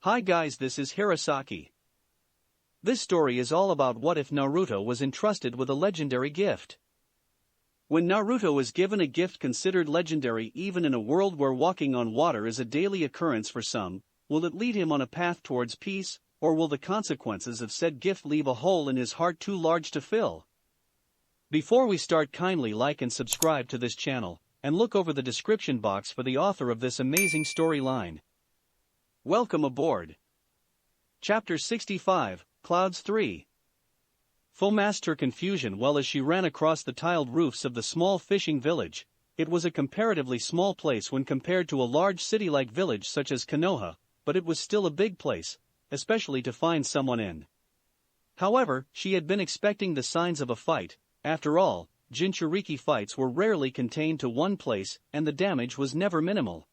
Hi guys, this is Hirosaki. This story is all about what if Naruto was entrusted with a legendary gift. When Naruto is given a gift considered legendary even in a world where walking on water is a daily occurrence for some, will it lead him on a path towards peace, or will the consequences of said gift leave a hole in his heart too large to fill? Before we start, kindly like and subscribe to this channel, and look over the description box for the author of this amazing storyline. Welcome aboard. Chapter 65, Clouds 3. Fo masked her confusion well as she ran across the tiled roofs of the small fishing village. It was a comparatively small place when compared to a large city-like village such as Konoha, but it was still a big place, especially to find someone in. However, she had been expecting the signs of a fight. After all, Jinchuriki fights were rarely contained to one place, and the damage was never minimal.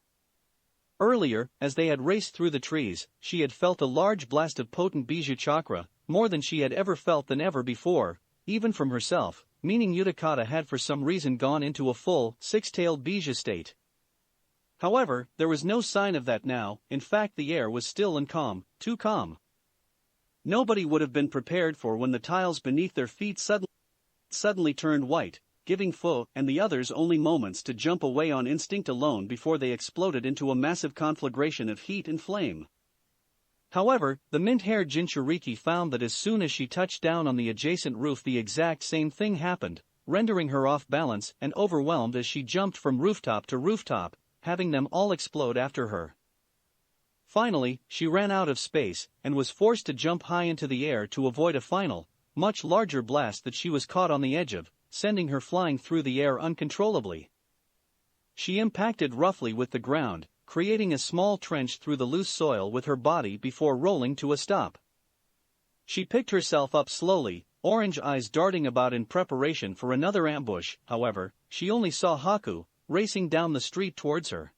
Earlier, as they had raced through the trees, she had felt a large blast of potent Bijou chakra, more than she had ever felt than ever before, even from herself, meaning Utakata had for some reason gone into a full, six-tailed Bijou state. However, there was no sign of that now. In fact, the air was still and calm, too calm. Nobody would have been prepared for when the tiles beneath their feet suddenly turned white, giving Fo and the others only moments to jump away on instinct alone before they exploded into a massive conflagration of heat and flame. However, the mint-haired Jinchuriki found that as soon as she touched down on the adjacent roof the exact same thing happened, rendering her off balance and overwhelmed as she jumped from rooftop to rooftop, having them all explode after her. Finally, she ran out of space and was forced to jump high into the air to avoid a final, much larger blast that she was caught on the edge of, sending her flying through the air uncontrollably. She impacted roughly with the ground, creating a small trench through the loose soil with her body before rolling to a stop. She picked herself up slowly, orange eyes darting about in preparation for another ambush. However, she only saw Haku, racing down the street towards her.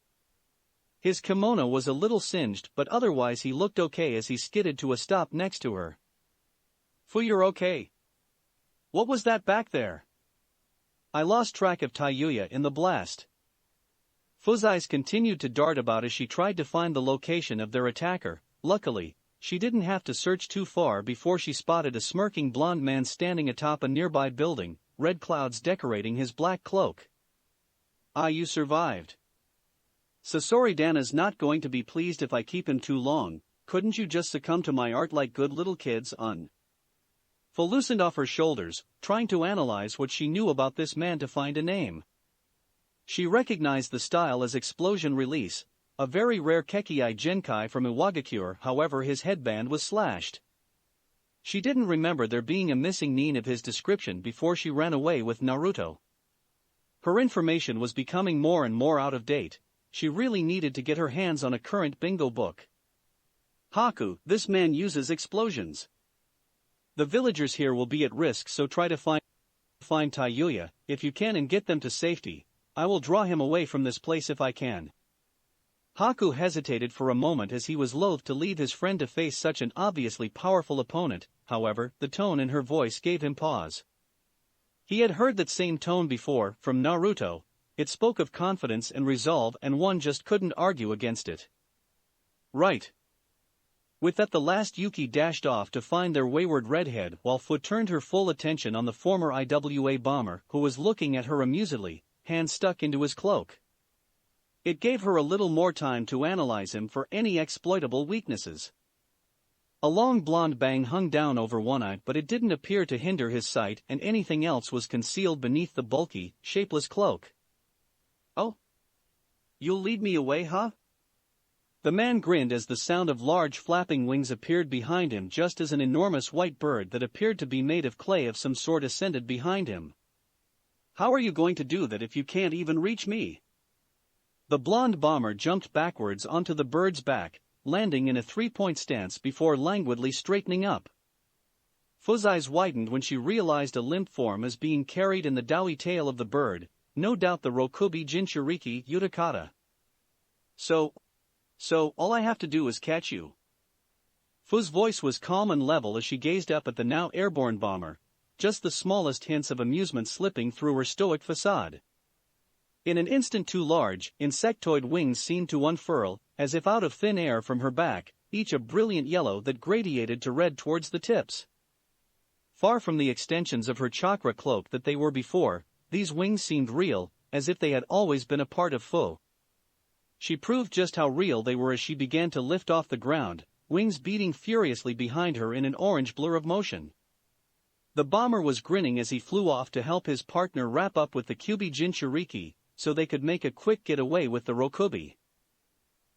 His kimono was a little singed, but otherwise he looked okay as he skidded to a stop next to her. "Fu, you're okay. What was that back there? I lost track of Tayuya in the blast." Fu's eyes continued to dart about as she tried to find the location of their attacker. Luckily, she didn't have to search too far before she spotted a smirking blonde man standing atop a nearby building, red clouds decorating his black cloak. "Ah, you survived. Sasori-dana's not going to be pleased if I keep him too long. Couldn't you just succumb to my art like good little kids?" Fu loosened off her shoulders, trying to analyze what she knew about this man to find a name. She recognized the style as Explosion Release, a very rare Kekii Genkai from Iwagakure. However, his headband was slashed. She didn't remember there being a missing nin of his description before she ran away with Naruto. Her information was becoming more and more out of date. She really needed to get her hands on a current bingo book. "Haku, this man uses explosions. The villagers here will be at risk, so try to find Tayuya, if you can, and get them to safety. I will draw him away from this place if I can." Haku hesitated for a moment as he was loath to leave his friend to face such an obviously powerful opponent. However, the tone in her voice gave him pause. He had heard that same tone before, from Naruto. It spoke of confidence and resolve, and one just couldn't argue against it. "Right." With that, the last Yuki dashed off to find their wayward redhead, while Fu turned her full attention on the former IWA bomber, who was looking at her amusedly, hand stuck into his cloak. It gave her a little more time to analyze him for any exploitable weaknesses. A long blonde bang hung down over one eye, but it didn't appear to hinder his sight, and anything else was concealed beneath the bulky, shapeless cloak. "Oh? You'll lead me away, huh?" The man grinned as the sound of large flapping wings appeared behind him, just as an enormous white bird that appeared to be made of clay of some sort ascended behind him. "How are you going to do that if you can't even reach me?" The blonde bomber jumped backwards onto the bird's back, landing in a three-point stance before languidly straightening up. Fu's eyes widened when she realized a limp form as being carried in the doughy tail of the bird, no doubt the Rokubi Jinchuriki Utakata. So, all I have to do is catch you." Fu's voice was calm and level as she gazed up at the now airborne bomber, just the smallest hints of amusement slipping through her stoic facade. In an instant, two large, insectoid wings seemed to unfurl, as if out of thin air from her back, each a brilliant yellow that gradiated to red towards the tips. Far from the extensions of her chakra cloak that they were before, these wings seemed real, as if they had always been a part of Fu. She proved just how real they were as she began to lift off the ground, wings beating furiously behind her in an orange blur of motion. The bomber was grinning as he flew off to help his partner wrap up with the Kyubi Jinchuriki, so they could make a quick getaway with the Rokubi.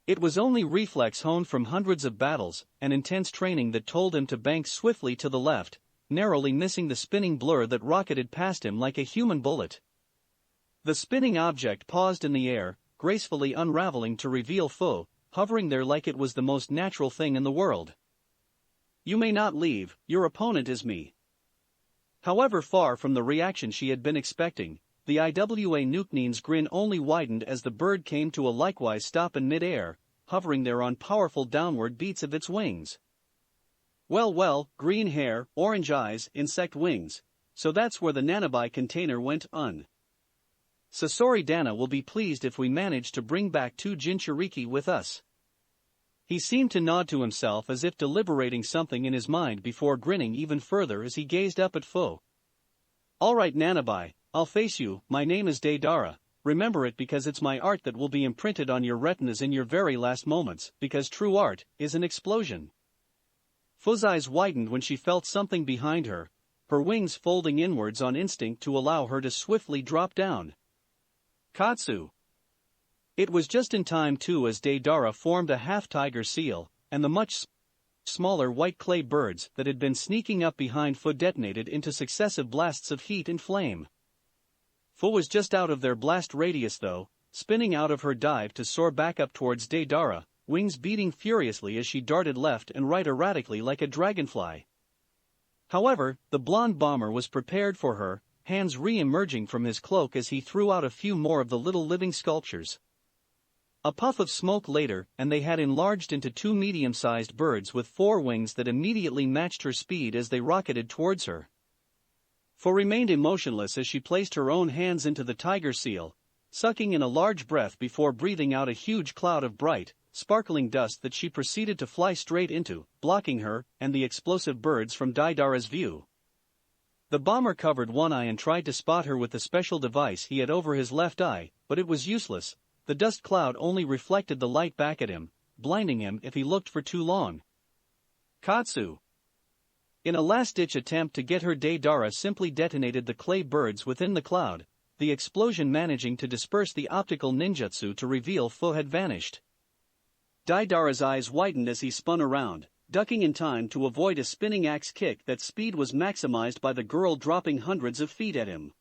It was only reflex honed from hundreds of battles and intense training that told him to bank swiftly to the left, narrowly missing the spinning blur that rocketed past him like a human bullet. The spinning object paused in the air, gracefully unraveling to reveal Fu, hovering there like it was the most natural thing in the world. "You may not leave, your opponent is me." However, far from the reaction she had been expecting, the IWA Nuknin's grin only widened as the bird came to a likewise stop in mid-air, hovering there on powerful downward beats of its wings. Well, green hair, orange eyes, insect wings, so that's where the Nanabai container went un. Sasori Dana will be pleased if we manage to bring back 2 Jinchuriki with us. He seemed to nod to himself as if deliberating something in his mind before grinning even further as he gazed up at Fu. "All right, Nanabai, I'll face you, my name is Deidara, remember it because it's my art that will be imprinted on your retinas in your very last moments, because true art is an explosion." Fu's eyes widened when she felt something behind her, her wings folding inwards on instinct to allow her to swiftly drop down. Katsu. It was just in time too as Deidara formed a half-tiger seal, and the much smaller white clay birds that had been sneaking up behind Fu detonated into successive blasts of heat and flame. Fu was just out of their blast radius though, spinning out of her dive to soar back up towards Deidara, wings beating furiously as she darted left and right erratically like a dragonfly. However, the blonde bomber was prepared for her, hands re-emerging from his cloak as he threw out a few more of the little living sculptures. A puff of smoke later, and they had enlarged into 2 medium-sized birds with 4 wings that immediately matched her speed as they rocketed towards her. Fu remained emotionless as she placed her own hands into the tiger seal, sucking in a large breath before breathing out a huge cloud of bright, sparkling dust that she proceeded to fly straight into, blocking her and the explosive birds from Deidara's view. The bomber covered one eye and tried to spot her with the special device he had over his left eye, but it was useless. The dust cloud only reflected the light back at him, blinding him if he looked for too long. Katsu. In a last-ditch attempt to get her, Deidara simply detonated the clay birds within the cloud, the explosion managing to disperse the optical ninjutsu to reveal Fu had vanished. Deidara's eyes widened as he spun around, ducking in time to avoid a spinning axe kick that speed was maximized by the girl dropping hundreds of feet at him.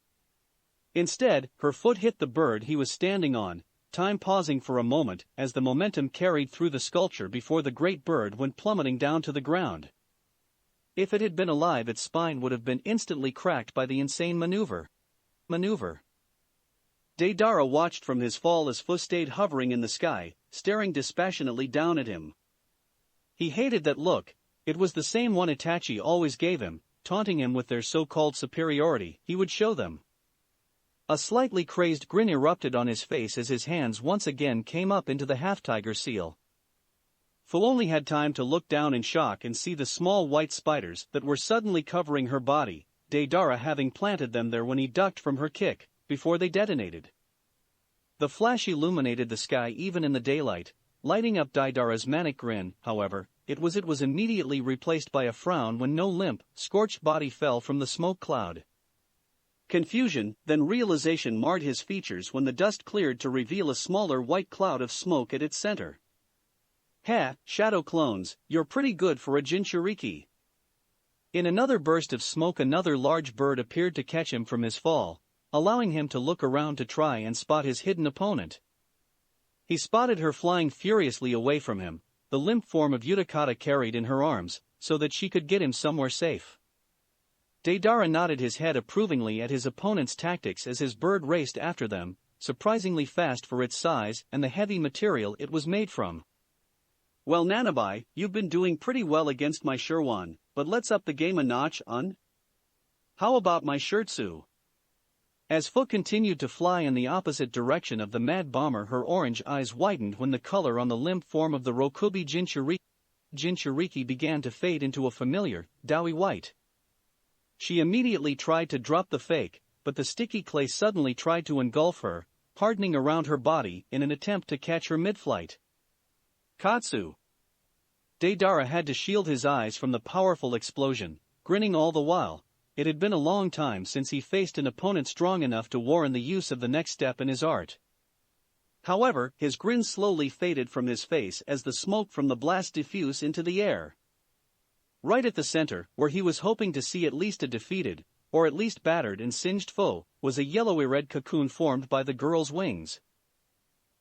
Instead, her foot hit the bird he was standing on, time pausing for a moment as the momentum carried through the sculpture before the great bird went plummeting down to the ground. If it had been alive, its spine would have been instantly cracked by the insane maneuver. Deidara watched from his fall as Fu stayed hovering in the sky, staring dispassionately down at him. He hated that look, it was the same one Itachi always gave him, taunting him with their so-called superiority he would show them. A slightly crazed grin erupted on his face as his hands once again came up into the half-tiger seal. Fu only had time to look down in shock and see the small white spiders that were suddenly covering her body, Deidara having planted them there when he ducked from her kick, before they detonated. The flash illuminated the sky even in the daylight, lighting up Deidara's manic grin. However, it was immediately replaced by a frown when no limp, scorched body fell from the smoke cloud. Confusion, then realization marred his features when the dust cleared to reveal a smaller white cloud of smoke at its center. "Ha, shadow clones, you're pretty good for a Jinchuriki." In another burst of smoke, another large bird appeared to catch him from his fall, allowing him to look around to try and spot his hidden opponent. He spotted her flying furiously away from him, the limp form of Utakata carried in her arms, so that she could get him somewhere safe. Deidara nodded his head approvingly at his opponent's tactics as his bird raced after them, surprisingly fast for its size and the heavy material it was made from. "Well, Nanabai, you've been doing pretty well against my Shirwan, but let's up the game a notch, How about my shirtsu?" As Fu continued to fly in the opposite direction of the mad bomber, her orange eyes widened when the color on the limp form of the Rokubi Jinchuriki Jinchuriki began to fade into a familiar, doughy white. She immediately tried to drop the fake, but the sticky clay suddenly tried to engulf her, hardening around her body in an attempt to catch her mid-flight. Katsu! Deidara had to shield his eyes from the powerful explosion, grinning all the while. It had been a long time since he faced an opponent strong enough to warrant the use of the next step in his art. However, his grin slowly faded from his face as the smoke from the blast diffused into the air. Right at the center, where he was hoping to see at least a defeated, or at least battered and singed foe, was a yellowy red cocoon formed by the girl's wings.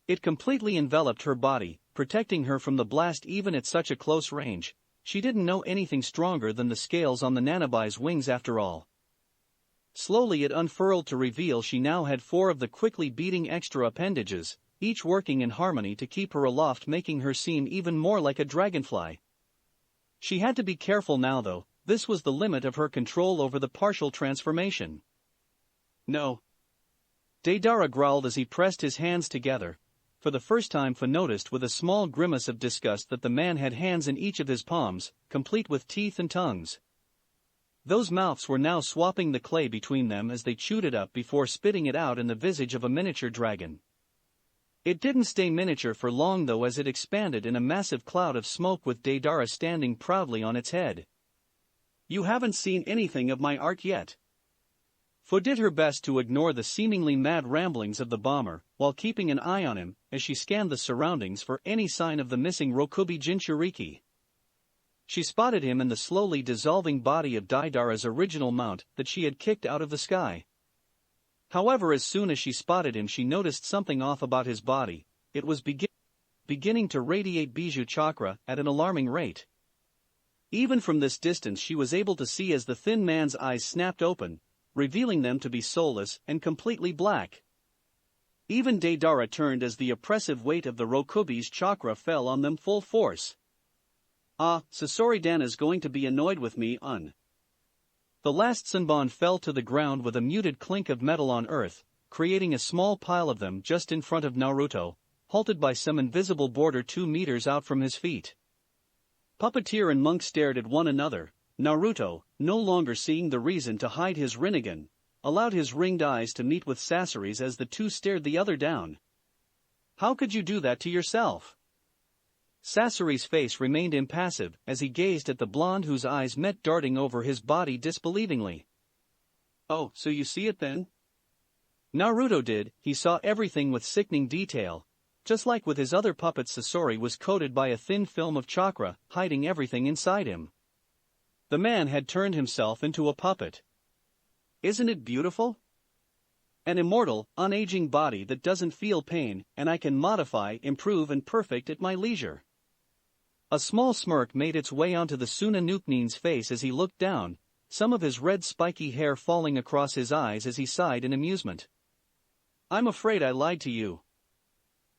It completely enveloped her body, protecting her from the blast even at such a close range. She didn't know anything stronger than the scales on the Nanabi's wings after all. Slowly it unfurled to reveal she now had 4 of the quickly beating extra appendages, each working in harmony to keep her aloft, making her seem even more like a dragonfly. She had to be careful now though, this was the limit of her control over the partial transformation. No. Deidara growled as he pressed his hands together. For the first time Fa noticed with a small grimace of disgust that the man had hands in each of his palms, complete with teeth and tongues. Those mouths were now swapping the clay between them as they chewed it up before spitting it out in the visage of a miniature dragon. It didn't stay miniature for long though, as it expanded in a massive cloud of smoke with Deidara standing proudly on its head. You haven't seen anything of my art yet. Fa did her best to ignore the seemingly mad ramblings of the bomber, while keeping an eye on him, as she scanned the surroundings for any sign of the missing Rokubi Jinchuriki. She spotted him in the slowly dissolving body of Deidara's original mount that she had kicked out of the sky. However, as soon as she spotted him she noticed something off about his body. It was beginning to radiate bijou chakra at an alarming rate. Even from this distance she was able to see as the thin man's eyes snapped open, revealing them to be soulless and completely black. Even Deidara turned as the oppressive weight of the Rokubi's chakra fell on them full force. Ah, Sasori-dan is going to be annoyed with me. The last Senbon fell to the ground with a muted clink of metal on earth, creating a small pile of them just in front of Naruto, halted by some invisible border 2 meters out from his feet. Puppeteer and monk stared at one another. Naruto, no longer seeing the reason to hide his Rinnegan, allowed his ringed eyes to meet with Sasori's as the two stared the other down. How could you do that to yourself? Sasori's face remained impassive as he gazed at the blonde whose eyes met darting over his body disbelievingly. Oh, so you see it then? Naruto did. He saw everything with sickening detail. Just like with his other puppets, Sasori was coated by a thin film of chakra, hiding everything inside him. The man had turned himself into a puppet. Isn't it beautiful? An immortal, unaging body that doesn't feel pain, and I can modify, improve and perfect at my leisure. A small smirk made its way onto the Tsunanuknin's face as he looked down, some of his red spiky hair falling across his eyes as he sighed in amusement. I'm afraid I lied to you.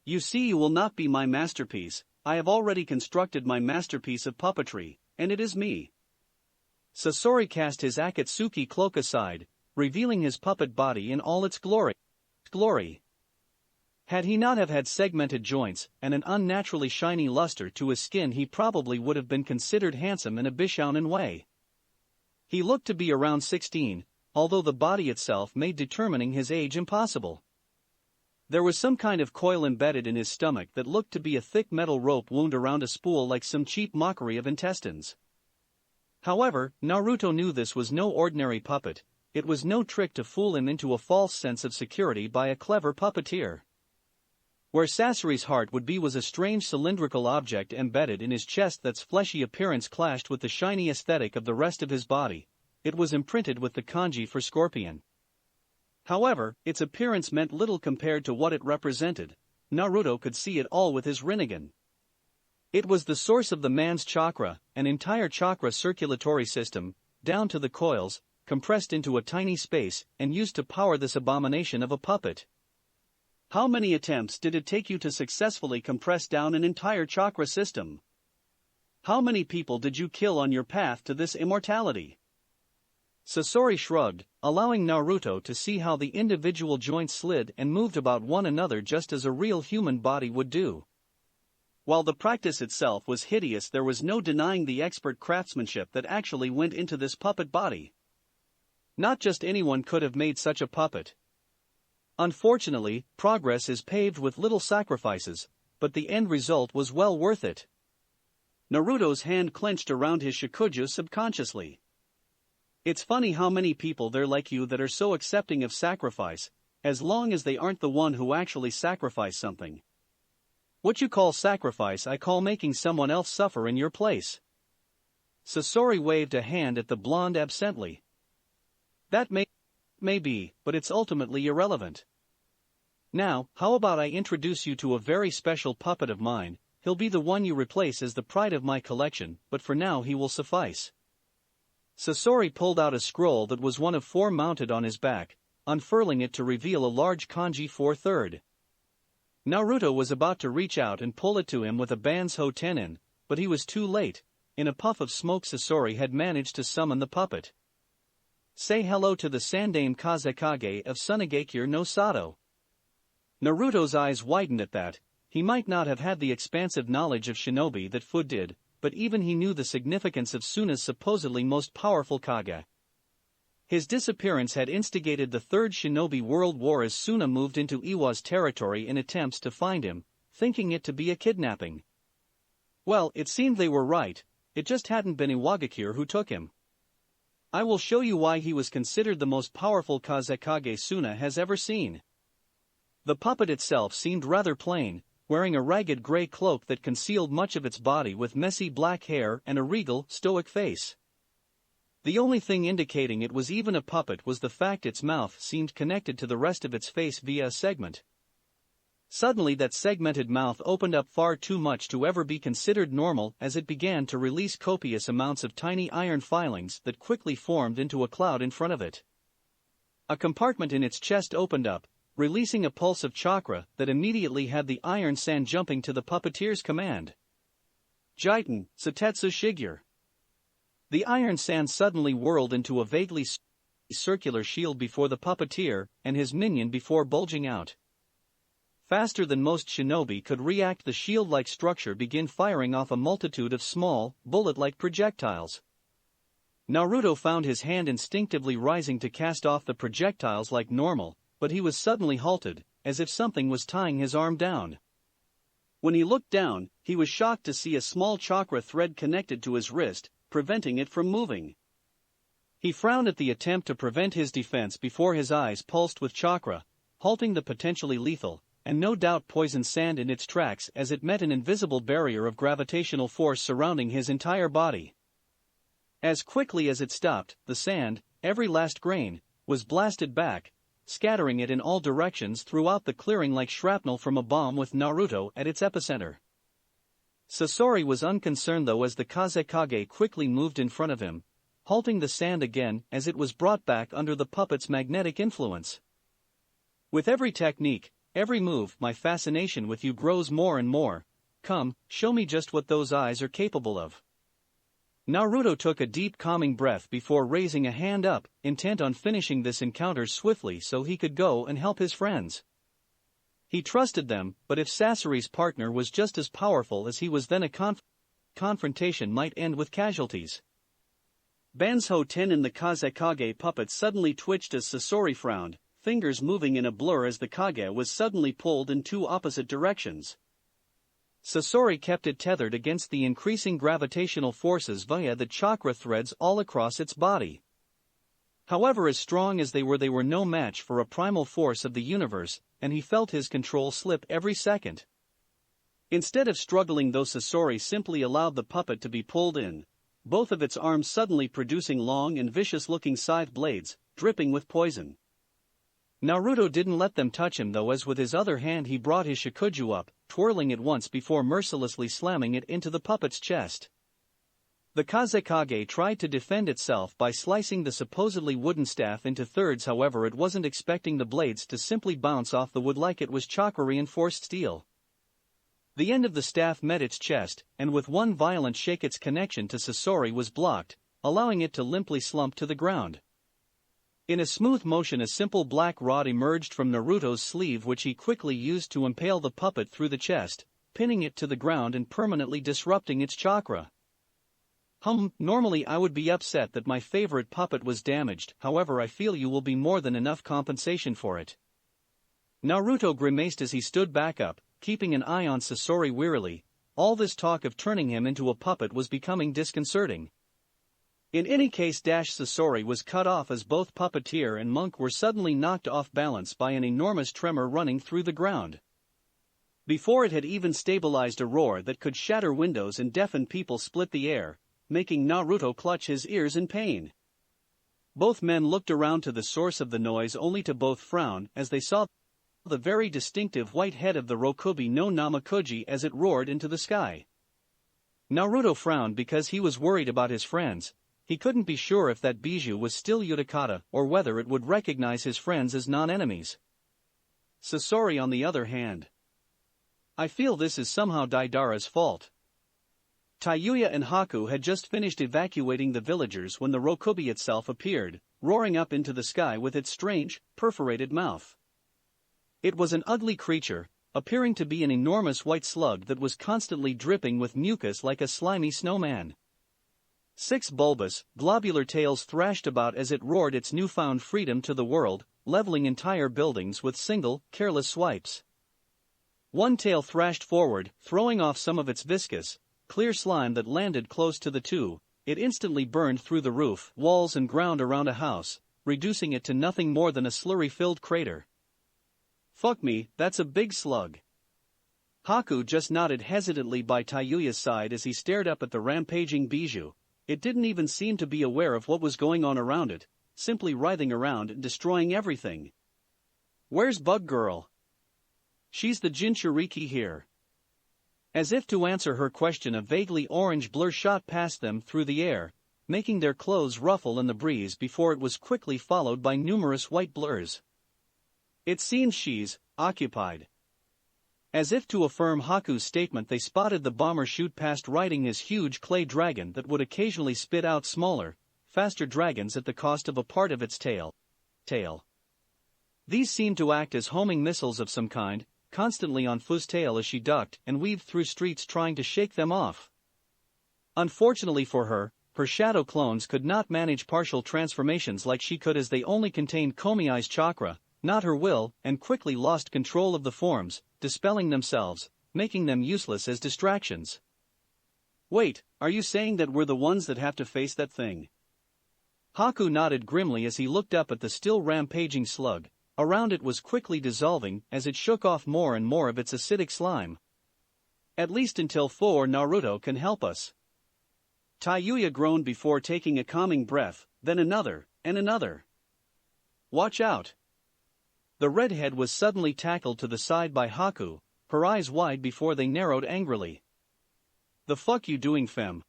You see, you will not be my masterpiece. I have already constructed my masterpiece of puppetry, and it is me. Sasori cast his Akatsuki cloak aside, revealing his puppet body in all its glory. Had he not have had segmented joints and an unnaturally shiny luster to his skin, he probably would have been considered handsome in a Bishounen way. He looked to be around 16, although the body itself made determining his age impossible. There was some kind of coil embedded in his stomach that looked to be a thick metal rope wound around a spool, like some cheap mockery of intestines. However, Naruto knew this was no ordinary puppet. It was no trick to fool him into a false sense of security by a clever puppeteer. Where Sasori's heart would be was a strange cylindrical object embedded in his chest that's fleshy appearance clashed with the shiny aesthetic of the rest of his body. It was imprinted with the kanji for scorpion. However, its appearance meant little compared to what it represented. Naruto could see it all with his Rinnegan. It was the source of the man's chakra, an entire chakra circulatory system, down to the coils, compressed into a tiny space and used to power this abomination of a puppet. How many attempts did it take you to successfully compress down an entire chakra system? How many people did you kill on your path to this immortality? Sasori shrugged, allowing Naruto to see how the individual joints slid and moved about one another just as a real human body would do. While the practice itself was hideous, there was no denying the expert craftsmanship that actually went into this puppet body. Not just anyone could have made such a puppet. Unfortunately, progress is paved with little sacrifices, but the end result was well worth it. Naruto's hand clenched around his shikuju subconsciously. It's funny how many people there like you that are so accepting of sacrifice, as long as they aren't the one who actually sacrificed something. What you call sacrifice, I call making someone else suffer in your place. Sasori waved a hand at the blonde absently. That may be, but it's ultimately irrelevant. Now, how about I introduce you to a very special puppet of mine? He'll be the one you replace as the pride of my collection, but for now he will suffice. Sasori pulled out a scroll that was one of 4 mounted on his back, unfurling it to reveal a large kanji 4/3. Naruto was about to reach out and pull it to him with a Banzō Tenin, but he was too late. In a puff of smoke, Sasori had managed to summon the puppet. Say hello to the Sandaime Kazekage of Tsunegakure no Sato. Naruto's eyes widened at that. He might not have had the expansive knowledge of shinobi that Fu did, but even he knew the significance of Suna's supposedly most powerful kage. His disappearance had instigated the Third Shinobi World War as Suna moved into Iwa's territory in attempts to find him, thinking it to be a kidnapping. Well, it seemed they were right, it just hadn't been Iwagakure who took him. I will show you why he was considered the most powerful Kazekage Suna has ever seen. The puppet itself seemed rather plain, wearing a ragged gray cloak that concealed much of its body with messy black hair and a regal, stoic face. The only thing indicating it was even a puppet was the fact its mouth seemed connected to the rest of its face via a segment. Suddenly that segmented mouth opened up far too much to ever be considered normal as it began to release copious amounts of tiny iron filings that quickly formed into a cloud in front of it. A compartment in its chest opened up, releasing a pulse of chakra that immediately had the iron sand jumping to the puppeteer's command. Jiten, Satetsu Shigure. The iron sand suddenly whirled into a vaguely circular shield before the puppeteer and his minion before bulging out. Faster than most shinobi could react, the shield-like structure began firing off a multitude of small, bullet-like projectiles. Naruto found his hand instinctively rising to cast off the projectiles like normal, but he was suddenly halted, as if something was tying his arm down. When he looked down, he was shocked to see a small chakra thread connected to his wrist, preventing it from moving. He frowned at the attempt to prevent his defense before his eyes pulsed with chakra, halting the potentially lethal, and no doubt poison sand in its tracks as it met an invisible barrier of gravitational force surrounding his entire body. As quickly as it stopped, the sand, every last grain, was blasted back, scattering it in all directions throughout the clearing like shrapnel from a bomb with Naruto at its epicenter. Sasori was unconcerned though as the Kazekage quickly moved in front of him, halting the sand again as it was brought back under the puppet's magnetic influence. With every technique, every move, my fascination with you grows more and more. Come, show me just what those eyes are capable of. Naruto took a deep calming breath before raising a hand up, intent on finishing this encounter swiftly so he could go and help his friends. He trusted them, but if Sasori's partner was just as powerful as he was, then a confrontation might end with casualties. Banzō Tenin, the Kazekage puppet, suddenly twitched as Sasori frowned, fingers moving in a blur as the kage was suddenly pulled in 2 opposite directions. Sasori kept it tethered against the increasing gravitational forces via the chakra threads all across its body. However, as strong as they were no match for a primal force of the universe, and he felt his control slip every second. Instead of struggling though, Sasori simply allowed the puppet to be pulled in, both of its arms suddenly producing long and vicious-looking scythe blades, dripping with poison. Naruto didn't let them touch him though, as with his other hand he brought his shikuju up, twirling it once before mercilessly slamming it into the puppet's chest. The Kazekage tried to defend itself by slicing the supposedly wooden staff into thirds, however it wasn't expecting the blades to simply bounce off the wood like it was chakra-reinforced steel. The end of the staff met its chest, and with one violent shake its connection to Sasori was blocked, allowing it to limply slump to the ground. In a smooth motion, a simple black rod emerged from Naruto's sleeve which he quickly used to impale the puppet through the chest, pinning it to the ground and permanently disrupting its chakra. Normally I would be upset that my favorite puppet was damaged, however I feel you will be more than enough compensation for it. Naruto grimaced as he stood back up, keeping an eye on Sasori wearily. All this talk of turning him into a puppet was becoming disconcerting. In any case, Sasori was cut off as both puppeteer and monk were suddenly knocked off balance by an enormous tremor running through the ground. Before it had even stabilized, a roar that could shatter windows and deafen people split the air, making Naruto clutch his ears in pain. Both men looked around to the source of the noise only to both frown as they saw the very distinctive white head of the Rokubi no Namakuji as it roared into the sky. Naruto frowned because he was worried about his friends. He couldn't be sure if that bijou was still Utakata or whether it would recognize his friends as non-enemies. Sasori, on the other hand. I feel this is somehow Deidara's fault. Tayuya and Haku had just finished evacuating the villagers when the Rokubi itself appeared, roaring up into the sky with its strange, perforated mouth. It was an ugly creature, appearing to be an enormous white slug that was constantly dripping with mucus like a slimy snowman. 6 bulbous, globular tails thrashed about as it roared its newfound freedom to the world, leveling entire buildings with single, careless swipes. One tail thrashed forward, throwing off some of its viscous, clear slime that landed close to the two. It instantly burned through the roof, walls and ground around a house, reducing it to nothing more than a slurry-filled crater. Fuck me, that's a big slug. Haku just nodded hesitantly by Tayuya's side as he stared up at the rampaging bijou. It didn't even seem to be aware of what was going on around it, simply writhing around and destroying everything. Where's Bug Girl? She's the Jinchuriki here. As if to answer her question, a vaguely orange blur shot past them through the air, making their clothes ruffle in the breeze before it was quickly followed by numerous white blurs. It seems she's occupied. As if to affirm Haku's statement, they spotted the bomber shoot past riding his huge clay dragon that would occasionally spit out smaller, faster dragons at the cost of a part of its tail. These seemed to act as homing missiles of some kind, constantly on Fu's tail as she ducked and weaved through streets trying to shake them off. Unfortunately for her, her shadow clones could not manage partial transformations like she could, as they only contained Komiai's chakra, not her will, and quickly lost control of the forms, dispelling themselves, making them useless as distractions. Wait, are you saying that we're the ones that have to face that thing? Haku nodded grimly as he looked up at the still rampaging slug. Around it was quickly dissolving as it shook off more and more of its acidic slime. At least until Fu or Naruto can help us. Tayuya groaned before taking a calming breath, then another, and another. Watch out! The redhead was suddenly tackled to the side by Haku, her eyes wide before they narrowed angrily. The fuck you doing, fem?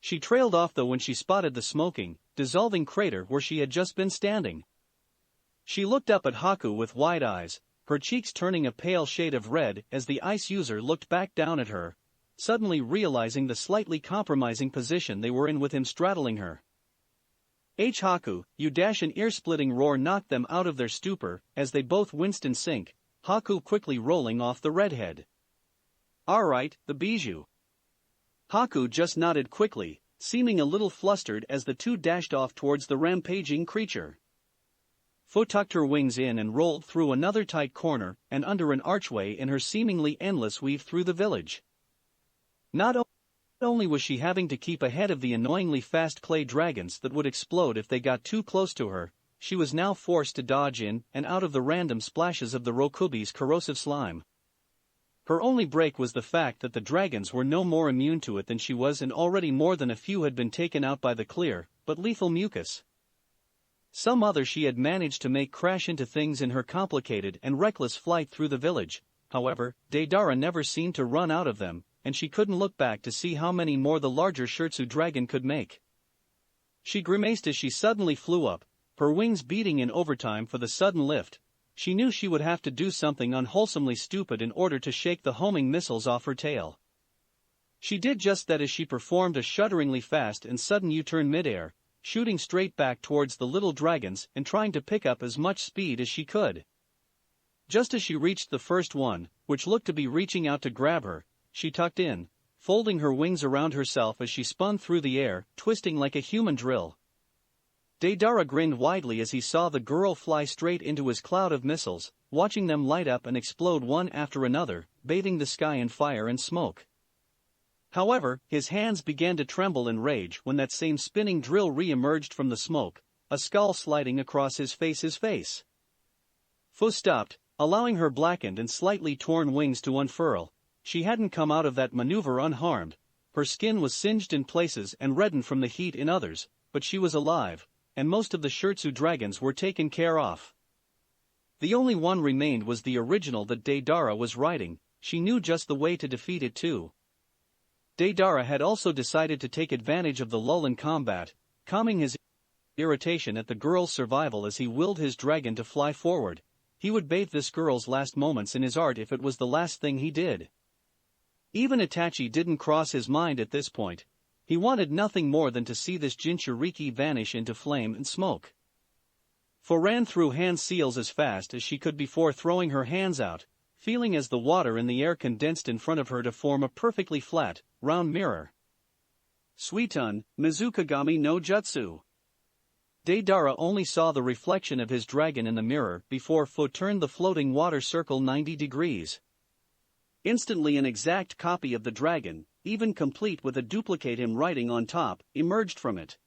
She trailed off though when she spotted the smoking, dissolving crater where she had just been standing. She looked up at Haku with wide eyes, her cheeks turning a pale shade of red as the ice user looked back down at her, suddenly realizing the slightly compromising position they were in with him straddling her. Haku, you! An ear-splitting roar knocked them out of their stupor as they both winced in sync, Haku quickly rolling off the redhead. Alright, the bijou. Haku just nodded quickly, seeming a little flustered as the two dashed off towards the rampaging creature. Fu tucked her wings in and rolled through another tight corner and under an archway in her seemingly endless weave through the village. Not only was she having to keep ahead of the annoyingly fast clay dragons that would explode if they got too close to her, she was now forced to dodge in and out of the random splashes of the Rokubi's corrosive slime. Her only break was the fact that the dragons were no more immune to it than she was, and already more than a few had been taken out by the clear, but lethal mucus. Some other she had managed to make crash into things in her complicated and reckless flight through the village. However, Deidara never seemed to run out of them, and she couldn't look back to see how many more the larger Shirtsu dragon could make. She grimaced as she suddenly flew up, her wings beating in overtime for the sudden lift. She knew she would have to do something unwholesomely stupid in order to shake the homing missiles off her tail. She did just that as she performed a shudderingly fast and sudden U-turn midair, shooting straight back towards the little dragons and trying to pick up as much speed as she could. Just as she reached the first one, which looked to be reaching out to grab her, she tucked in, folding her wings around herself as she spun through the air, twisting like a human drill. Deidara grinned widely as he saw the girl fly straight into his cloud of missiles, watching them light up and explode one after another, bathing the sky in fire and smoke. However, his hands began to tremble in rage when that same spinning drill re-emerged from the smoke, a skull sliding across his face. Fu stopped, allowing her blackened and slightly torn wings to unfurl. She hadn't come out of that maneuver unharmed. Her skin was singed in places and reddened from the heat in others, but she was alive, and most of the Shirtsu dragons were taken care of. The only one remained was the original that Deidara was riding. She knew just the way to defeat it too. Deidara had also decided to take advantage of the lull in combat, calming his irritation at the girl's survival as he willed his dragon to fly forward. He would bathe this girl's last moments in his art if it was the last thing he did. Even Itachi didn't cross his mind at this point. He wanted nothing more than to see this Jinchuriki vanish into flame and smoke. Fu ran through hand seals as fast as she could before throwing her hands out, feeling as the water in the air condensed in front of her to form a perfectly flat, round mirror. Suiton, Mizukagami no Jutsu. Deidara only saw the reflection of his dragon in the mirror before Fu turned the floating water circle 90 degrees. Instantly an exact copy of the dragon, even complete with a duplicate him riding on top, emerged from it.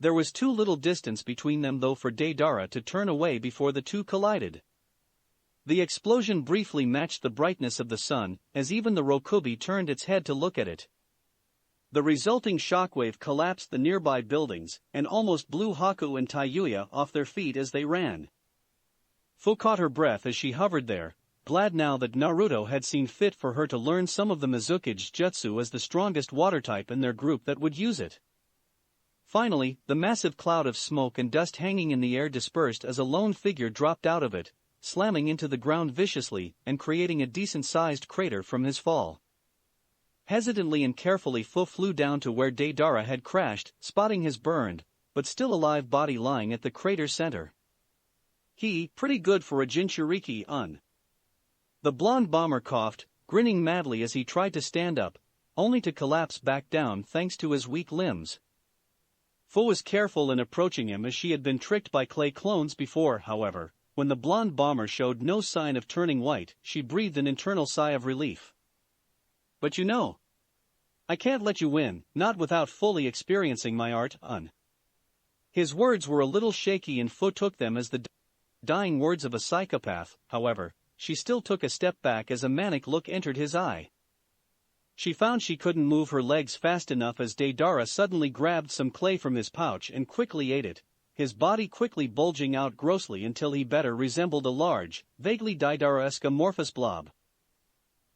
There was too little distance between them though for Deidara to turn away before the two collided. The explosion briefly matched the brightness of the sun, as even the Rokubi turned its head to look at it. The resulting shockwave collapsed the nearby buildings, and almost blew Haku and Taiyuya off their feet as they ran. Fu caught her breath as she hovered there, glad now that Naruto had seen fit for her to learn some of the Mizukage jutsu as the strongest water type in their group that would use it. Finally, the massive cloud of smoke and dust hanging in the air dispersed as a lone figure dropped out of it, slamming into the ground viciously and creating a decent-sized crater from his fall. Hesitantly and carefully Fu flew down to where Deidara had crashed, spotting his burned, but still alive body lying at the crater center. Pretty good for a Jinchuriki, The blonde bomber coughed, grinning madly as he tried to stand up, only to collapse back down thanks to his weak limbs. Fu was careful in approaching him as she had been tricked by clay clones before, however. When the blonde bomber showed no sign of turning white, she breathed an internal sigh of relief. But you know, I can't let you win, not without fully experiencing my art, His words were a little shaky and Fu took them as the dying words of a psychopath. However, she still took a step back as a manic look entered his eye. She found she couldn't move her legs fast enough as Deidara suddenly grabbed some clay from his pouch and quickly ate it, his body quickly bulging out grossly until he better resembled a large, vaguely Deidara-esque amorphous blob.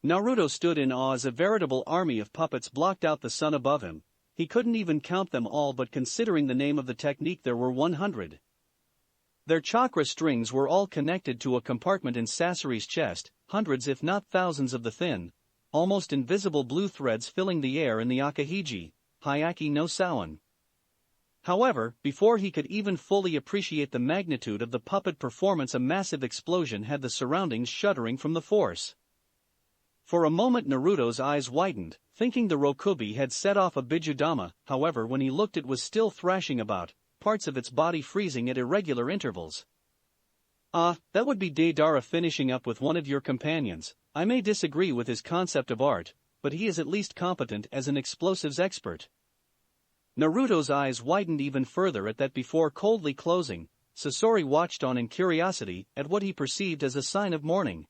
Naruto stood in awe as a veritable army of puppets blocked out the sun above him. He couldn't even count them all, but considering the name of the technique there were 100. Their chakra strings were all connected to a compartment in Sasori's chest, hundreds if not thousands of the thin, almost invisible blue threads filling the air in the Akahiji, Hyaki no Sawan. However, before he could even fully appreciate the magnitude of the puppet performance, a massive explosion had the surroundings shuddering from the force. For a moment Naruto's eyes widened, thinking the Rokubi had set off a Bijudama. However, when he looked, it was still thrashing about, parts of its body freezing at irregular intervals. That would be Deidara finishing up with one of your companions. I may disagree with his concept of art, but he is at least competent as an explosives expert. Naruto's eyes widened even further at that before coldly closing. Sasori watched on in curiosity at what he perceived as a sign of mourning.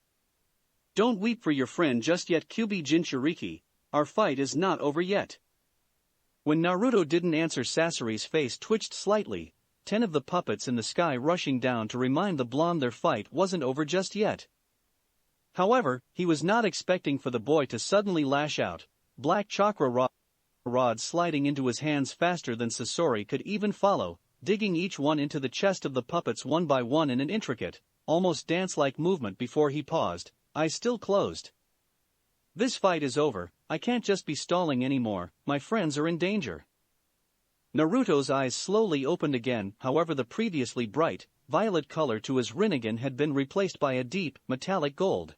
Don't weep for your friend just yet, QB Jinchuriki, our fight is not over yet. When Naruto didn't answer, Sasori's face twitched slightly, 10 of the puppets in the sky rushing down to remind the blonde their fight wasn't over just yet. However, he was not expecting for the boy to suddenly lash out, black chakra rods sliding into his hands faster than Sasori could even follow, digging each one into the chest of the puppets one by one in an intricate, almost dance-like movement before he paused, eyes still closed. This fight is over, I can't just be stalling anymore, my friends are in danger. Naruto's eyes slowly opened again, however the previously bright, violet color to his Rinnegan had been replaced by a deep, metallic gold.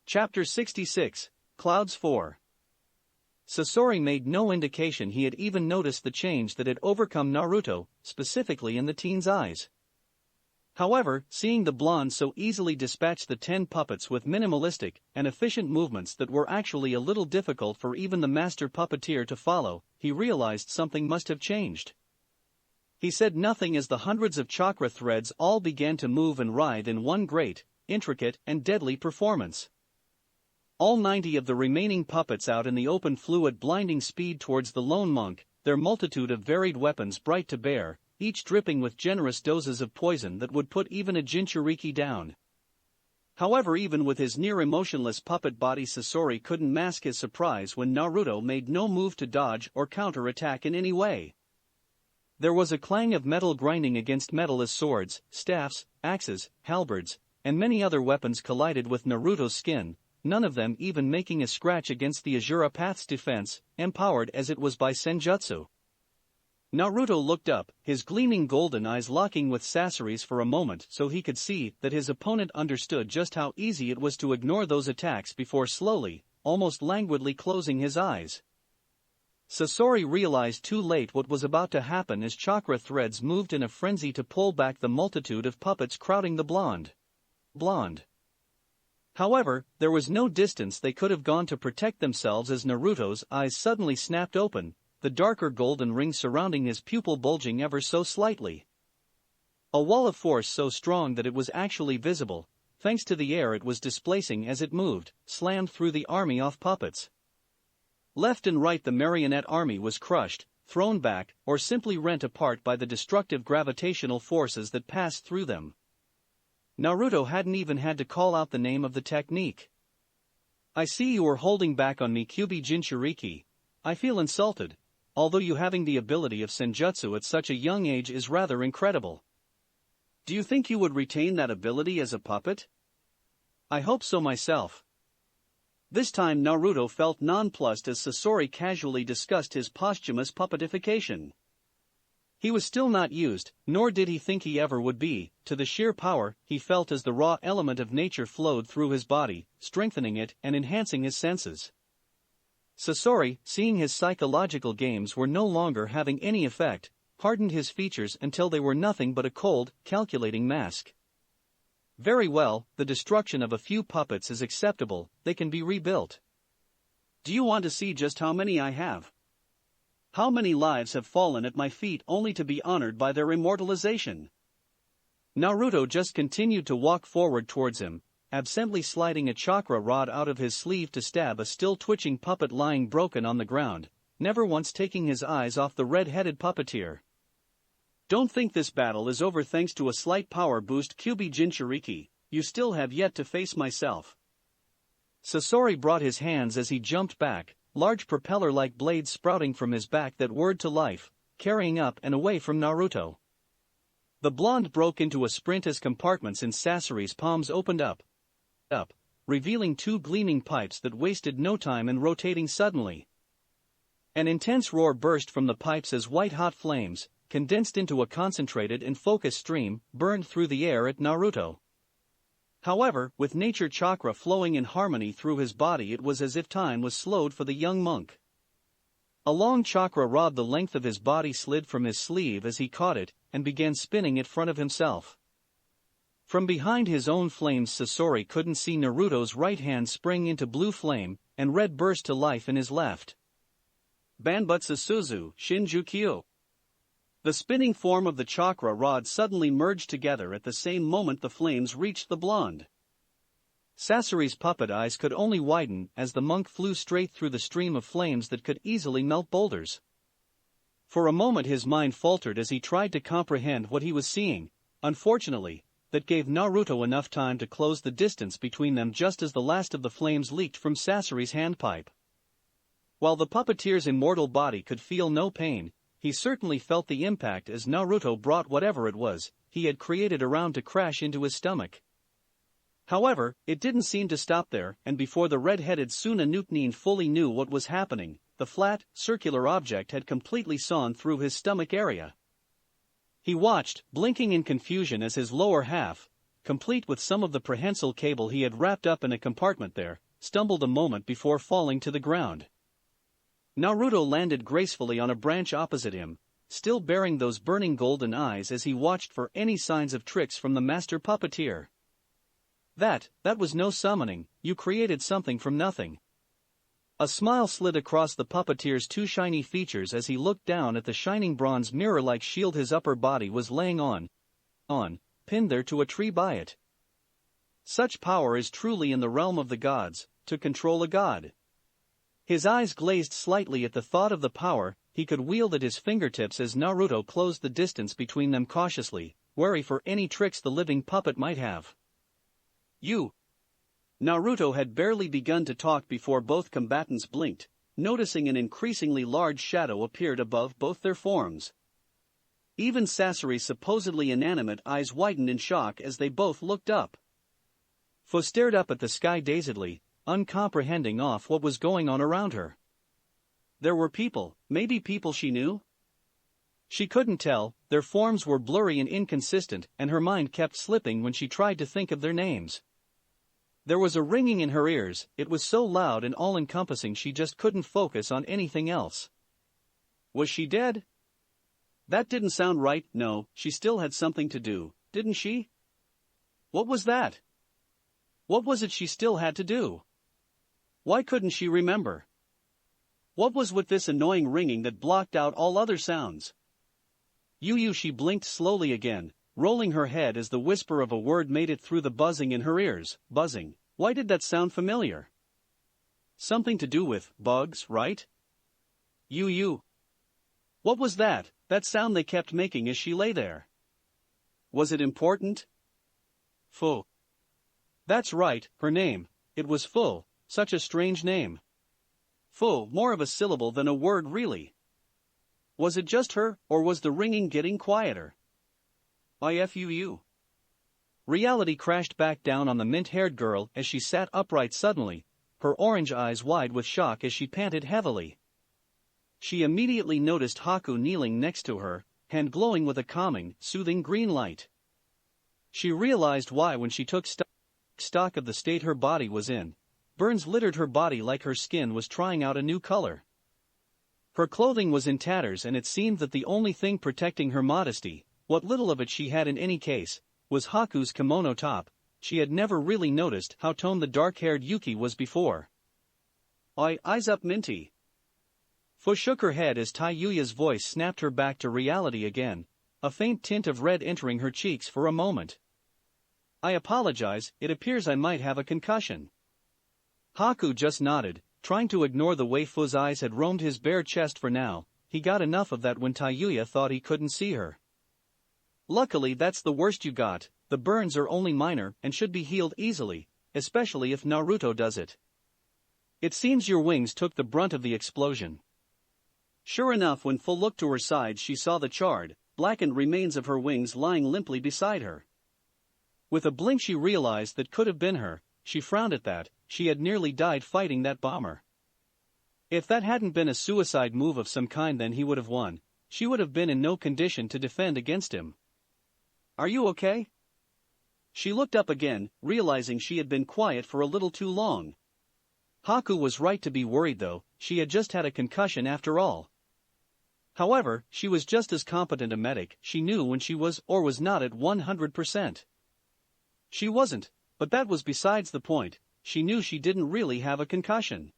Chapter 66, Clouds 4. Sasori made no indication he had even noticed the change that had overcome Naruto, specifically in the teen's eyes. However, seeing the blonde so easily dispatch the 10 puppets with minimalistic and efficient movements that were actually a little difficult for even the master puppeteer to follow, he realized something must have changed. He said nothing as the hundreds of chakra threads all began to move and writhe in one great, intricate, and deadly performance. All 90 of the remaining puppets out in the open flew at blinding speed towards the lone monk, their multitude of varied weapons bright to bear, each dripping with generous doses of poison that would put even a Jinchuriki down. However, even with his near-emotionless puppet body, Sasori couldn't mask his surprise when Naruto made no move to dodge or counter-attack in any way. There was a clang of metal grinding against metal as swords, staffs, axes, halberds, and many other weapons collided with Naruto's skin, none of them even making a scratch against the Azura Path's defense, empowered as it was by Senjutsu. Naruto looked up, his gleaming golden eyes locking with Sasori's for a moment so he could see that his opponent understood just how easy it was to ignore those attacks before slowly, almost languidly closing his eyes. Sasori realized too late what was about to happen as chakra threads moved in a frenzy to pull back the multitude of puppets crowding the blonde. However, there was no distance they could have gone to protect themselves as Naruto's eyes suddenly snapped open, the darker golden ring surrounding his pupil bulging ever so slightly. A wall of force so strong that it was actually visible, thanks to the air it was displacing as it moved, slammed through the army of puppets. Left and right the marionette army was crushed, thrown back, or simply rent apart by the destructive gravitational forces that passed through them. Naruto hadn't even had to call out the name of the technique. "I see you are holding back on me, Kyubi Jinchuriki. I feel insulted, although you having the ability of Senjutsu at such a young age is rather incredible. Do you think you would retain that ability as a puppet? I hope so myself." This time Naruto felt nonplussed as Sasori casually discussed his posthumous puppetification. He was still not used, nor did he think he ever would be, to the sheer power he felt as the raw element of nature flowed through his body, strengthening it and enhancing his senses. Sasori, seeing his psychological games were no longer having any effect, hardened his features until they were nothing but a cold, calculating mask. "Very well, the destruction of a few puppets is acceptable, they can be rebuilt. Do you want to see just how many I have? How many lives have fallen at my feet only to be honored by their immortalization?" Naruto just continued to walk forward towards him, absently sliding a chakra rod out of his sleeve to stab a still twitching puppet lying broken on the ground, never once taking his eyes off the red-headed puppeteer. "Don't think this battle is over thanks to a slight power boost, Kyubi Jinchuriki, you still have yet to face myself." Sasori brought his hands as he jumped back, large propeller-like blades sprouting from his back that whirred to life, carrying up and away from Naruto. The blonde broke into a sprint as compartments in Sasori's palms opened up, revealing 2 gleaming pipes that wasted no time in rotating suddenly. An intense roar burst from the pipes as white-hot flames, condensed into a concentrated and focused stream, burned through the air at Naruto. However, with nature chakra flowing in harmony through his body, it was as if time was slowed for the young monk. A long chakra rod the length of his body slid from his sleeve as he caught it, and began spinning in front of himself. From behind his own flames, Sasori couldn't see Naruto's right hand spring into blue flame, and red burst to life in his left. Banbutsu Suzu, Shinjukyu. The spinning form of the chakra rod suddenly merged together at the same moment the flames reached the blonde. Sasori's puppet eyes could only widen as the monk flew straight through the stream of flames that could easily melt boulders. For a moment his mind faltered as he tried to comprehend what he was seeing. Unfortunately, that gave Naruto enough time to close the distance between them just as the last of the flames leaked from Sasori's handpipe. While the puppeteer's immortal body could feel no pain, he certainly felt the impact as Naruto brought whatever it was he had created around to crash into his stomach. However, it didn't seem to stop there, and before the red-headed Tsunanuknin fully knew what was happening, the flat, circular object had completely sawn through his stomach area. He watched, blinking in confusion as his lower half, complete with some of the prehensile cable he had wrapped up in a compartment there, stumbled a moment before falling to the ground. Naruto landed gracefully on a branch opposite him, still bearing those burning golden eyes as he watched for any signs of tricks from the master puppeteer. That was no summoning, you created something from nothing. A smile slid across the puppeteer's two shiny features as he looked down at the shining bronze mirror-like shield his upper body was laying on, pinned there to a tree by it. Such power is truly in the realm of the gods, to control a god. His eyes glazed slightly at the thought of the power he could wield at his fingertips as Naruto closed the distance between them cautiously, wary for any tricks the living puppet might have. You. Naruto had barely begun to talk before both combatants blinked, noticing an increasingly large shadow appeared above both their forms. Even Sasori's supposedly inanimate eyes widened in shock as they both looked up. Fu stared up at the sky dazedly, uncomprehending what was going on around her. There were people, maybe people she knew? She couldn't tell, their forms were blurry and inconsistent, and her mind kept slipping when she tried to think of their names. There was a ringing in her ears, it was so loud and all-encompassing she just couldn't focus on anything else. Was she dead? That didn't sound right. No, she still had something to do, didn't she? What was that? What was it she still had to do? Why couldn't she remember? What was with this annoying ringing that blocked out all other sounds? She blinked slowly again, rolling her head as the whisper of a word made it through the buzzing in her ears. Buzzing, why did that sound familiar? Something to do with bugs, right? What was that sound they kept making as she lay there? Was it important? Fu. That's right, her name, it was Fu, such a strange name. Fu, more of a syllable than a word really. Was it just her, or was the ringing getting quieter? Ifuu. Reality crashed back down on the mint-haired girl as she sat upright suddenly, her orange eyes wide with shock as she panted heavily. She immediately noticed Haku kneeling next to her, hand glowing with a calming, soothing green light. She realized why when she took stock of the state her body was in. Burns littered her body like her skin was trying out a new color. Her clothing was in tatters and it seemed that the only thing protecting her modesty, what little of it she had in any case, was Haku's kimono top. She had never really noticed how toned the dark-haired Yuki was before. Eyes up, Minty. Fu shook her head as Taiyuya's voice snapped her back to reality again, a faint tint of red entering her cheeks for a moment. I apologize, it appears I might have a concussion. Haku just nodded, trying to ignore the way Fu's eyes had roamed his bare chest for now. He got enough of that when Taiyuya thought he couldn't see her. Luckily that's the worst you got, the burns are only minor and should be healed easily, especially if Naruto does it. It seems your wings took the brunt of the explosion. Sure enough, when Fu looked to her side she saw the charred, blackened remains of her wings lying limply beside her. With a blink she realized that could have been her. She frowned at that, she had nearly died fighting that bomber. If that hadn't been a suicide move of some kind then he would have won, she would have been in no condition to defend against him. Are you okay? She looked up again, realizing she had been quiet for a little too long. Haku was right to be worried though, she had just had a concussion after all. However, she was just as competent a medic, she knew when she was or was not at 100%. She wasn't, but that was besides the point, she knew she didn't really have a concussion.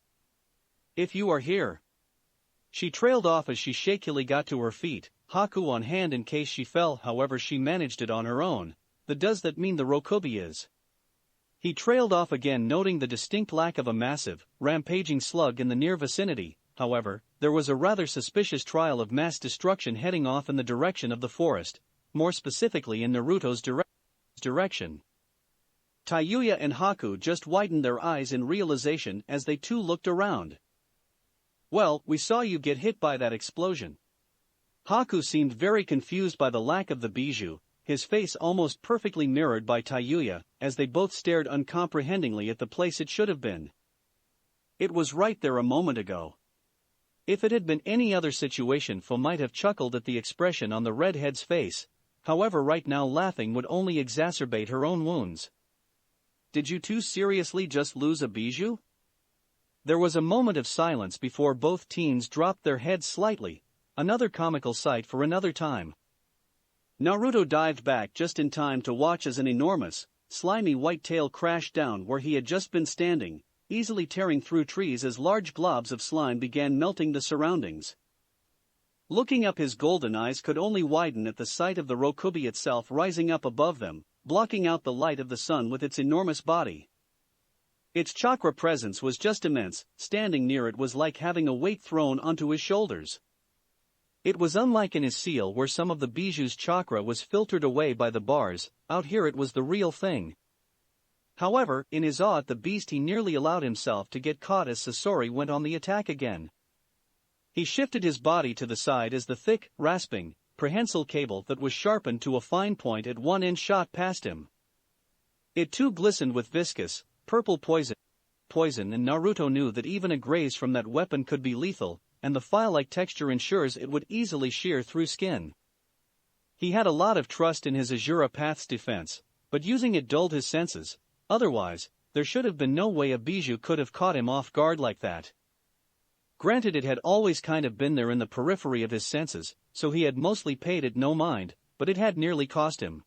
If you are here. She trailed off as she shakily got to her feet, Haku on hand in case she fell. However she managed it on her own. Does that mean the Rokubi is? He trailed off again, noting the distinct lack of a massive, rampaging slug in the near vicinity. However, there was a rather suspicious trail of mass destruction heading off in the direction of the forest, more specifically in Naruto's direction. Taiyuya and Haku just widened their eyes in realization as they too looked around. Well, we saw you get hit by that explosion. Haku seemed very confused by the lack of the bijou, his face almost perfectly mirrored by Taiyuya, as they both stared uncomprehendingly at the place it should have been. It was right there a moment ago. If it had been any other situation Fu might have chuckled at the expression on the redhead's face. However, right now laughing would only exacerbate her own wounds. Did you two seriously just lose a bijou? There was a moment of silence before both teens dropped their heads slightly, another comical sight for another time. Naruto dived back just in time to watch as an enormous, slimy white tail crashed down where he had just been standing, easily tearing through trees as large globs of slime began melting the surroundings. Looking up, his golden eyes could only widen at the sight of the Rokubi itself rising up above them, blocking out the light of the sun with its enormous body. Its chakra presence was just immense. Standing near it was like having a weight thrown onto his shoulders. It was unlike in his seal where some of the bijou's chakra was filtered away by the bars. Out here it was the real thing. However, in his awe at the beast, he nearly allowed himself to get caught as Sasori went on the attack again. He shifted his body to the side as the thick, rasping, prehensile cable that was sharpened to a fine point at one end shot past him. It too glistened with viscous, purple poison, and Naruto knew that even a graze from that weapon could be lethal, and the file-like texture ensures it would easily shear through skin. He had a lot of trust in his Azura Path's defense, but using it dulled his senses. Otherwise, there should have been no way a bijou could have caught him off guard like that. Granted, it had always kind of been there in the periphery of his senses, so he had mostly paid it no mind, but it had nearly cost him.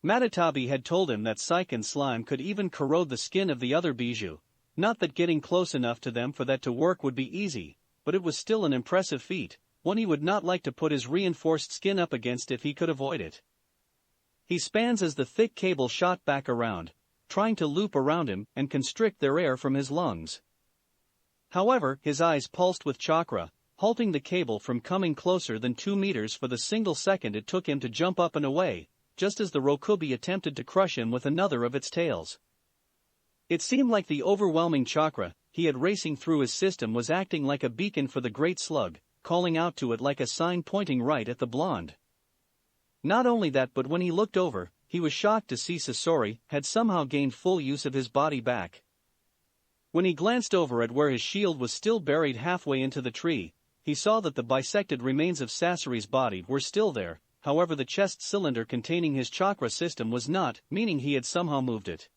Matatabi had told him that psych and slime could even corrode the skin of the other bijou. Not that getting close enough to them for that to work would be easy, but it was still an impressive feat, one he would not like to put his reinforced skin up against if he could avoid it. He spans as the thick cable shot back around, trying to loop around him and constrict their air from his lungs. However, his eyes pulsed with chakra, halting the cable from coming closer than 2 meters for the single second it took him to jump up and away, just as the Rokubi attempted to crush him with another of its tails. It seemed like the overwhelming chakra he had racing through his system was acting like a beacon for the great slug, calling out to it like a sign pointing right at the blonde. Not only that, but when he looked over, he was shocked to see Sasori had somehow gained full use of his body back. When he glanced over at where his shield was still buried halfway into the tree, he saw that the bisected remains of Sasori's body were still there. However, the chest cylinder containing his chakra system was not, meaning he had somehow moved it.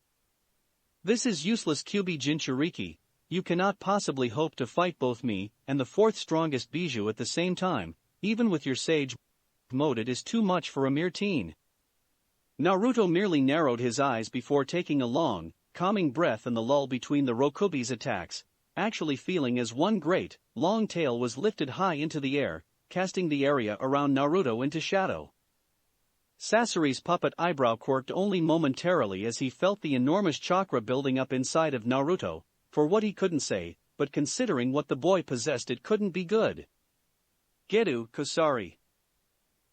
This is useless, Kyubi Jinchuriki. You cannot possibly hope to fight both me and the fourth strongest bijou at the same time. Even with your sage mode, it is too much for a mere teen. Naruto merely narrowed his eyes before taking a long, calming breath in the lull between the Rokubi's attacks, actually feeling as one great, long tail was lifted high into the air, casting the area around Naruto into shadow. Sasori's puppet eyebrow quirked only momentarily as he felt the enormous chakra building up inside of Naruto. For what he couldn't say, but considering what the boy possessed, it couldn't be good. Geru Kusari.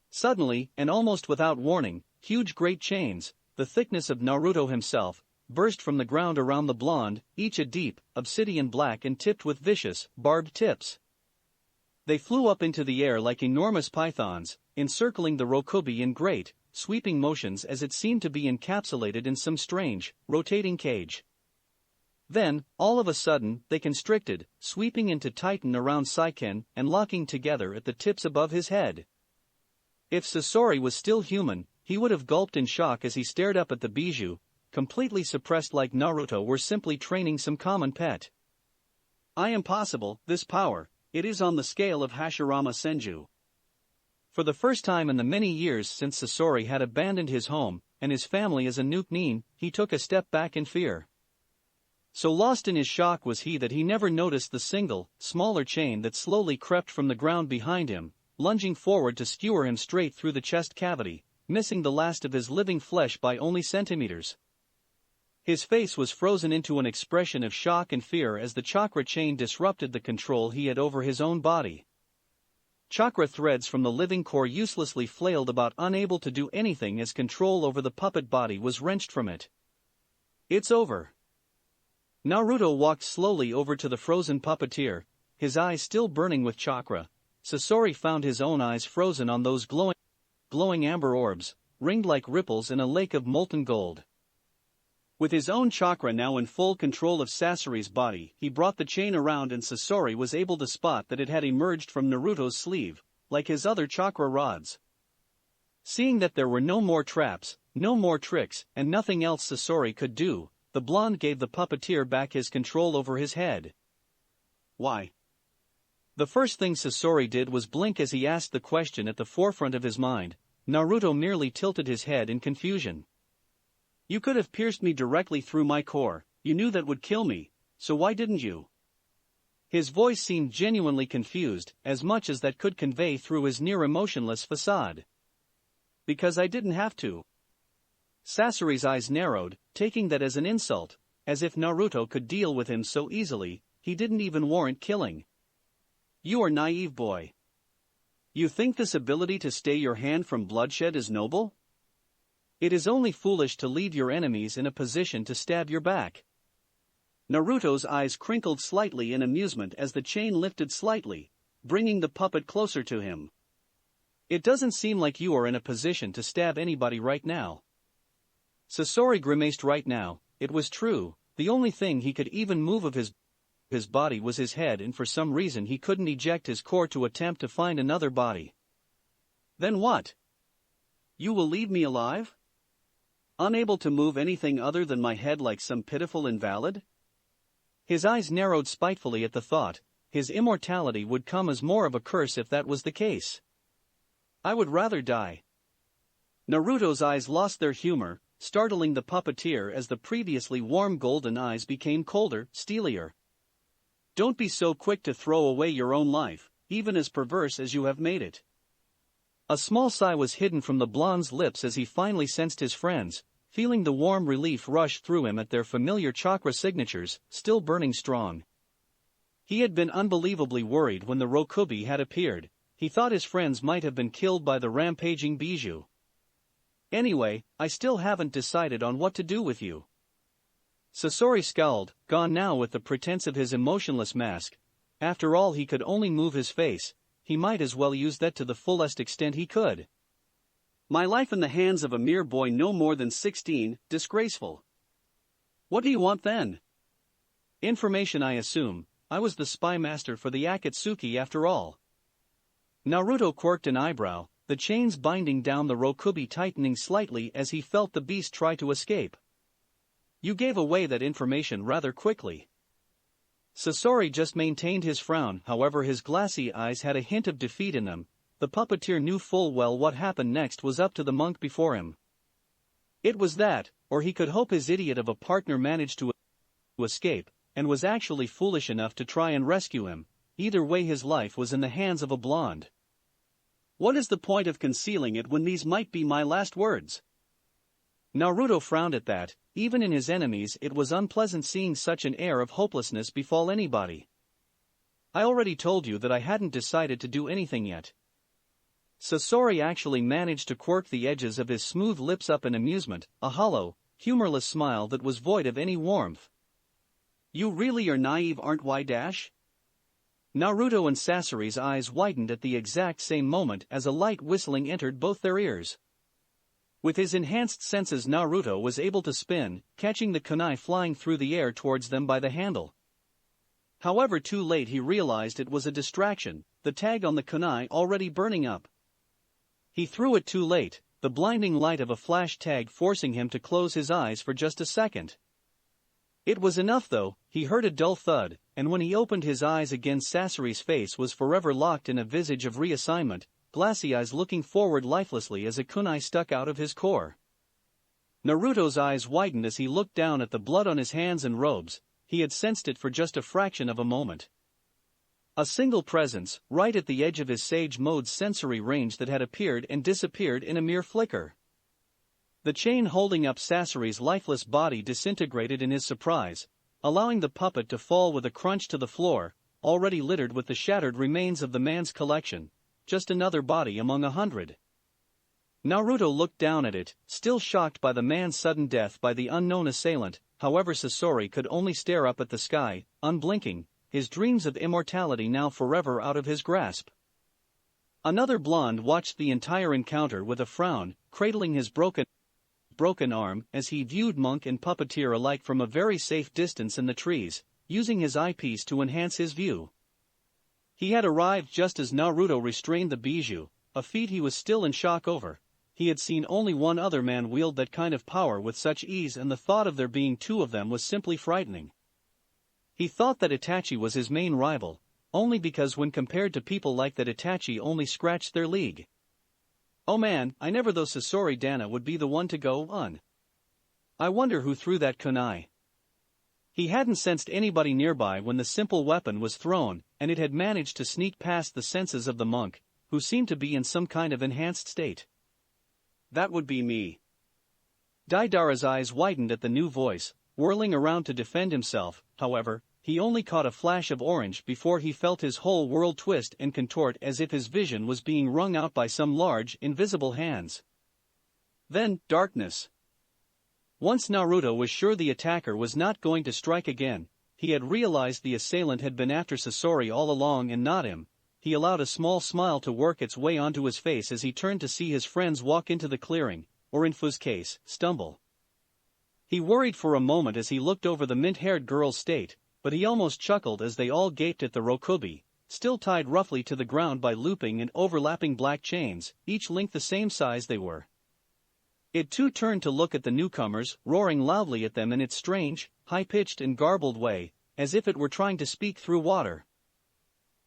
Suddenly, and almost without warning, huge great chains, the thickness of Naruto himself, burst from the ground around the blonde, each a deep, obsidian black and tipped with vicious, barbed tips. They flew up into the air like enormous pythons, encircling the Rokubi in great, sweeping motions as it seemed to be encapsulated in some strange, rotating cage. Then, all of a sudden, they constricted, sweeping into tighten around Saiken and locking together at the tips above his head. If Sasori was still human, he would have gulped in shock as he stared up at the bijou, completely suppressed like Naruto were simply training some common pet. I am possible, this power, it is on the scale of Hashirama Senju. For the first time in the many years since Sasori had abandoned his home and his family as a nin, he took a step back in fear. So lost in his shock was he that he never noticed the single, smaller chain that slowly crept from the ground behind him, lunging forward to skewer him straight through the chest cavity, missing the last of his living flesh by only centimeters. His face was frozen into an expression of shock and fear as the chakra chain disrupted the control he had over his own body. Chakra threads from the living core uselessly flailed about, unable to do anything as control over the puppet body was wrenched from it. It's over. Naruto walked slowly over to the frozen puppeteer, his eyes still burning with chakra. Sasori found his own eyes frozen on those glowing amber orbs, ringed like ripples in a lake of molten gold. With his own chakra now in full control of Sasori's body, he brought the chain around and Sasori was able to spot that it had emerged from Naruto's sleeve, like his other chakra rods. Seeing that there were no more traps, no more tricks, and nothing else Sasori could do, the blonde gave the puppeteer back his control over his head. Why? The first thing Sasori did was blink as he asked the question at the forefront of his mind. Naruto merely tilted his head in confusion. You could have pierced me directly through my core, you knew that would kill me, so why didn't you? His voice seemed genuinely confused, as much as that could convey through his near-emotionless facade. Because I didn't have to. Sasori's eyes narrowed, taking that as an insult, as if Naruto could deal with him so easily, he didn't even warrant killing. You are naive, boy. You think this ability to stay your hand from bloodshed is noble? It is only foolish to leave your enemies in a position to stab your back. Naruto's eyes crinkled slightly in amusement as the chain lifted slightly, bringing the puppet closer to him. It doesn't seem like you are in a position to stab anybody right now. Sasori grimaced. Right now, it was true, the only thing he could even move of his body was his head, and for some reason he couldn't eject his core to attempt to find another body. Then what? You will leave me alive? Unable to move anything other than my head like some pitiful invalid? His eyes narrowed spitefully at the thought. His immortality would come as more of a curse if that was the case. I would rather die. Naruto's eyes lost their humor, startling the puppeteer as the previously warm golden eyes became colder, steelier. Don't be so quick to throw away your own life, even as perverse as you have made it. A small sigh was hidden from the blonde's lips as he finally sensed his friends, feeling the warm relief rush through him at their familiar chakra signatures, still burning strong. He had been unbelievably worried when the Rokubi had appeared. He thought his friends might have been killed by the rampaging Bijou. Anyway, I still haven't decided on what to do with you. Sasori scowled, gone now with the pretense of his emotionless mask. After all, he could only move his face, he might as well use that to the fullest extent he could. My life in the hands of a mere boy no more than 16, disgraceful. What do you want then? Information, I assume. I was the spy master for the Akatsuki after all. Naruto quirked an eyebrow, the chains binding down the Rokubi tightening slightly as he felt the beast try to escape. You gave away that information rather quickly. Sasori just maintained his frown, however his glassy eyes had a hint of defeat in them. The puppeteer knew full well what happened next was up to the monk before him. It was that, or he could hope his idiot of a partner managed to escape, and was actually foolish enough to try and rescue him. Either way, his life was in the hands of a blonde. What is the point of concealing it when these might be my last words? Naruto frowned at that. Even in his enemies it was unpleasant seeing such an air of hopelessness befall anybody. I already told you that I hadn't decided to do anything yet. Sasori actually managed to quirk the edges of his smooth lips up in amusement, a hollow, humorless smile that was void of any warmth. You really are naive, aren't you? Naruto and Sasori's eyes widened at the exact same moment as a light whistling entered both their ears. With his enhanced senses, Naruto was able to spin, catching the kunai flying through the air towards them by the handle. However, too late he realized it was a distraction, the tag on the kunai already burning up. He threw it too late, the blinding light of a flash tag forcing him to close his eyes for just a second. It was enough though. He heard a dull thud, and when he opened his eyes again Sasori's face was forever locked in a visage of reassignment, glassy eyes looking forward lifelessly as a kunai stuck out of his core. Naruto's eyes widened as he looked down at the blood on his hands and robes. He had sensed it for just a fraction of a moment. A single presence, right at the edge of his Sage Mode's sensory range that had appeared and disappeared in a mere flicker. The chain holding up Sasori's lifeless body disintegrated in his surprise, allowing the puppet to fall with a crunch to the floor, already littered with the shattered remains of the man's collection. Just another body among 100. Naruto looked down at it, still shocked by the man's sudden death by the unknown assailant. However, Sasori could only stare up at the sky, unblinking, his dreams of immortality now forever out of his grasp. Another blonde watched the entire encounter with a frown, cradling his broken arm as he viewed monk and puppeteer alike from a very safe distance in the trees, using his eyepiece to enhance his view. He had arrived just as Naruto restrained the Bijou, a feat he was still in shock over. he had seen only one other man wield that kind of power with such ease, and the thought of there being two of them was simply frightening. He thought that Itachi was his main rival, only because when compared to people like that Itachi only scratched their league. Oh man, I never thought Sasori Dana would be the one to go on. I wonder who threw that kunai. He hadn't sensed anybody nearby when the simple weapon was thrown, and it had managed to sneak past the senses of the monk, who seemed to be in some kind of enhanced state. That would be me. Deidara's eyes widened at the new voice, whirling around to defend himself. However, he only caught a flash of orange before he felt his whole world twist and contort as if his vision was being wrung out by some large, invisible hands. Then, darkness. Once Naruto was sure the attacker was not going to strike again, he had realized the assailant had been after Sasori all along and not him. He allowed a small smile to work its way onto his face as he turned to see his friends walk into the clearing, or in Fu's case, stumble. He worried for a moment as he looked over the mint-haired girl's state, but he almost chuckled as they all gaped at the Rokubi, still tied roughly to the ground by looping and overlapping black chains, each linked the same size they were. It too turned to look at the newcomers, roaring loudly at them in its strange, high-pitched and garbled way, as if it were trying to speak through water.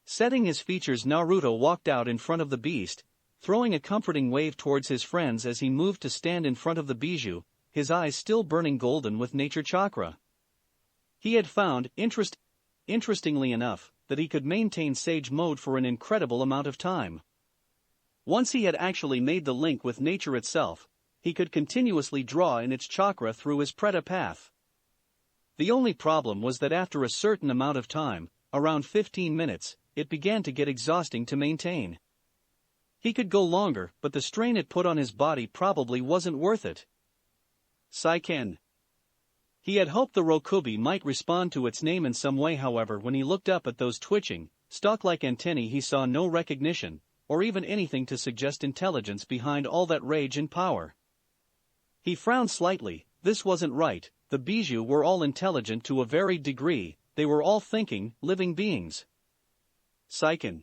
Setting his features, Naruto walked out in front of the beast, throwing a comforting wave towards his friends as he moved to stand in front of the bijou, his eyes still burning golden with nature chakra. He had found, interestingly enough, that he could maintain sage mode for an incredible amount of time. Once he had actually made the link with nature itself, he could continuously draw in its chakra through his preta path. The only problem was that after a certain amount of time, around 15 minutes, it began to get exhausting to maintain. He could go longer, but the strain it put on his body probably wasn't worth it. Saiken. He had hoped the Rokubi might respond to its name in some way. However, when he looked up at those twitching, stalk-like antennae, he saw no recognition, or even anything to suggest intelligence behind all that rage and power. He frowned slightly. This wasn't right. The bijou were all intelligent to a varied degree, they were all thinking, living beings. Saiken.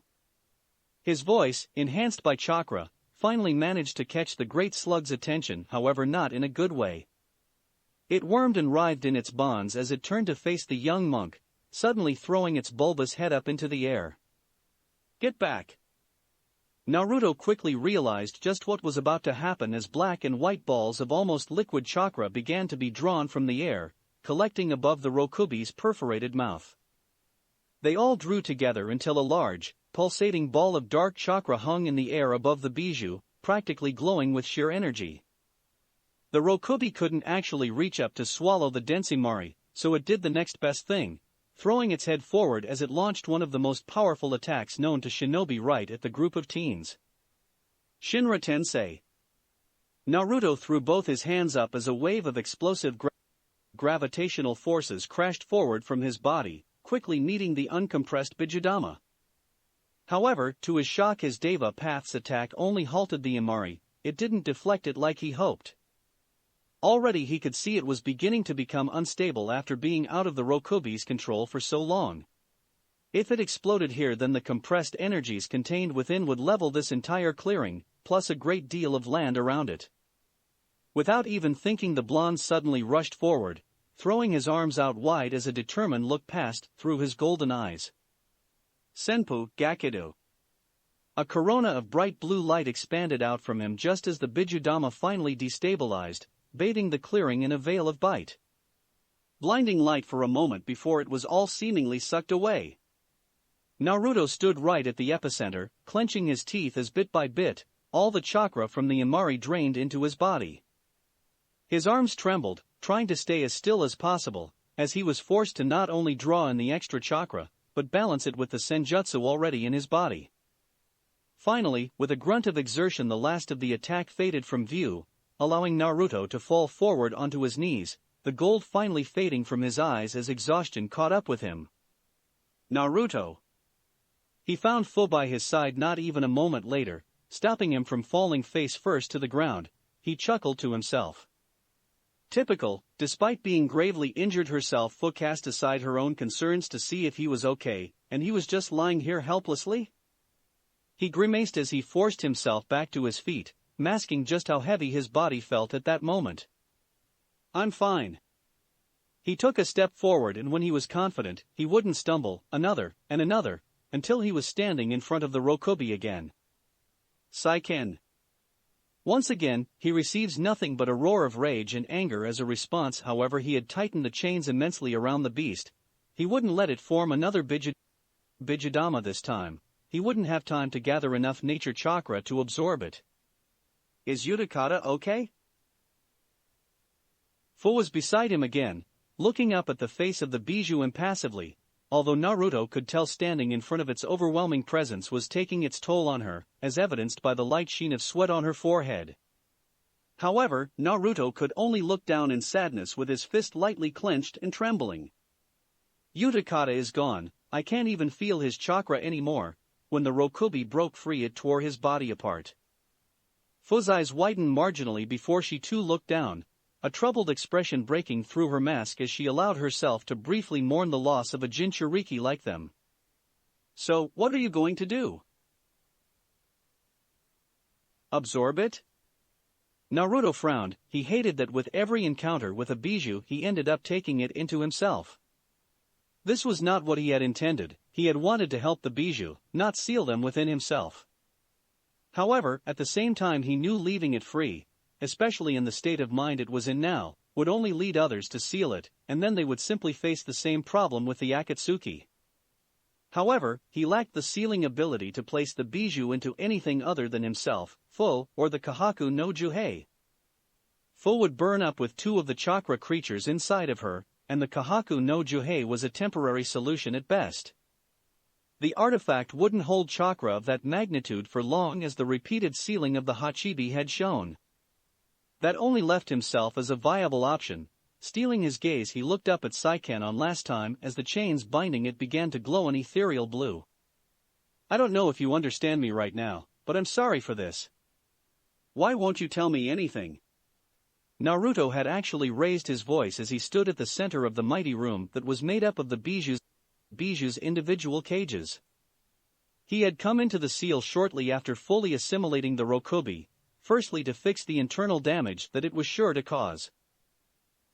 His voice, enhanced by chakra, finally managed to catch the great slug's attention, however not in a good way. It wormed and writhed in its bonds as it turned to face the young monk, suddenly throwing its bulbous head up into the air. Get back! Naruto quickly realized just what was about to happen as black and white balls of almost liquid chakra began to be drawn from the air, collecting above the Rokubi's perforated mouth. They all drew together until a large, pulsating ball of dark chakra hung in the air above the bijou, practically glowing with sheer energy. The Rokubi couldn't actually reach up to swallow the Densimari, so it did the next best thing, throwing its head forward as it launched one of the most powerful attacks known to shinobi right at the group of teens. Shinra Tensei. Naruto threw both his hands up as a wave of explosive gravitational forces crashed forward from his body, quickly meeting the uncompressed Bijudama. However, to his shock, his Deva Path's attack only halted the Imari, it didn't deflect it like he hoped. Already he could see it was beginning to become unstable after being out of the Rokubi's control for so long. If it exploded here, then the compressed energies contained within would level this entire clearing, plus a great deal of land around it. Without even thinking, the blonde suddenly rushed forward, throwing his arms out wide as a determined look passed through his golden eyes. Senpu Gakido. A corona of bright blue light expanded out from him just as the Bijudama finally destabilized, bathing the clearing in a veil of bite. Blinding light for a moment before it was all seemingly sucked away. Naruto stood right at the epicenter, clenching his teeth as bit by bit, all the chakra from the Imari drained into his body. His arms trembled, trying to stay as still as possible, as he was forced to not only draw in the extra chakra, but balance it with the senjutsu already in his body. Finally, with a grunt of exertion, the last of the attack faded from view, allowing Naruto to fall forward onto his knees, the gold finally fading from his eyes as exhaustion caught up with him. Naruto. He found Fu by his side not even a moment later, stopping him from falling face first to the ground. He chuckled to himself. Typical. Despite being gravely injured herself, Fu cast aside her own concerns to see if he was okay, and he was just lying here helplessly? He grimaced as he forced himself back to his feet, masking just how heavy his body felt at that moment. "I'm fine." He took a step forward, and when he was confident he wouldn't stumble, another, and another, until he was standing in front of the Rokubi again. Saiken. Once again, he receives nothing but a roar of rage and anger as a response. However, he had tightened the chains immensely around the beast. He wouldn't let it form another Bijidama this time. He wouldn't have time to gather enough nature chakra to absorb it. "Is Utakata okay?" Fu was beside him again, looking up at the face of the bijou impassively, although Naruto could tell standing in front of its overwhelming presence was taking its toll on her, as evidenced by the light sheen of sweat on her forehead. However, Naruto could only look down in sadness with his fist lightly clenched and trembling. "Utakata is gone, I can't even feel his chakra anymore." When the Rokubi broke free, it tore his body apart. Fu's eyes widened marginally before she too looked down, a troubled expression breaking through her mask as she allowed herself to briefly mourn the loss of a Jinchuriki like them. "So, what are you going to do? Absorb it?" Naruto frowned. He hated that with every encounter with a bijou he ended up taking it into himself. This was not what he had intended. He had wanted to help the bijou, not seal them within himself. However, at the same time he knew leaving it free, especially in the state of mind it was in now, would only lead others to seal it, and then they would simply face the same problem with the Akatsuki. However, he lacked the sealing ability to place the bijou into anything other than himself, Fu, or the Kahaku no Juhei. Fu would burn up with two of the chakra creatures inside of her, and the Kahaku no Juhei was a temporary solution at best. The artifact wouldn't hold chakra of that magnitude for long, as the repeated sealing of the Hachibi had shown. That only left himself as a viable option. Stealing his gaze, he looked up at Saiken on last time as the chains binding it began to glow an ethereal blue. "I don't know if you understand me right now, but I'm sorry for this. Why won't you tell me anything?" Naruto had actually raised his voice as he stood at the center of the mighty room that was made up of the bijou's individual cages. He had come into the seal shortly after fully assimilating the Rokubi, firstly to fix the internal damage that it was sure to cause.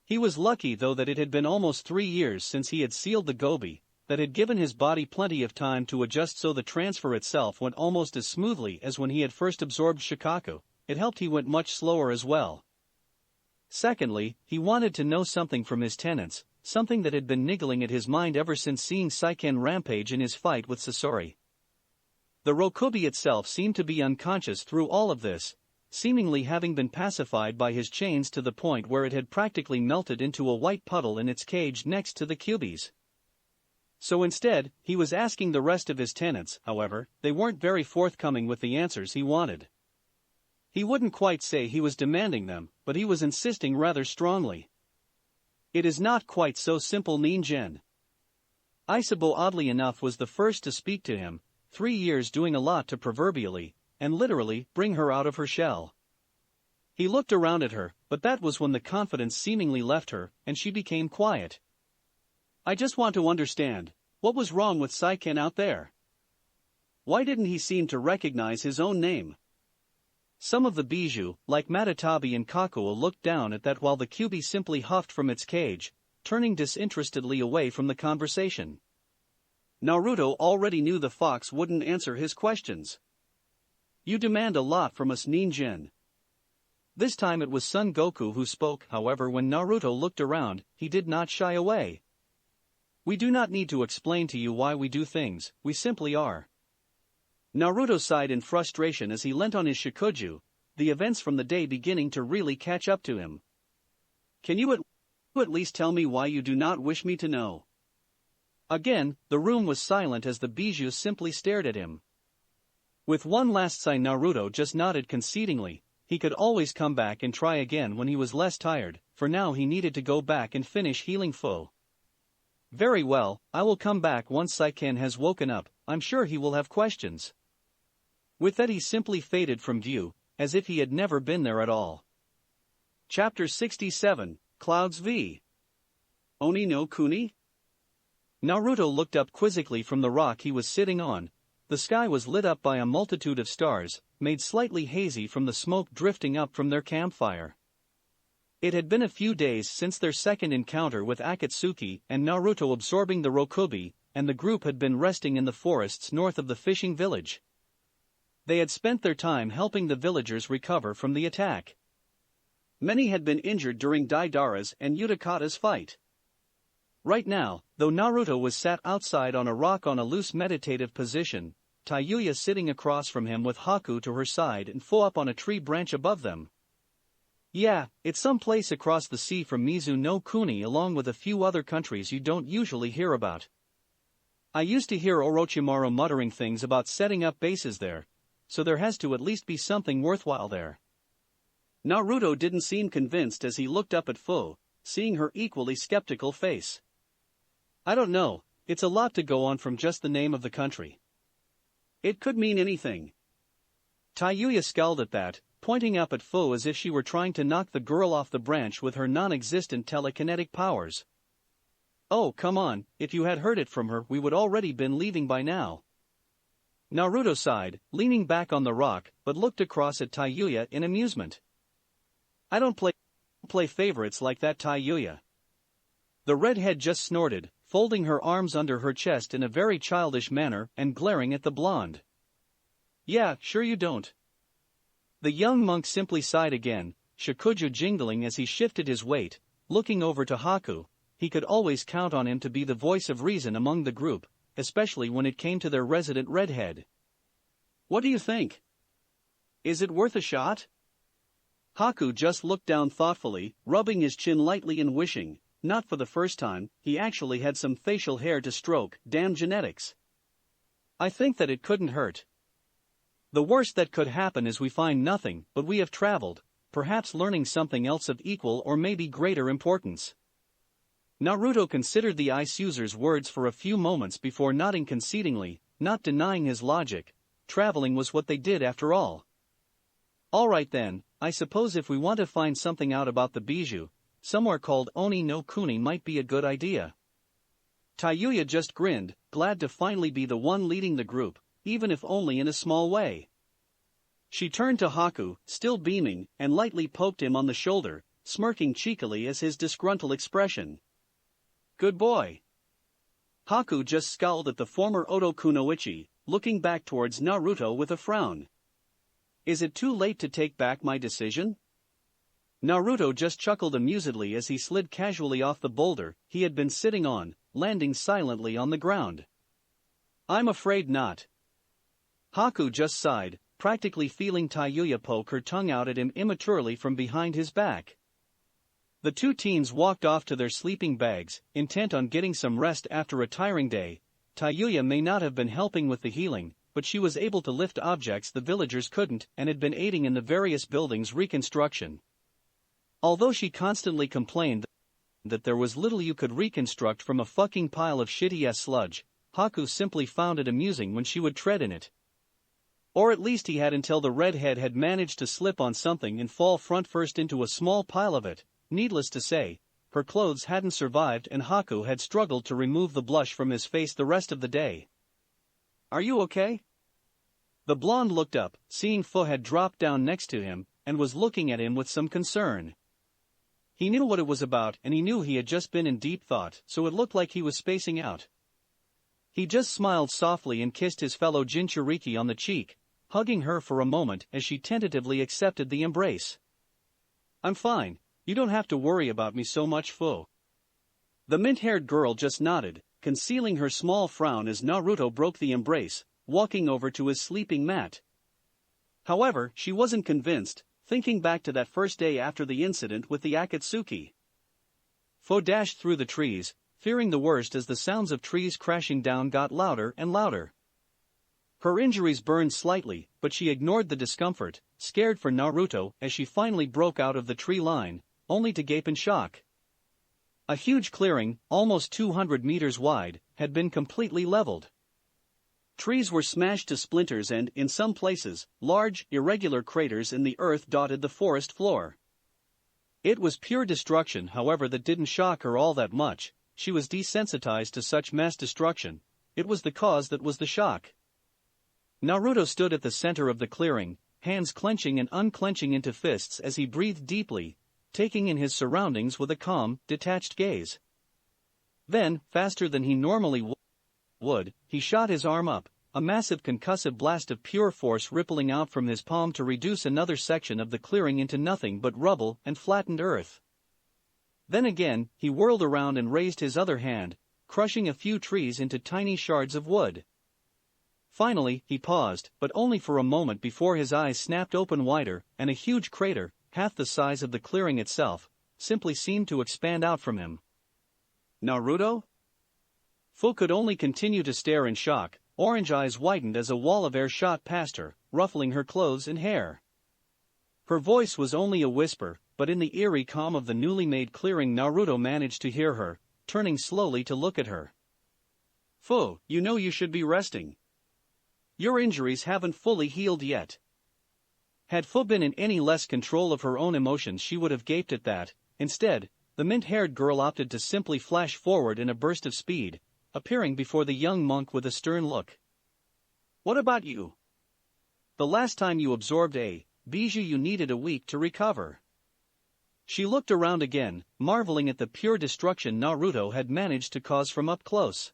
He was lucky though that it had been almost 3 years since he had sealed the Gobi, that had given his body plenty of time to adjust, so the transfer itself went almost as smoothly as when he had first absorbed Shikaku. It helped he went much slower as well. Secondly, he wanted to know something from his tenants, something that had been niggling at his mind ever since seeing Saiken rampage in his fight with Sasori. The Rokubi itself seemed to be unconscious through all of this, seemingly having been pacified by his chains to the point where it had practically melted into a white puddle in its cage next to the Kyubi's. So instead, he was asking the rest of his tenants. However, they weren't very forthcoming with the answers he wanted. He wouldn't quite say he was demanding them, but he was insisting rather strongly. "It is not quite so simple, Ningen." Isabo oddly enough was the first to speak to him, 3 years doing a lot to proverbially, and literally, bring her out of her shell. He looked around at her, but that was when the confidence seemingly left her, and she became quiet. "I just want to understand, what was wrong with Saiken out there? Why didn't he seem to recognize his own name?" Some of the bijou, like Matatabi and Kakuo, looked down at that while the Kyubi simply huffed from its cage, turning disinterestedly away from the conversation. Naruto already knew the fox wouldn't answer his questions. "You demand a lot from us, Ningen." This time it was Son Goku who spoke. However, when Naruto looked around, he did not shy away. "We do not need to explain to you why we do things, we simply are." Naruto sighed in frustration as he leant on his shikuju, the events from the day beginning to really catch up to him. "Can you at least tell me why you do not wish me to know?" Again, the room was silent as the bijou simply stared at him. With one last sigh, Naruto just nodded concedingly. He could always come back and try again when he was less tired. For now he needed to go back and finish healing Fu. "Very well, I will come back once Saiken has woken up. I'm sure he will have questions." With that he simply faded from view, as if he had never been there at all. Chapter 67, Clouds v. Oni no Kuni? Naruto looked up quizzically from the rock he was sitting on, The sky was lit up by a multitude of stars, made slightly hazy from the smoke drifting up from their campfire. It had been a few days since their second encounter with Akatsuki and Naruto absorbing the Rokubi, and the group had been resting in the forests north of the fishing village. They had spent their time helping the villagers recover from the attack. Many had been injured during Deidara's and Utakata's fight. Right now, though Naruto was sat outside on a rock on a loose meditative position, Tayuya sitting across from him with Haku to her side and Fo up on a tree branch above them. Yeah, it's some place across the sea from Mizu no Kuni along with a few other countries you don't usually hear about. I used to hear Orochimaru muttering things about setting up bases there, so there has to at least be something worthwhile there. Naruto didn't seem convinced as he looked up at Fo, seeing her equally skeptical face. I don't know, it's a lot to go on from just the name of the country. It could mean anything. Tayuya scowled at that, pointing up at Fo as if she were trying to knock the girl off the branch with her non-existent telekinetic powers. Oh, come on, if you had heard it from her we would already been leaving by now. Naruto sighed, leaning back on the rock, but looked across at Tayuya in amusement. I don't play favorites like that, Tayuya. The redhead just snorted, folding her arms under her chest in a very childish manner and glaring at the blonde. Yeah, sure you don't. The young monk simply sighed again, shakuju jingling as he shifted his weight, looking over to Haku. He could always count on him to be the voice of reason among the group, especially when it came to their resident redhead. What do you think? Is it worth a shot? Haku just looked down thoughtfully, rubbing his chin lightly and wishing, not for the first time, he actually had some facial hair to stroke. Damn genetics. I think that it couldn't hurt. The worst that could happen is we find nothing, but we have traveled, perhaps learning something else of equal or maybe greater importance. Naruto considered the ice user's words for a few moments before nodding concedingly, not denying his logic. Traveling was what they did after all. Alright then, I suppose if we want to find something out about the bijou, somewhere called Oni no Kuni might be a good idea. Tayuya just grinned, glad to finally be the one leading the group, even if only in a small way. She turned to Haku, still beaming, and lightly poked him on the shoulder, smirking cheekily as his disgruntled expression. Good boy. Haku just scowled at the former Oto Kunoichi, looking back towards Naruto with a frown. Is it too late to take back my decision? Naruto just chuckled amusedly as he slid casually off the boulder he had been sitting on, landing silently on the ground. I'm afraid not. Haku just sighed, practically feeling Tayuya poke her tongue out at him immaturely from behind his back. The two teens walked off to their sleeping bags, intent on getting some rest after a tiring day. Tayuya may not have been helping with the healing, but she was able to lift objects the villagers couldn't and had been aiding in the various buildings' reconstruction. Although she constantly complained that there was little you could reconstruct from a fucking pile of shitty-ass sludge, Haku simply found it amusing when she would tread in it. Or at least he had until the redhead had managed to slip on something and fall front first into a small pile of it. Needless to say, her clothes hadn't survived and Haku had struggled to remove the blush from his face the rest of the day. Are you okay? The blonde looked up, seeing Fo had dropped down next to him, and was looking at him with some concern. He knew what it was about and he knew he had just been in deep thought, so it looked like he was spacing out. He just smiled softly and kissed his fellow Jinchuriki on the cheek, hugging her for a moment as she tentatively accepted the embrace. I'm fine, you don't have to worry about me so much, Fo. The mint-haired girl just nodded, concealing her small frown as Naruto broke the embrace, walking over to his sleeping mat. However, she wasn't convinced, thinking back to that first day after the incident with the Akatsuki. Fo dashed through the trees, fearing the worst as the sounds of trees crashing down got louder and louder. Her injuries burned slightly, but she ignored the discomfort, scared for Naruto as she finally broke out of the tree line, only to gape in shock. A huge clearing, almost 200 meters wide, had been completely leveled. Trees were smashed to splinters and, in some places, large, irregular craters in the earth dotted the forest floor. It was pure destruction, however, that didn't shock her all that much. She was desensitized to such mass destruction. It was the cause that was the shock. Naruto stood at the center of the clearing, hands clenching and unclenching into fists as he breathed deeply, taking in his surroundings with a calm, detached gaze. Then, faster than he normally would, he shot his arm up, a massive concussive blast of pure force rippling out from his palm to reduce another section of the clearing into nothing but rubble and flattened earth. Then again, he whirled around and raised his other hand, crushing a few trees into tiny shards of wood. Finally, he paused, but only for a moment before his eyes snapped open wider, and a huge crater, half the size of the clearing itself, simply seemed to expand out from him. Naruto? Fu could only continue to stare in shock, orange eyes widened as a wall of air shot past her, ruffling her clothes and hair. Her voice was only a whisper, but in the eerie calm of the newly made clearing Naruto managed to hear her, turning slowly to look at her. Fu, you know you should be resting. Your injuries haven't fully healed yet. Had Fu been in any less control of her own emotions she would have gaped at that. Instead, the mint-haired girl opted to simply flash forward in a burst of speed, appearing before the young monk with a stern look. What about you? The last time you absorbed a bijou you needed a week to recover. She looked around again, marveling at the pure destruction Naruto had managed to cause from up close.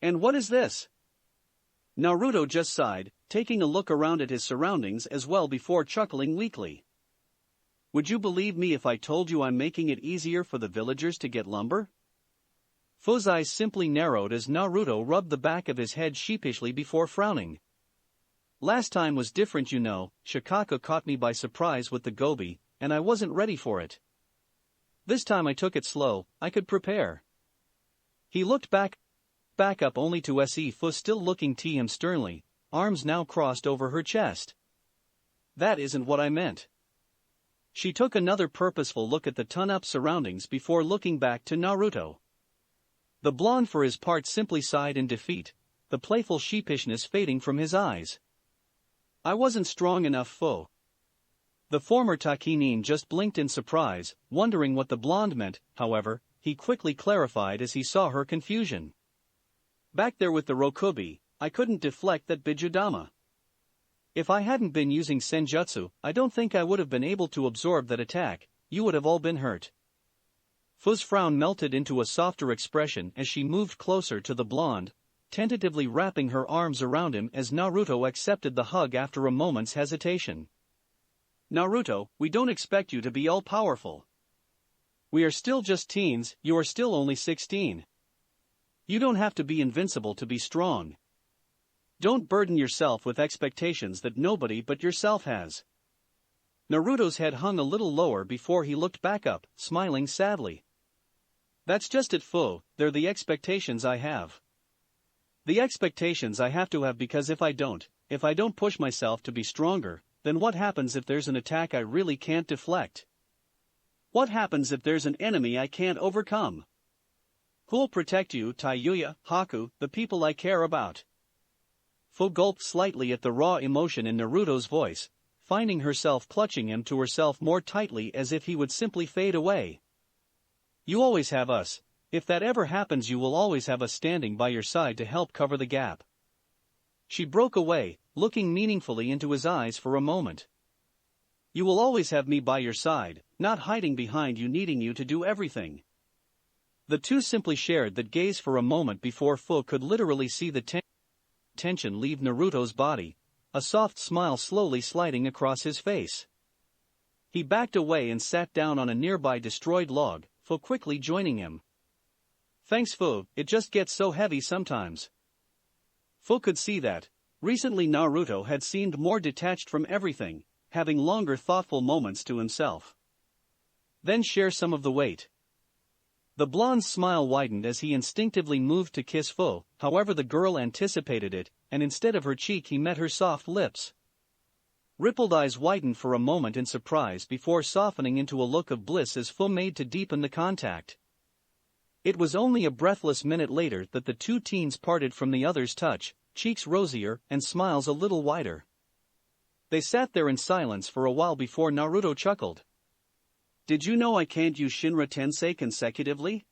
And what is this? Naruto just sighed, taking a look around at his surroundings as well before chuckling weakly. Would you believe me if I told you I'm making it easier for the villagers to get lumber? Fu's eyes simply narrowed as Naruto rubbed the back of his head sheepishly before frowning. Last time was different, you know. Shikako caught me by surprise with the gobi, and I wasn't ready for it. This time I took it slow, I could prepare. He looked back up only to see Fu still looking at him sternly, arms now crossed over her chest. That isn't what I meant. She took another purposeful look at the ton-up surroundings before looking back to Naruto. The blonde for his part simply sighed in defeat, the playful sheepishness fading from his eyes. I wasn't strong enough, Fu. The former Takinin just blinked in surprise, wondering what the blonde meant. However, he quickly clarified as he saw her confusion. Back there with the Rokubi, I couldn't deflect that Bijudama. If I hadn't been using Senjutsu, I don't think I would have been able to absorb that attack. You would have all been hurt. Fu's frown melted into a softer expression as she moved closer to the blonde, tentatively wrapping her arms around him as Naruto accepted the hug after a moment's hesitation. Naruto, we don't expect you to be all-powerful. We are still just teens, you are still only 16. You don't have to be invincible to be strong. Don't burden yourself with expectations that nobody but yourself has. Naruto's head hung a little lower before he looked back up, smiling sadly. That's just it, Fu, they're the expectations I have. The expectations I have to have because if I don't push myself to be stronger, then what happens if there's an attack I really can't deflect? What happens if there's an enemy I can't overcome? Who'll protect you, Taiyuya, Haku, the people I care about? Fu gulped slightly at the raw emotion in Naruto's voice, finding herself clutching him to herself more tightly as if he would simply fade away. You always have us. If that ever happens, you will always have us standing by your side to help cover the gap. She broke away, looking meaningfully into his eyes for a moment. You will always have me by your side, not hiding behind you, needing you to do everything. The two simply shared that gaze for a moment before Fu could literally see the tension leave Naruto's body, a soft smile slowly sliding across his face. He backed away and sat down on a nearby destroyed log, Fu quickly joining him. Thanks, Fu, it just gets so heavy sometimes. Fu could see that. Recently Naruto had seemed more detached from everything, having longer thoughtful moments to himself. Then share some of the weight. The blonde's smile widened as he instinctively moved to kiss Fu, however the girl anticipated it, and instead of her cheek he met her soft lips. Rippled eyes widened for a moment in surprise before softening into a look of bliss as Fu made to deepen the contact. It was only a breathless minute later that the two teens parted from the other's touch, cheeks rosier and smiles a little wider. They sat there in silence for a while before Naruto chuckled. Did you know I can't use Shinra Tensei consecutively?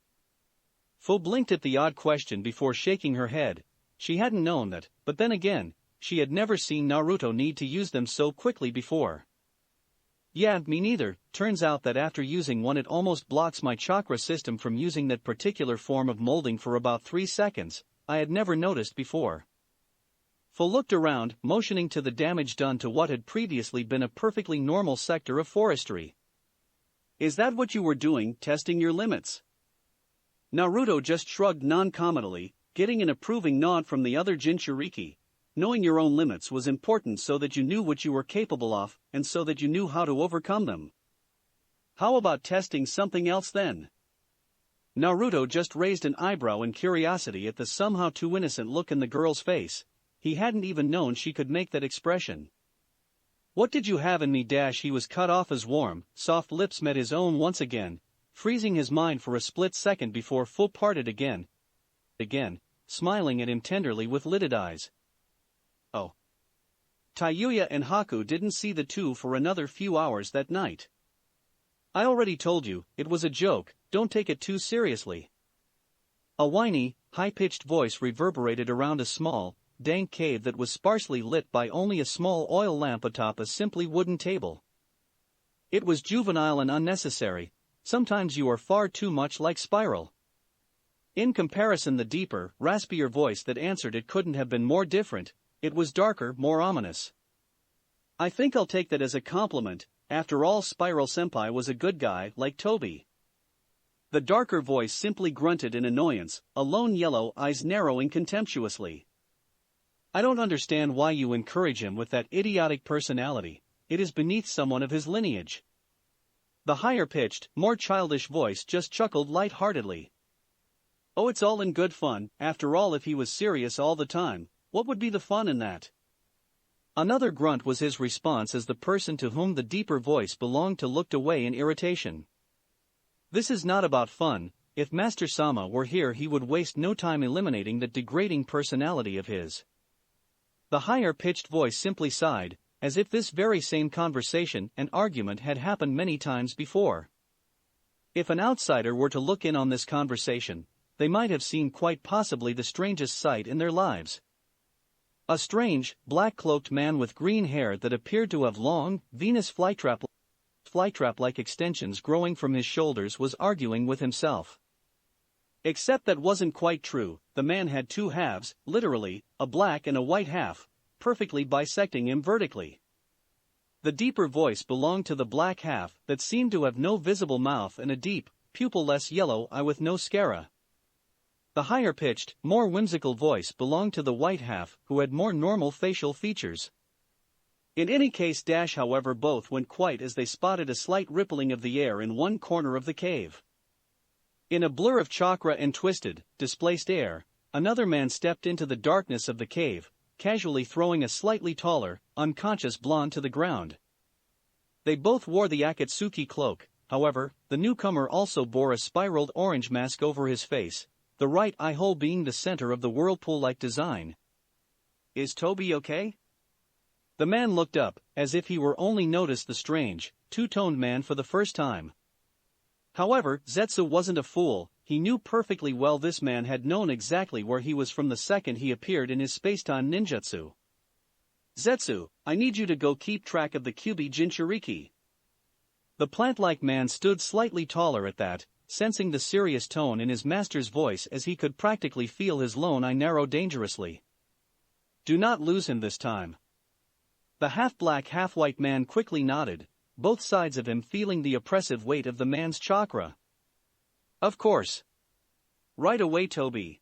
Fu blinked at the odd question before shaking her head. She hadn't known that, but then again, she had never seen Naruto need to use them so quickly before. Yeah, me neither. Turns out that after using one it almost blocks my chakra system from using that particular form of molding for about 3 seconds, I had never noticed before. Fu looked around, motioning to the damage done to what had previously been a perfectly normal sector of forestry. Is that what you were doing, testing your limits? Naruto just shrugged non-committally, getting an approving nod from the other Jinchuriki. Knowing your own limits was important so that you knew what you were capable of, and so that you knew how to overcome them. How about testing something else then? Naruto just raised an eyebrow in curiosity at the somehow too innocent look in the girl's face. He hadn't even known she could make that expression. What did you have in me? He was cut off as warm, soft lips met his own once again, freezing his mind for a split second before Fu parted again, smiling at him tenderly with lidded eyes. Oh. Tayuya and Haku didn't see the two for another few hours that night. I already told you, it was a joke, don't take it too seriously. A whiny, high-pitched voice reverberated around a small, dank cave that was sparsely lit by only a small oil lamp atop a simply wooden table. It was juvenile and unnecessary. Sometimes you are far too much like Spiral. In comparison, the deeper, raspier voice that answered it couldn't have been more different. It was darker, more ominous. I think I'll take that as a compliment. After all, Spiral Senpai was a good guy, like Toby. The darker voice simply grunted in annoyance, alone yellow eyes narrowing contemptuously. I don't understand why you encourage him with that idiotic personality. It is beneath someone of his lineage. The higher-pitched, more childish voice just chuckled light-heartedly. Oh, it's all in good fun. After all, if he was serious all the time, what would be the fun in that? Another grunt was his response as the person to whom the deeper voice belonged to looked away in irritation. This is not about fun. If Master Sama were here he would waste no time eliminating that degrading personality of his. The higher-pitched voice simply sighed, as if this very same conversation and argument had happened many times before. If an outsider were to look in on this conversation, they might have seen quite possibly the strangest sight in their lives. A strange, black-cloaked man with green hair that appeared to have long, Venus flytrap-like extensions growing from his shoulders was arguing with himself. Except that wasn't quite true. The man had two halves, literally, a black and a white half, perfectly bisecting him vertically. The deeper voice belonged to the black half that seemed to have no visible mouth and a deep, pupil-less yellow eye with no sclera. The higher-pitched, more whimsical voice belonged to the white half, who had more normal facial features. In any case, however, both went quiet as they spotted a slight rippling of the air in one corner of the cave. In a blur of chakra and twisted, displaced air, another man stepped into the darkness of the cave, casually throwing a slightly taller, unconscious blonde to the ground. They both wore the Akatsuki cloak. However, the newcomer also bore a spiraled orange mask over his face, the right eye hole being the center of the whirlpool-like design. Is Toby okay? The man looked up, as if he were only noticed the strange, two-toned man for the first time. However, Zetsu wasn't a fool. He knew perfectly well this man had known exactly where he was from the second he appeared in his spacetime ninjutsu. Zetsu, I need you to go keep track of the Kyubi Jinchuriki. The plant-like man stood slightly taller at that, sensing the serious tone in his master's voice as he could practically feel his lone eye narrow dangerously. Do not lose him this time. The half-black half-white man quickly nodded, both sides of him feeling the oppressive weight of the man's chakra. Of course. Right away, Toby.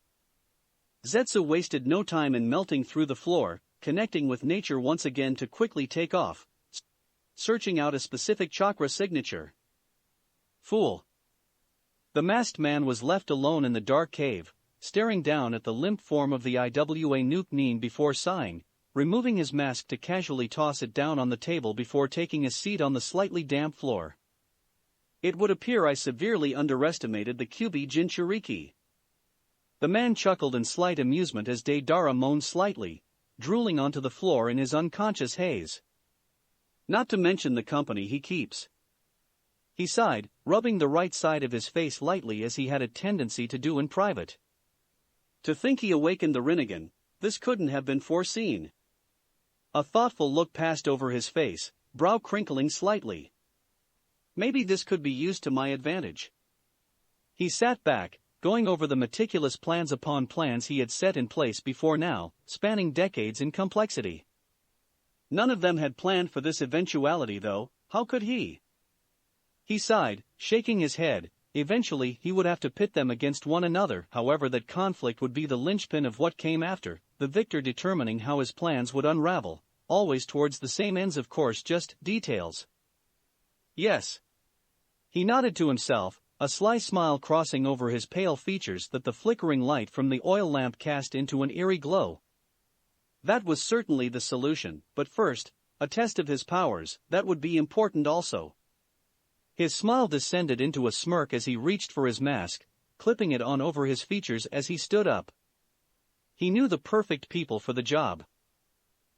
Zetsu wasted no time in melting through the floor, connecting with nature once again to quickly take off, searching out a specific chakra signature. Fool. The masked man was left alone in the dark cave, staring down at the limp form of the IWA Nuke Nin before sighing, removing his mask to casually toss it down on the table before taking a seat on the slightly damp floor. It would appear I severely underestimated the Kyubi Jinchuriki. The man chuckled in slight amusement as Deidara moaned slightly, drooling onto the floor in his unconscious haze. Not to mention the company he keeps. He sighed, rubbing the right side of his face lightly as he had a tendency to do in private. To think he awakened the Rinnegan, this couldn't have been foreseen. A thoughtful look passed over his face, brow crinkling slightly. Maybe this could be used to my advantage. He sat back, going over the meticulous plans upon plans he had set in place before now, spanning decades in complexity. None of them had planned for this eventuality though, how could he? He sighed, shaking his head. Eventually he would have to pit them against one another, however that conflict would be the linchpin of what came after, the victor determining how his plans would unravel, always towards the same ends of course, just details. Yes. He nodded to himself, a sly smile crossing over his pale features that the flickering light from the oil lamp cast into an eerie glow. That was certainly the solution, but first, a test of his powers, that would be important also. His smile descended into a smirk as he reached for his mask, clipping it on over his features as he stood up. He knew the perfect people for the job.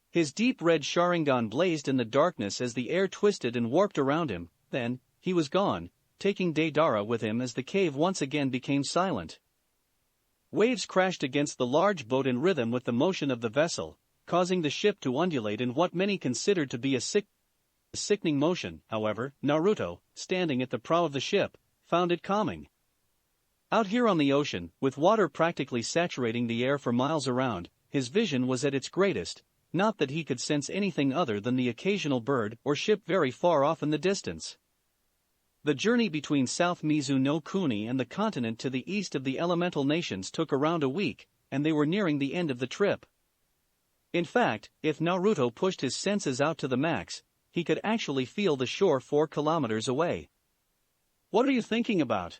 His deep red Sharingan blazed in the darkness as the air twisted and warped around him, then, he was gone, taking Deidara with him as the cave once again became silent. Waves crashed against the large boat in rhythm with the motion of the vessel, causing the ship to undulate in what many considered to be a sickening motion. However, Naruto, standing at the prow of the ship, found it calming. Out here on the ocean, with water practically saturating the air for miles around, his vision was at its greatest, not that he could sense anything other than the occasional bird or ship very far off in the distance. The journey between South Mizu no Kuni and the continent to the east of the elemental nations took around a week, and they were nearing the end of the trip. In fact, if Naruto pushed his senses out to the max, he could actually feel the shore 4 kilometers away. What are you thinking about?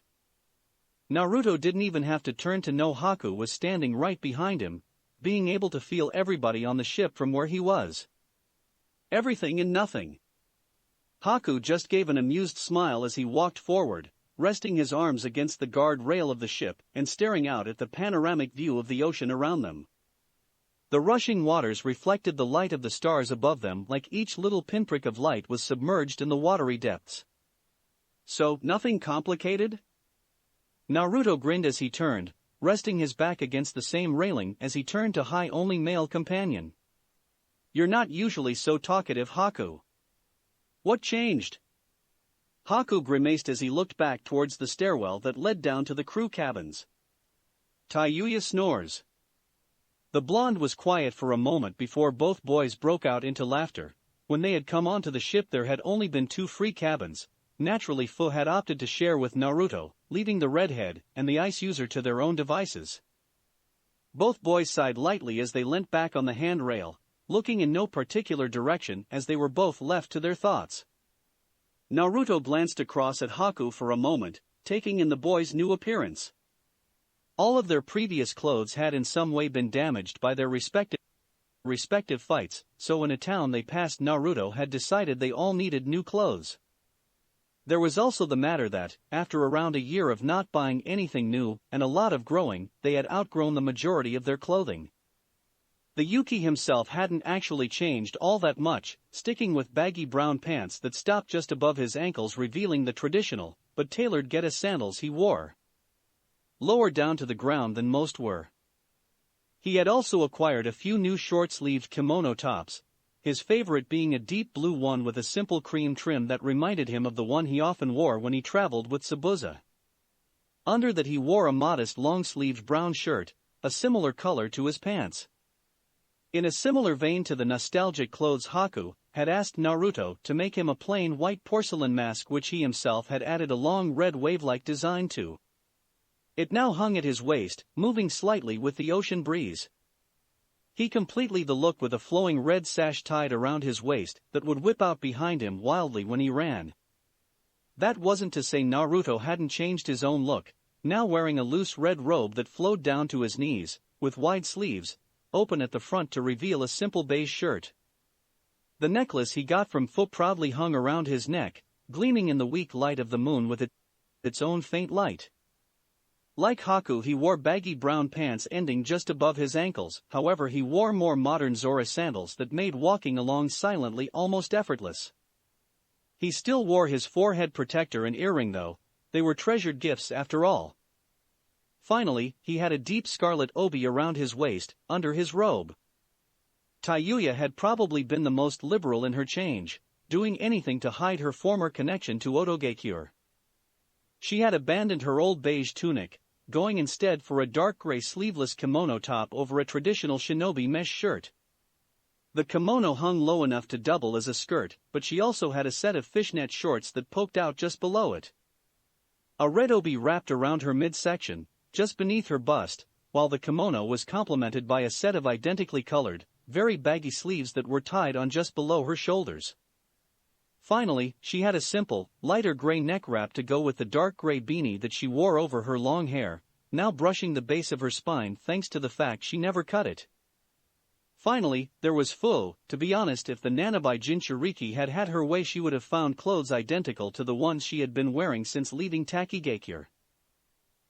Naruto didn't even have to turn to know Haku was standing right behind him, being able to feel everybody on the ship from where he was. Everything and nothing. Haku just gave an amused smile as he walked forward, resting his arms against the guard rail of the ship and staring out at the panoramic view of the ocean around them. The rushing waters reflected the light of the stars above them like each little pinprick of light was submerged in the watery depths. So, nothing complicated? Naruto grinned as he turned, resting his back against the same railing as he turned to his only male companion. You're not usually so talkative, Haku. What changed? Haku grimaced as he looked back towards the stairwell that led down to the crew cabins. Tayuya snores. The blonde was quiet for a moment before both boys broke out into laughter. When they had come onto the ship there had only been 2 free cabins. Naturally Fu had opted to share with Naruto, leaving the redhead and the ice user to their own devices. Both boys sighed lightly as they leant back on the handrail, looking in no particular direction as they were both left to their thoughts. Naruto glanced across at Haku for a moment, taking in the boys' new appearance. All of their previous clothes had in some way been damaged by their respective fights, so in a town they passed Naruto had decided they all needed new clothes. There was also the matter that, after around a year of not buying anything new and a lot of growing, they had outgrown the majority of their clothing. The Yuki himself hadn't actually changed all that much, sticking with baggy brown pants that stopped just above his ankles, revealing the traditional, but tailored Geta sandals he wore. Lower down to the ground than most were. He had also acquired a few new short-sleeved kimono tops, his favorite being a deep blue one with a simple cream trim that reminded him of the one he often wore when he traveled with Sabuza. Under that he wore a modest long-sleeved brown shirt, a similar color to his pants. In a similar vein to the nostalgic clothes, Haku had asked Naruto to make him a plain white porcelain mask which he himself had added a long red wave-like design to. It now hung at his waist, moving slightly with the ocean breeze. He completed the look with a flowing red sash tied around his waist that would whip out behind him wildly when he ran. That wasn't to say Naruto hadn't changed his own look, now wearing a loose red robe that flowed down to his knees, with wide sleeves, open at the front to reveal a simple beige shirt. The necklace he got from Fu proudly hung around his neck, gleaming in the weak light of the moon with its own faint light. Like Haku, he wore baggy brown pants ending just above his ankles, however he wore more modern Zora sandals that made walking along silently almost effortless. He still wore his forehead protector and earring though, they were treasured gifts after all. Finally, he had a deep scarlet obi around his waist, under his robe. Tayuya had probably been the most liberal in her change, doing anything to hide her former connection to Otogekure. She had abandoned her old beige tunic, going instead for a dark gray sleeveless kimono top over a traditional shinobi mesh shirt. The kimono hung low enough to double as a skirt, but she also had a set of fishnet shorts that poked out just below it. A red obi wrapped around her midsection, just beneath her bust, while the kimono was complemented by a set of identically colored, very baggy sleeves that were tied on just below her shoulders. Finally, she had a simple, lighter gray neck wrap to go with the dark gray beanie that she wore over her long hair, now brushing the base of her spine thanks to the fact she never cut it. Finally, there was Fu. To be honest, if the Nanabai Jinchuriki had had her way, she would have found clothes identical to the ones she had been wearing since leaving Takigakure.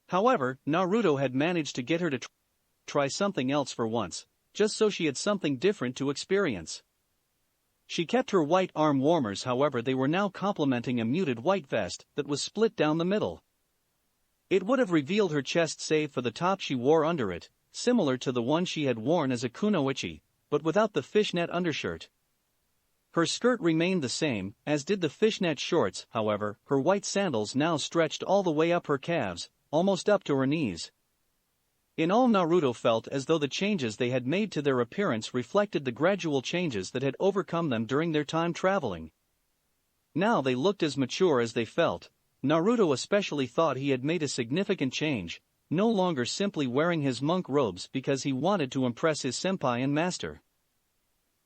However, Naruto had managed to get her to try something else for once, just so she had something different to experience. She kept her white arm warmers, however they were now complementing a muted white vest that was split down the middle. It would have revealed her chest save for the top she wore under it, similar to the one she had worn as a kunoichi, but without the fishnet undershirt. Her skirt remained the same, as did the fishnet shorts, however, her white sandals now stretched all the way up her calves, almost up to her knees. In all, Naruto felt as though the changes they had made to their appearance reflected the gradual changes that had overcome them during their time traveling. Now they looked as mature as they felt. Naruto especially thought he had made a significant change, no longer simply wearing his monk robes because he wanted to impress his senpai and master.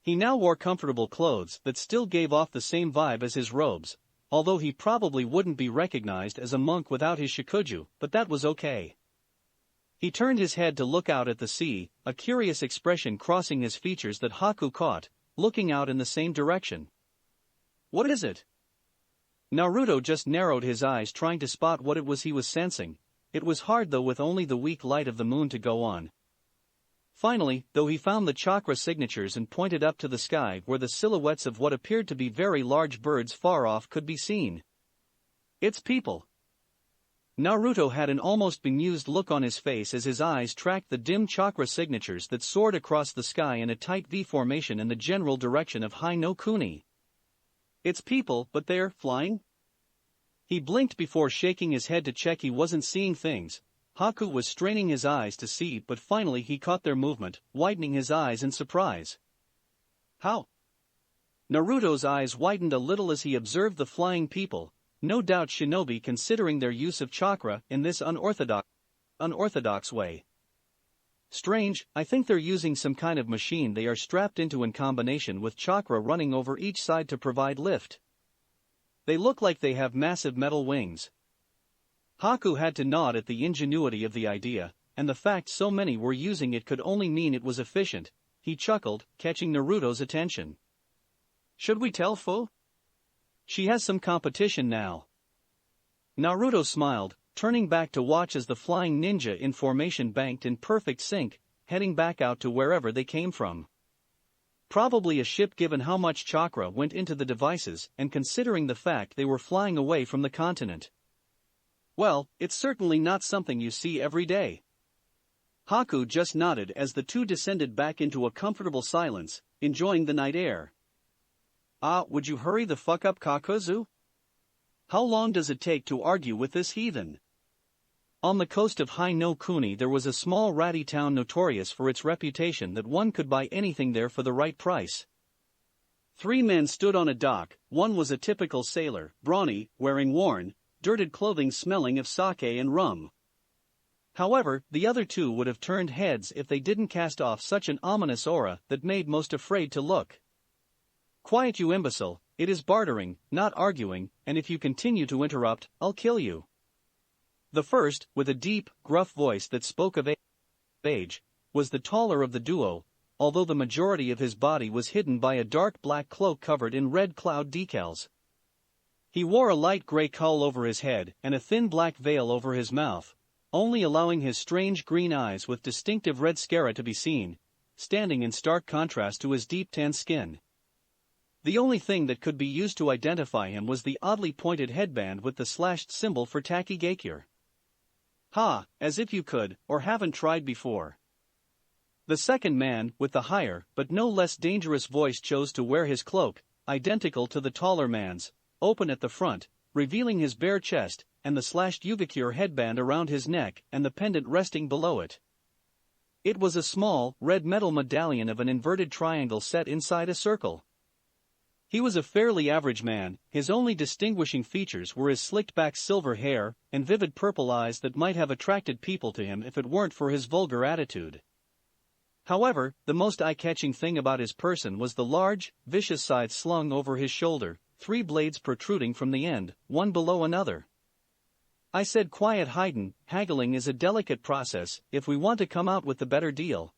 He now wore comfortable clothes that still gave off the same vibe as his robes, although he probably wouldn't be recognized as a monk without his shikuju, but that was okay. He turned his head to look out at the sea, a curious expression crossing his features that Haku caught, looking out in the same direction. "What is it?" Naruto just narrowed his eyes trying to spot what it was he was sensing. It was hard though with only the weak light of the moon to go on. Finally, though he found the chakra signatures and pointed up to the sky where the silhouettes of what appeared to be very large birds far off could be seen. "It's people." Naruto had an almost bemused look on his face as his eyes tracked the dim chakra signatures that soared across the sky in a tight V formation in the general direction of High no Kuni. "It's people, but they're flying?" He blinked before shaking his head to check he wasn't seeing things. Haku was straining his eyes to see, but finally he caught their movement, widening his eyes in surprise. "How?" Naruto's eyes widened a little as he observed the flying people, no doubt shinobi considering their use of chakra in this unorthodox way. "Strange, I think they're using some kind of machine they are strapped into in combination with chakra running over each side to provide lift. They look like they have massive metal wings." Haku had to nod at the ingenuity of the idea, and the fact so many were using it could only mean it was efficient. He chuckled, catching Naruto's attention. "Should we tell Fu? She has some competition now." Naruto smiled, turning back to watch as the flying ninja in formation banked in perfect sync, heading back out to wherever they came from. Probably a ship given how much chakra went into the devices and considering the fact they were flying away from the continent. "Well, it's certainly not something you see every day." Haku just nodded as the two descended back into a comfortable silence, enjoying the night air. Would you hurry the fuck up, Kakuzu? How long does it take to argue with this heathen?" On the coast of High no Kuni there was a small ratty town notorious for its reputation that one could buy anything there for the right price. 3 men stood on a dock. One was a typical sailor, brawny, wearing worn, dirted clothing smelling of sake and rum. However, the other 2 would have turned heads if they didn't cast off such an ominous aura that made most afraid to look. "Quiet, you imbecile, it is bartering, not arguing, and if you continue to interrupt, I'll kill you." The first, with a deep, gruff voice that spoke of age, was the taller of the duo, although the majority of his body was hidden by a dark black cloak covered in red cloud decals. He wore a light gray cowl over his head and a thin black veil over his mouth, only allowing his strange green eyes with distinctive red sclera to be seen, standing in stark contrast to his deep tan skin. The only thing that could be used to identify him was the oddly pointed headband with the slashed symbol for Takigakure. "Ha, as if you could, or haven't tried before." The second man, with the higher but no less dangerous voice, chose to wear his cloak, identical to the taller man's, open at the front, revealing his bare chest, and the slashed Yugakure headband around his neck and the pendant resting below it. It was a small, red metal medallion of an inverted triangle set inside a circle. He was a fairly average man. His only distinguishing features were his slicked-back silver hair and vivid purple eyes that might have attracted people to him if it weren't for his vulgar attitude. However, the most eye-catching thing about his person was the large, vicious scythe slung over his shoulder, 3 blades protruding from the end, one below another. I said, "Quiet, Haydn, haggling is a delicate process if we want to come out with the better deal."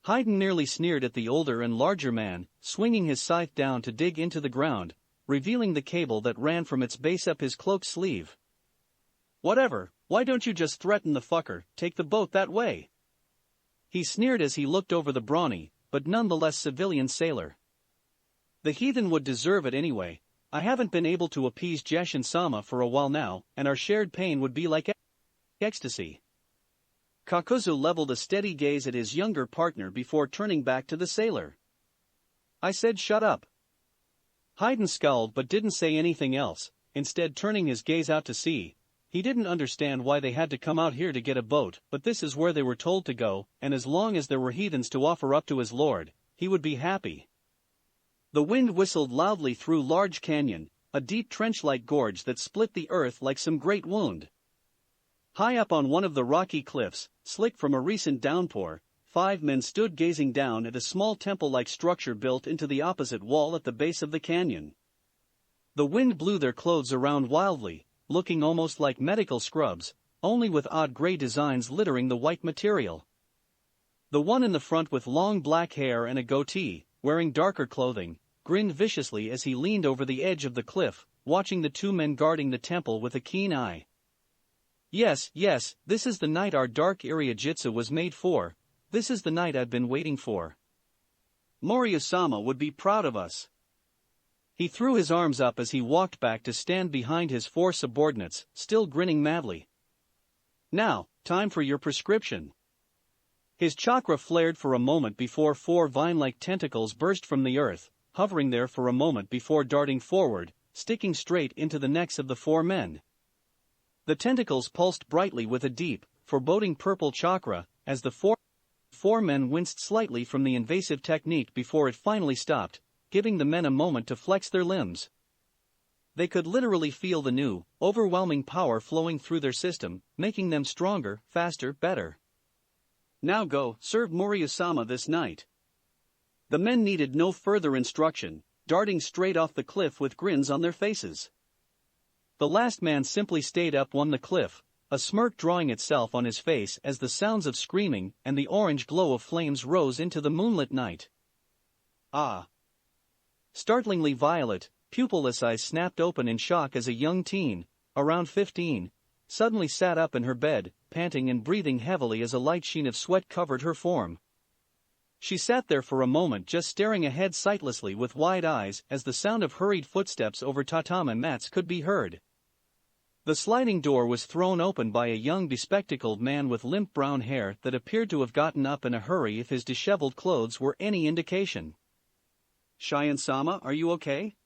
Haydn nearly sneered at the older and larger man, swinging his scythe down to dig into the ground, revealing the cable that ran from its base up his cloak sleeve. "Whatever, why don't you just threaten the fucker, take the boat that way?" He sneered as he looked over the brawny, but nonetheless civilian sailor. "The heathen would deserve it anyway. I haven't been able to appease Jashin-sama for a while now, and our shared pain would be like ecstasy." Kakuzu leveled a steady gaze at his younger partner before turning back to the sailor. I said, "Shut up." Haydn scowled but didn't say anything else, instead turning his gaze out to sea. He didn't understand why they had to come out here to get a boat, but this is where they were told to go, and as long as there were heathens to offer up to his lord, he would be happy. The wind whistled loudly through Large Canyon, a deep trench-like gorge that split the earth like some great wound. High up on one of the rocky cliffs, slick from a recent downpour, 5 men stood gazing down at a small temple-like structure built into the opposite wall at the base of the canyon. The wind blew their clothes around wildly, looking almost like medical scrubs, only with odd gray designs littering the white material. The one in the front with long black hair and a goatee, wearing darker clothing, grinned viciously as he leaned over the edge of the cliff, watching the 2 men guarding the temple with a keen eye. Yes, this is the night our dark area jitsu was made for. This is the night I've been waiting for. Moryu-sama would be proud of us. He threw his arms up as he walked back to stand behind his 4 subordinates, still grinning madly. Now, time for your prescription. His chakra flared for a moment before 4 vine-like tentacles burst from the earth, hovering there for a moment before darting forward, sticking straight into the necks of the 4 men. The tentacles pulsed brightly with a deep, foreboding purple chakra, as the four men winced slightly from the invasive technique before it finally stopped, giving the men a moment to flex their limbs. They could literally feel the new, overwhelming power flowing through their system, making them stronger, faster, better. Now go, serve Moryu-sama this night. The men needed no further instruction, darting straight off the cliff with grins on their faces. The last man simply stayed up on the cliff, a smirk drawing itself on his face as the sounds of screaming and the orange glow of flames rose into the moonlit night. Ah! Startlingly violet, pupilless eyes snapped open in shock as a young teen, around 15, suddenly sat up in her bed, panting and breathing heavily as a light sheen of sweat covered her form. She sat there for a moment just staring ahead sightlessly with wide eyes as the sound of hurried footsteps over tatami mats could be heard. The sliding door was thrown open by a young bespectacled man with limp brown hair that appeared to have gotten up in a hurry if his disheveled clothes were any indication. "Cheyenne-sama, are you okay?"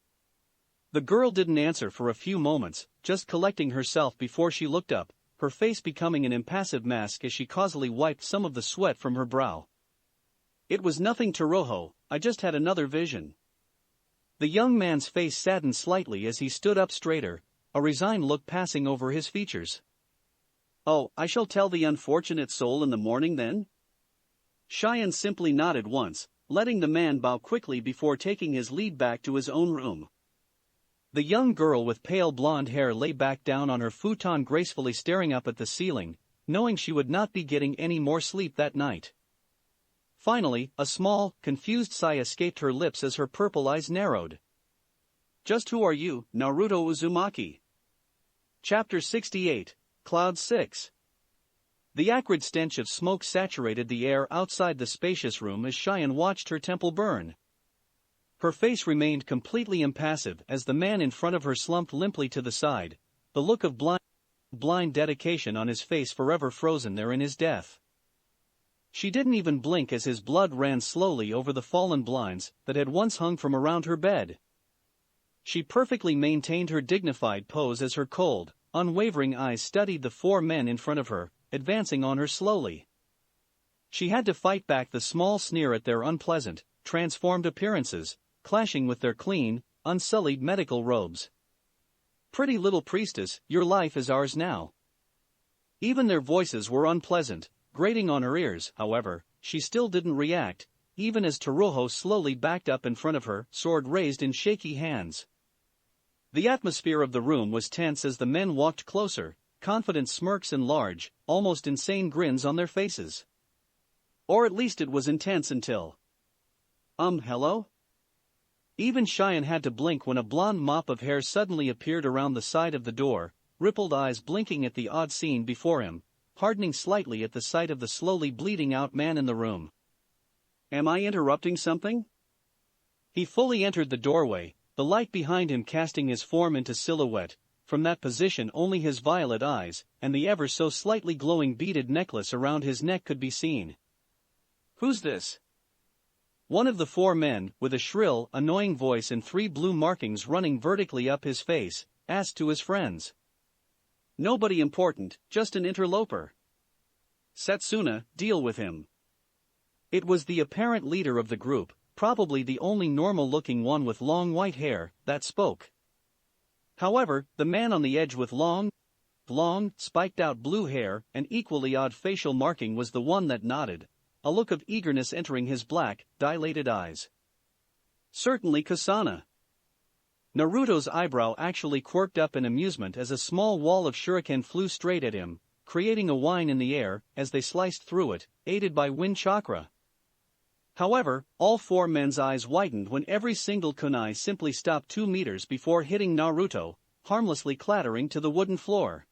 The girl didn't answer for a few moments, just collecting herself before she looked up, her face becoming an impassive mask as she causally wiped some of the sweat from her brow. "It was nothing, Toroho, I just had another vision." The young man's face saddened slightly as he stood up straighter, a resigned look passing over his features. "Oh, I shall tell the unfortunate soul in the morning then?" Cheyenne simply nodded once, letting the man bow quickly before taking his lead back to his own room. The young girl with pale blonde hair lay back down on her futon gracefully staring up at the ceiling, knowing she would not be getting any more sleep that night. Finally, a small, confused sigh escaped her lips as her purple eyes narrowed. "Just who are you, Naruto Uzumaki?" Chapter 68, Cloud 6. The acrid stench of smoke saturated the air outside the spacious room as Cheyenne watched her temple burn. Her face remained completely impassive as the man in front of her slumped limply to the side, the look of blind dedication on his face forever frozen there in his death. She didn't even blink as his blood ran slowly over the fallen blinds that had once hung from around her bed. She perfectly maintained her dignified pose as her cold, unwavering eyes studied the four men in front of her, advancing on her slowly. She had to fight back the small sneer at their unpleasant, transformed appearances, clashing with their clean, unsullied medical robes. "Pretty little priestess, your life is ours now." Even their voices were unpleasant, grating on her ears. However, she still didn't react, even as Toroho slowly backed up in front of her, sword raised in shaky hands. The atmosphere of the room was tense as the men walked closer, confident smirks and large, almost insane grins on their faces. Or at least it was intense until... Hello? Even Cheyenne had to blink when a blonde mop of hair suddenly appeared around the side of the door, rippled eyes blinking at the odd scene before him, hardening slightly at the sight of the slowly bleeding out man in the room. "Am I interrupting something?" He fully entered the doorway, the light behind him casting his form into silhouette. From that position only his violet eyes, and the ever so slightly glowing beaded necklace around his neck could be seen. "Who's this?" One of the four men, with a shrill, annoying voice and 3 blue markings running vertically up his face, asked to his friends. "Nobody important, just an interloper." "Setsuna, deal with him." It was the apparent leader of the group, probably the only normal-looking one with long white hair, that spoke. However, the man on the edge with long, spiked-out blue hair and equally odd facial marking was the one that nodded, a look of eagerness entering his black, dilated eyes. "Certainly Kasana." Naruto's eyebrow actually quirked up in amusement as a small wall of shuriken flew straight at him, creating a whine in the air as they sliced through it, aided by wind chakra. However, all four men's eyes widened when every single kunai simply stopped 2 meters before hitting Naruto, harmlessly clattering to the wooden floor.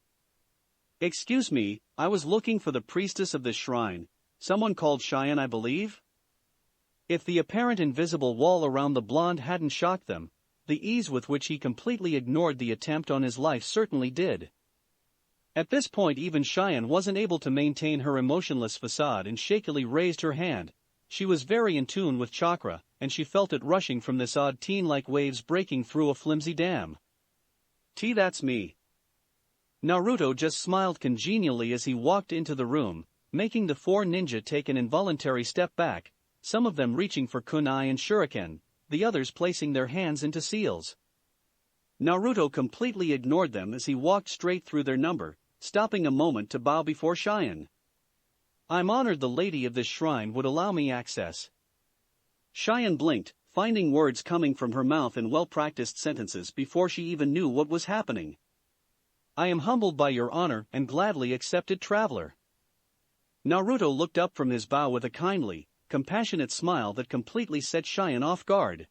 "Excuse me, I was looking for the priestess of this shrine, someone called Cheyenne, I believe?" If the apparent invisible wall around the blonde hadn't shocked them, the ease with which he completely ignored the attempt on his life certainly did. At this point even Cheyenne wasn't able to maintain her emotionless facade and shakily raised her hand. She was very in tune with chakra, and she felt it rushing from this odd teen-like waves breaking through a flimsy dam. That's me." Naruto just smiled congenially as he walked into the room, making the 4 ninja take an involuntary step back, some of them reaching for kunai and shuriken, the others placing their hands into seals. Naruto completely ignored them as he walked straight through their number, stopping a moment to bow before Cheyenne. "I'm honored the lady of this shrine would allow me access." Cheyenne blinked, finding words coming from her mouth in well-practiced sentences before she even knew what was happening. "I am humbled by your honor and gladly accepted, traveler." Naruto looked up from his bow with a kindly, compassionate smile that completely set Cheyenne off guard.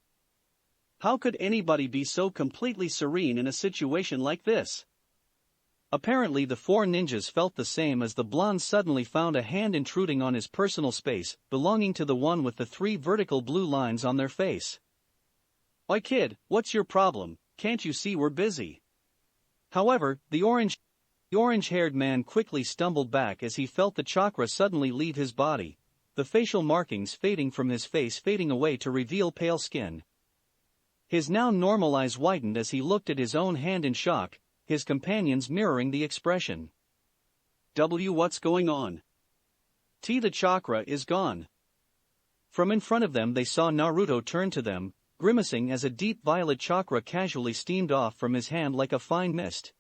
How could anybody be so completely serene in a situation like this? Apparently the 4 ninjas felt the same as the blonde suddenly found a hand intruding on his personal space, belonging to the one with the 3 vertical blue lines on their face. "Oi kid, what's your problem? Can't you see we're busy?" However, the orange-haired man quickly stumbled back as he felt the chakra suddenly leave his body, the facial markings fading from his face fading away to reveal pale skin. His now normal eyes widened as he looked at his own hand in shock, his companions mirroring the expression. What's going on?" The chakra is gone." From in front of them they saw Naruto turn to them, grimacing as a deep violet chakra casually steamed off from his hand like a fine mist.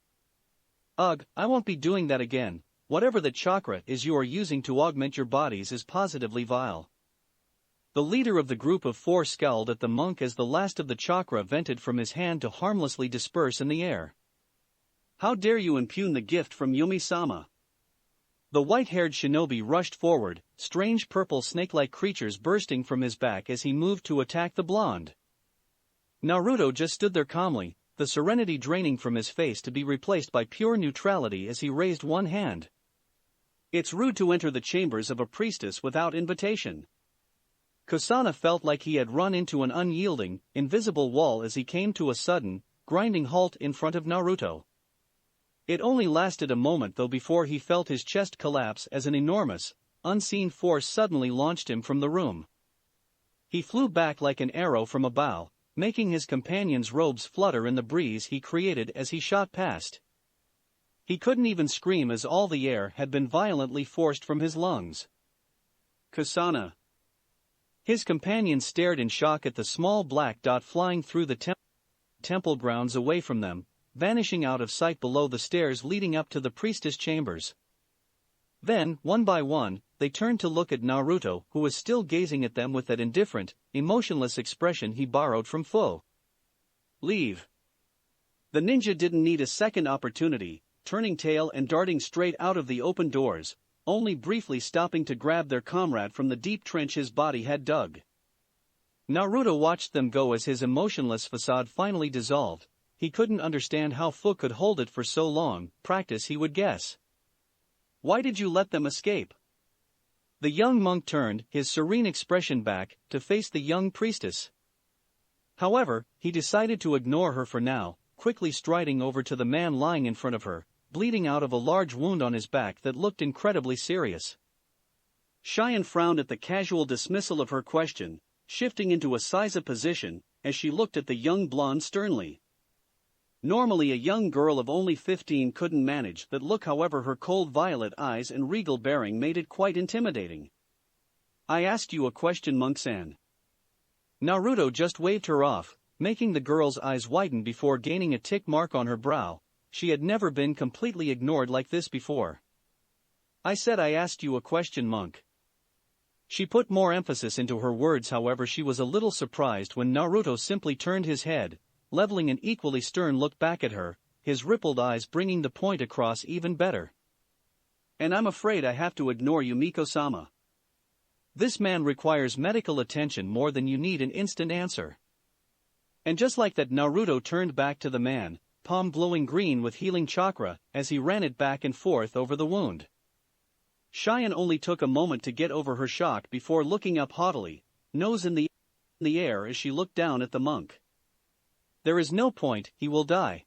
"Ugh, I won't be doing that again. Whatever the chakra is you are using to augment your bodies is positively vile." The leader of the group of 4 scowled at the monk as the last of the chakra vented from his hand to harmlessly disperse in the air. "How dare you impugn the gift from Yumi-sama?" The white-haired shinobi rushed forward, strange purple snake-like creatures bursting from his back as he moved to attack the blonde. Naruto just stood there calmly, the serenity draining from his face to be replaced by pure neutrality as he raised one hand. "It's rude to enter the chambers of a priestess without invitation." Kasana felt like he had run into an unyielding, invisible wall as he came to a sudden, grinding halt in front of Naruto. It only lasted a moment though before he felt his chest collapse as an enormous, unseen force suddenly launched him from the room. He flew back like an arrow from a bow, making his companion's robes flutter in the breeze he created as he shot past. He couldn't even scream as all the air had been violently forced from his lungs. Kasana. His companion stared in shock at the small black dot flying through the temple grounds away from them, vanishing out of sight below the stairs leading up to the priestess chambers. Then, one by one, they turned to look at Naruto, who was still gazing at them with that indifferent, emotionless expression he borrowed from Fu. Leave. The ninja didn't need a second opportunity, turning tail and darting straight out of the open doors, only briefly stopping to grab their comrade from the deep trench his body had dug. Naruto watched them go as his emotionless facade finally dissolved. He couldn't understand how Fu could hold it for so long. Practice, he would guess. Why did you let them escape? The young monk turned his serene expression back to face the young priestess. However, he decided to ignore her for now, quickly striding over to the man lying in front of her, bleeding out of a large wound on his back that looked incredibly serious. Cheyenne frowned at the casual dismissal of her question, shifting into a seiza position as she looked at the young blonde sternly. Normally a young girl of only 15 couldn't manage that look, however her cold violet eyes and regal bearing made it quite intimidating. I asked you a question, monk-san. Naruto just waved her off, making the girl's eyes widen before gaining a tick mark on her brow. She had never been completely ignored like this before. I said I asked you a question, monk. She put more emphasis into her words, however she was a little surprised when Naruto simply turned his head, leveling an equally stern look back at her, his rippled eyes bringing the point across even better. And I'm afraid I have to ignore you, Miko-sama. This man requires medical attention more than you need an instant answer. And just like that, Naruto turned back to the man, palm glowing green with healing chakra, as he ran it back and forth over the wound. Cheyenne only took a moment to get over her shock before looking up haughtily, nose in the air as she looked down at the monk. There is no point, he will die.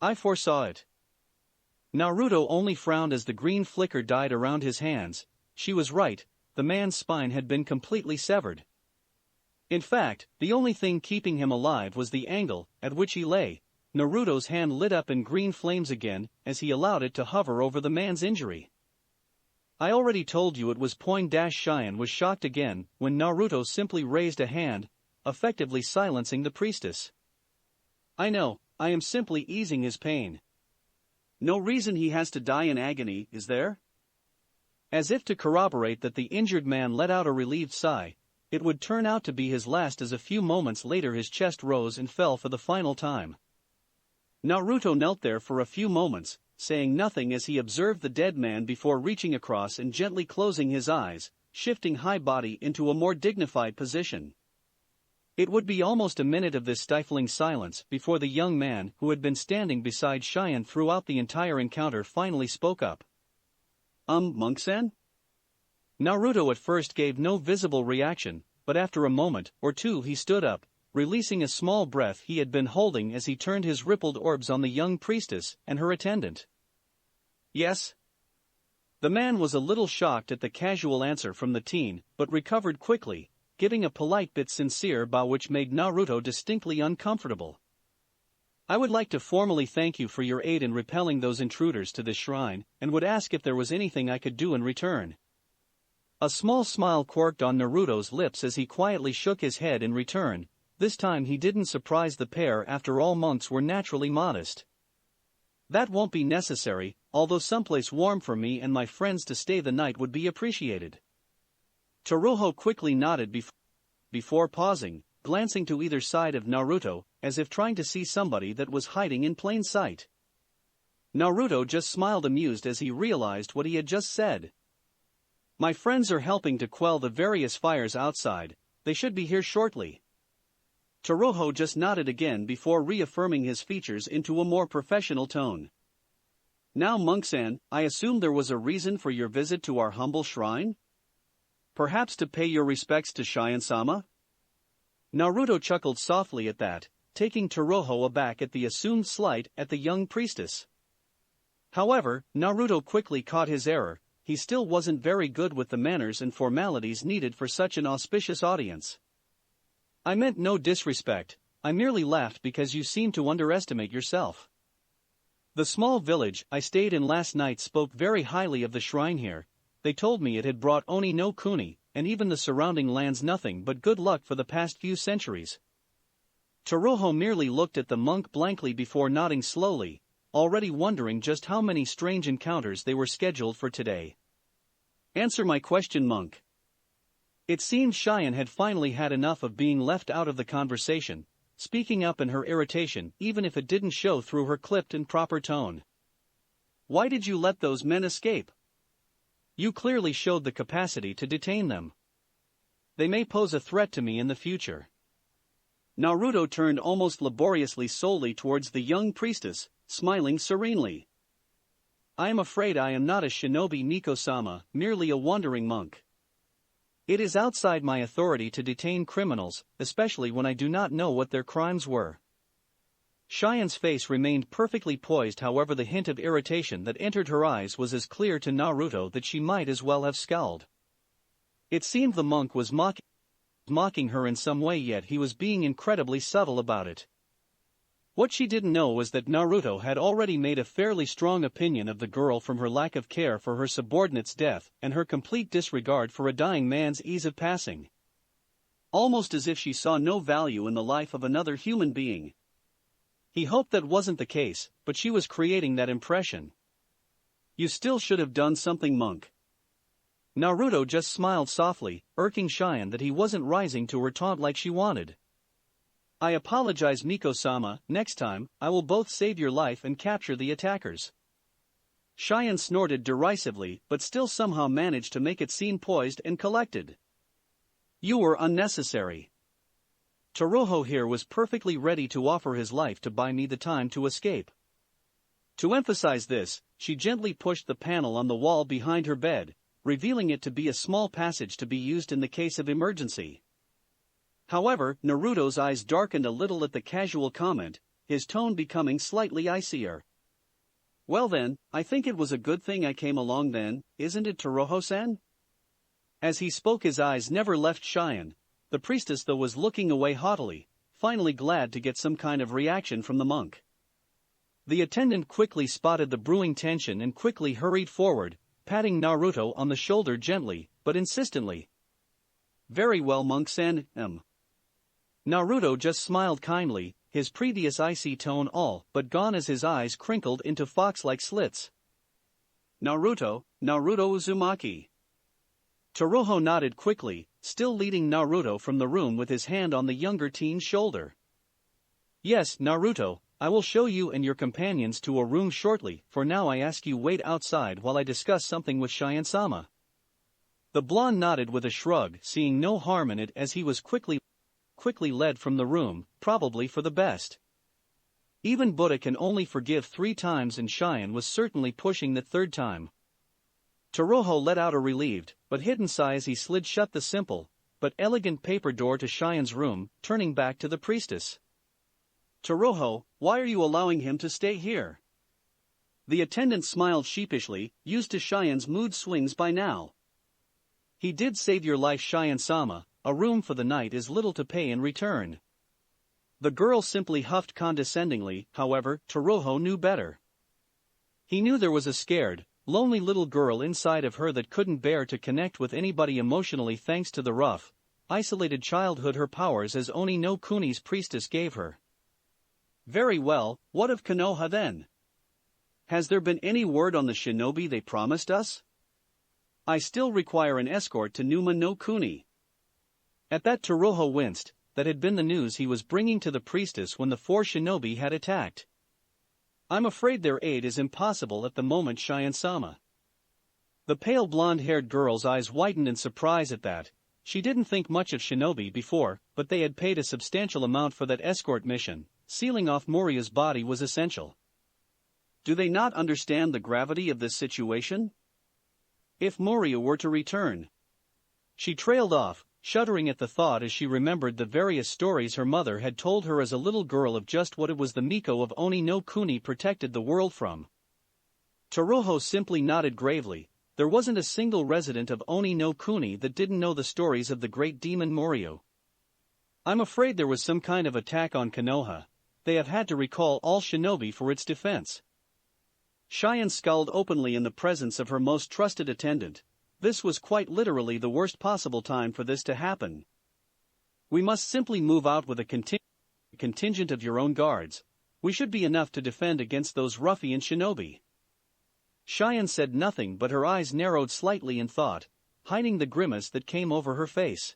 I foresaw it. Naruto only frowned as the green flicker died around his hands. She was right, the man's spine had been completely severed. In fact, the only thing keeping him alive was the angle at which he lay. Naruto's hand lit up in green flames again as he allowed it to hover over the man's injury. I already told you it was Cheyenne was shocked again when Naruto simply raised a hand, effectively silencing the priestess. I know, I am simply easing his pain. No reason he has to die in agony, is there? As if to corroborate that, the injured man let out a relieved sigh. It would turn out to be his last, as a few moments later his chest rose and fell for the final time. Naruto knelt there for a few moments, saying nothing as he observed the dead man before reaching across and gently closing his eyes, shifting high body into a more dignified position. It would be almost a minute of this stifling silence before the young man who had been standing beside Cheyenne throughout the entire encounter finally spoke up. Monk-san? Naruto at first gave no visible reaction, but after a moment or two he stood up, releasing a small breath he had been holding as he turned his rippled orbs on the young priestess and her attendant. Yes? The man was a little shocked at the casual answer from the teen, but recovered quickly, giving a polite but sincere bow which made Naruto distinctly uncomfortable. I would like to formally thank you for your aid in repelling those intruders to this shrine, and would ask if there was anything I could do in return. A small smile quirked on Naruto's lips as he quietly shook his head in return. This time he didn't surprise the pair, after all monks were naturally modest. That won't be necessary, although someplace warm for me and my friends to stay the night would be appreciated. Toroho quickly nodded before pausing, glancing to either side of Naruto, as if trying to see somebody that was hiding in plain sight. Naruto just smiled amused as he realized what he had just said. My friends are helping to quell the various fires outside, they should be here shortly. Toroho just nodded again before reaffirming his features into a more professional tone. Now, monk-san, I assume there was a reason for your visit to our humble shrine? Perhaps to pay your respects to Cheyenne-sama? Naruto chuckled softly at that, taking Toroho aback at the assumed slight at the young priestess. However, Naruto quickly caught his error, he still wasn't very good with the manners and formalities needed for such an auspicious audience. I meant no disrespect, I merely laughed because you seem to underestimate yourself. The small village I stayed in last night spoke very highly of the shrine here. They told me it had brought Oni no Kuni, and even the surrounding lands nothing but good luck for the past few centuries. Toroho merely looked at the monk blankly before nodding slowly, already wondering just how many strange encounters they were scheduled for today. Answer my question, monk. It seemed Cheyenne had finally had enough of being left out of the conversation, speaking up in her irritation even if it didn't show through her clipped and proper tone. Why did you let those men escape? You clearly showed the capacity to detain them. They may pose a threat to me in the future. Naruto turned almost laboriously solely towards the young priestess, smiling serenely. I am afraid I am not a shinobi, Miko-sama, merely a wandering monk. It is outside my authority to detain criminals, especially when I do not know what their crimes were. Cheyenne's face remained perfectly poised, however the hint of irritation that entered her eyes was as clear to Naruto that she might as well have scowled. It seemed the monk was mocking her in some way, yet he was being incredibly subtle about it. What she didn't know was that Naruto had already made a fairly strong opinion of the girl from her lack of care for her subordinate's death and her complete disregard for a dying man's ease of passing. Almost as if she saw no value in the life of another human being. He hoped that wasn't the case, but she was creating that impression. You still should have done something, monk. Naruto just smiled softly, irking Cheyenne that he wasn't rising to her taunt like she wanted. I apologize, Miko-sama, next time, I will both save your life and capture the attackers. Cheyenne snorted derisively but still somehow managed to make it seem poised and collected. You were unnecessary. Toroho here was perfectly ready to offer his life to buy me the time to escape. To emphasize this, she gently pushed the panel on the wall behind her bed, revealing it to be a small passage to be used in the case of emergency. However, Naruto's eyes darkened a little at the casual comment, his tone becoming slightly icier. Well then, I think it was a good thing I came along then, isn't it, Toroho-san? As he spoke, his eyes never left Cheyenne. The priestess though was looking away haughtily, finally glad to get some kind of reaction from the monk. The attendant quickly spotted the brewing tension and quickly hurried forward, patting Naruto on the shoulder gently, but insistently. Very well, monk-san, Naruto just smiled kindly, his previous icy tone all but gone as his eyes crinkled into fox-like slits. Naruto Uzumaki. Toroho nodded quickly, still leading Naruto from the room with his hand on the younger teen's shoulder. Yes, Naruto, I will show you and your companions to a room shortly. For now I ask you wait outside while I discuss something with Cheyenne-sama. The blonde nodded with a shrug, seeing no harm in it as he was quickly led from the room, probably for the best. Even Buddha can only forgive 3 times, and Cheyenne was certainly pushing the 3rd time. Toroho let out a relieved, but hidden sigh as he slid shut the simple, but elegant paper door to Cheyenne's room, turning back to the priestess. Toroho, why are you allowing him to stay here? The attendant smiled sheepishly, used to Cheyenne's mood swings by now. He did save your life, Cheyenne-sama, a room for the night is little to pay in return. The girl simply huffed condescendingly, however, Toroho knew better. He knew there was a scared, lonely little girl inside of her that couldn't bear to connect with anybody emotionally thanks to the rough, isolated childhood her powers as Oni no Kuni's priestess gave her. Very well, what of Konoha then? Has there been any word on the shinobi they promised us? I still require an escort to Numa no Kuni. At that Toroho winced, that had been the news he was bringing to the priestess when the 4 shinobi had attacked. I'm afraid their aid is impossible at the moment, Cheyenne-sama. The pale blonde-haired girl's eyes widened in surprise at that. She didn't think much of shinobi before, but they had paid a substantial amount for that escort mission. Sealing off Moriya's body was essential. Do they not understand the gravity of this situation? If Moriya were to return. She trailed off, shuddering at the thought as she remembered the various stories her mother had told her as a little girl of just what it was the Miko of Oni no Kuni protected the world from. Toroho simply nodded gravely. there wasn't a single resident of Oni no Kuni that didn't know the stories of the great demon Moryu. I'm afraid there was some kind of attack on Konoha. They have had to recall all shinobi for its defense. Cheyenne scowled openly in the presence of her most trusted attendant. This was quite literally the worst possible time for this to happen. We must simply move out with a contingent of your own guards. We should be enough to defend against those ruffian shinobi. Cheyenne said nothing, but her eyes narrowed slightly in thought, hiding the grimace that came over her face.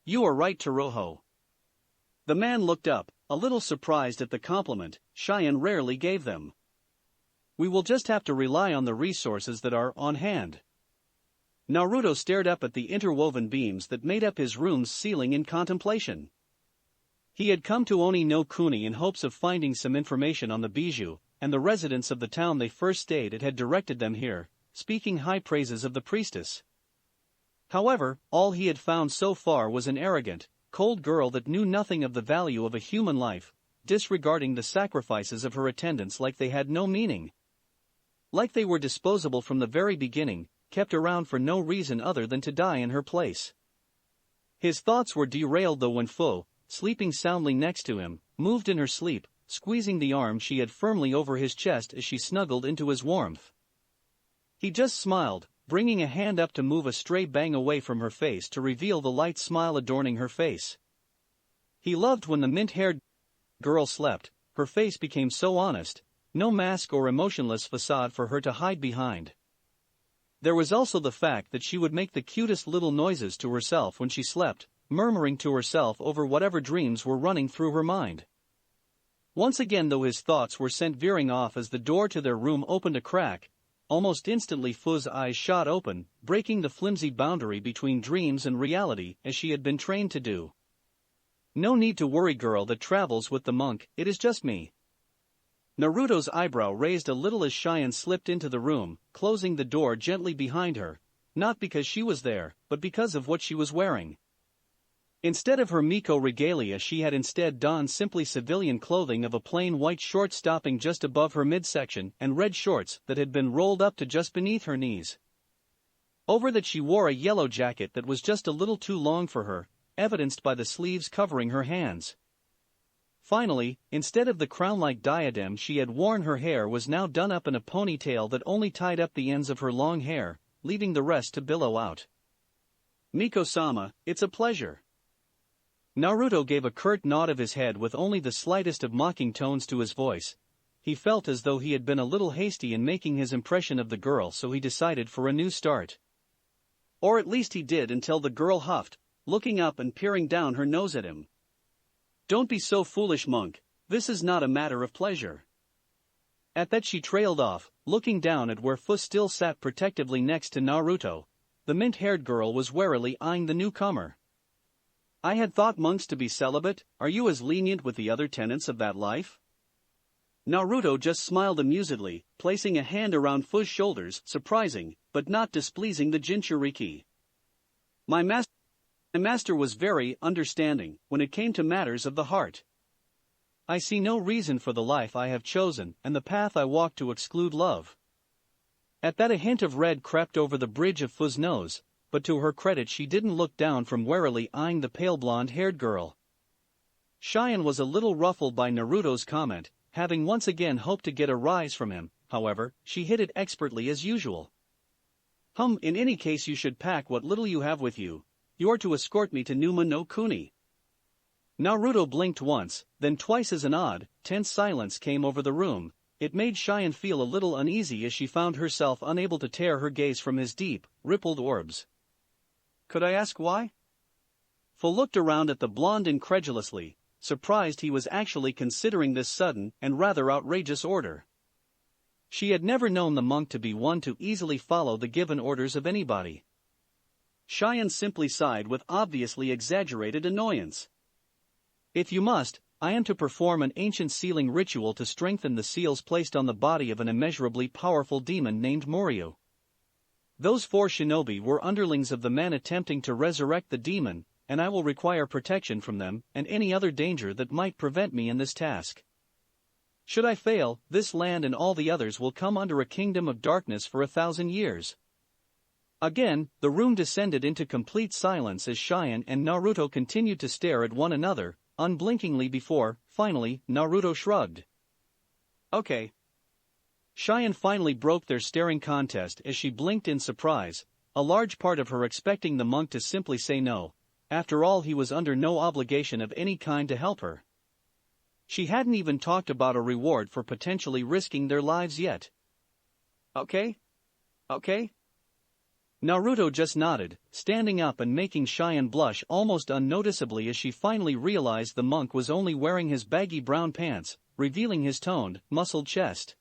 You are right, Toroho. The man looked up, a little surprised at the compliment Cheyenne rarely gave them. We will just have to rely on the resources that are on hand. Naruto stared up at the interwoven beams that made up his room's ceiling in contemplation. He had come to Oni no Kuni in hopes of finding some information on the bijou, and the residents of the town they first stayed at had directed them here, speaking high praises of the priestess. However, all he had found so far was an arrogant, cold girl that knew nothing of the value of a human life, disregarding the sacrifices of her attendants like they had no meaning. Like they were disposable from the very beginning, kept around for no reason other than to die in her place. His thoughts were derailed though when Fu, sleeping soundly next to him, moved in her sleep, squeezing the arm she had firmly over his chest as she snuggled into his warmth. He just smiled, bringing a hand up to move a stray bang away from her face to reveal the light smile adorning her face. He loved when the mint-haired girl slept. Her face became so honest, no mask or emotionless facade for her to hide behind. There was also the fact that she would make the cutest little noises to herself when she slept, murmuring to herself over whatever dreams were running through her mind. Once again though his thoughts were sent veering off as the door to their room opened a crack, almost instantly Fu's eyes shot open, breaking the flimsy boundary between dreams and reality as she had been trained to do. No need to worry, girl that travels with the monk, it is just me. Naruto's eyebrow raised a little as Cheyenne slipped into the room, closing the door gently behind her, not because she was there, but because of what she was wearing. Instead of her Miko regalia she had instead donned simply civilian clothing of a plain white short stopping just above her midsection and red shorts that had been rolled up to just beneath her knees. Over that she wore a yellow jacket that was just a little too long for her, evidenced by the sleeves covering her hands. Finally, instead of the crown-like diadem she had worn, her hair was now done up in a ponytail that only tied up the ends of her long hair, leaving the rest to billow out. Miko-sama, it's a pleasure. Naruto gave a curt nod of his head with only the slightest of mocking tones to his voice. He felt as though he had been a little hasty in making his impression of the girl, so he decided for a new start. Or at least he did until the girl huffed, looking up and peering down her nose at him. Don't be so foolish, monk, this is not a matter of pleasure. At that she trailed off, looking down at where Fu still sat protectively next to Naruto. The mint-haired girl was warily eyeing the newcomer. I had thought monks to be celibate, are you as lenient with the other tenets of that life? Naruto just smiled amusedly, placing a hand around Fu's shoulders, surprising, but not displeasing the Jinchuriki. My master was very understanding when it came to matters of the heart. I see no reason for the life I have chosen and the path I walk to exclude love. At that a hint of red crept over the bridge of Fu's nose, but to her credit she didn't look down from warily eyeing the pale blonde-haired girl. Cheyenne was a little ruffled by Naruto's comment, having once again hoped to get a rise from him. However, she hit it expertly as usual. In any case you should pack what little you have with you. You are to escort me to Numa no Kuni. Naruto blinked once, then twice as an odd, tense silence came over the room. It made Cheyenne feel a little uneasy as she found herself unable to tear her gaze from his deep, rippled orbs. Could I ask why? Fu looked around at the blonde incredulously, surprised he was actually considering this sudden and rather outrageous order. She had never known the monk to be one to easily follow the given orders of anybody. Cheyenne simply sighed with obviously exaggerated annoyance. If you must, I am to perform an ancient sealing ritual to strengthen the seals placed on the body of an immeasurably powerful demon named Moryu. Those 4 shinobi were underlings of the man attempting to resurrect the demon, and I will require protection from them and any other danger that might prevent me in this task. Should I fail, this land and all the others will come under a kingdom of darkness for 1,000 years. Again, the room descended into complete silence as Cheyenne and Naruto continued to stare at one another, unblinkingly before, finally, Naruto shrugged. Okay. Cheyenne finally broke their staring contest as she blinked in surprise, a large part of her expecting the monk to simply say no. After all, he was under no obligation of any kind to help her. She hadn't even talked about a reward for potentially risking their lives yet. Okay? Okay? Naruto just nodded, standing up and making Cheyenne blush almost unnoticeably as she finally realized the monk was only wearing his baggy brown pants, revealing his toned, muscled chest.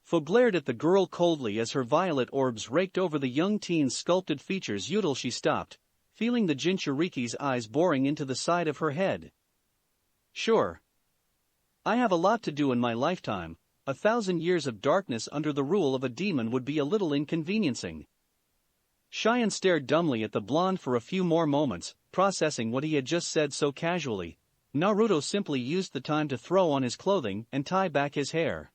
Fu glared at the girl coldly as her violet orbs raked over the young teen's sculpted features until she stopped, feeling the Jinchuriki's eyes boring into the side of her head. Sure. I have a lot to do in my lifetime. 1,000 years of darkness under the rule of a demon would be a little inconveniencing. Cheyenne stared dumbly at the blonde for a few more moments, processing what he had just said so casually. Naruto simply used the time to throw on his clothing and tie back his hair.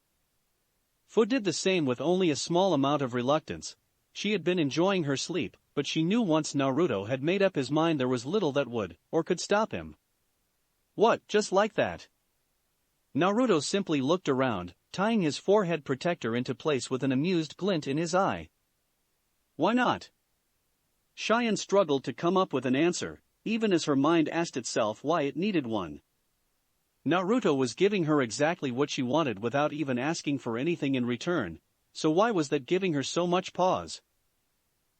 Fu did the same with only a small amount of reluctance. She had been enjoying her sleep, but she knew once Naruto had made up his mind there was little that would, or could stop him. What, just like that? Naruto simply looked around, tying his forehead protector into place with an amused glint in his eye. Why not? Cheyenne struggled to come up with an answer, even as her mind asked itself why it needed one. Naruto was giving her exactly what she wanted without even asking for anything in return, so why was that giving her so much pause?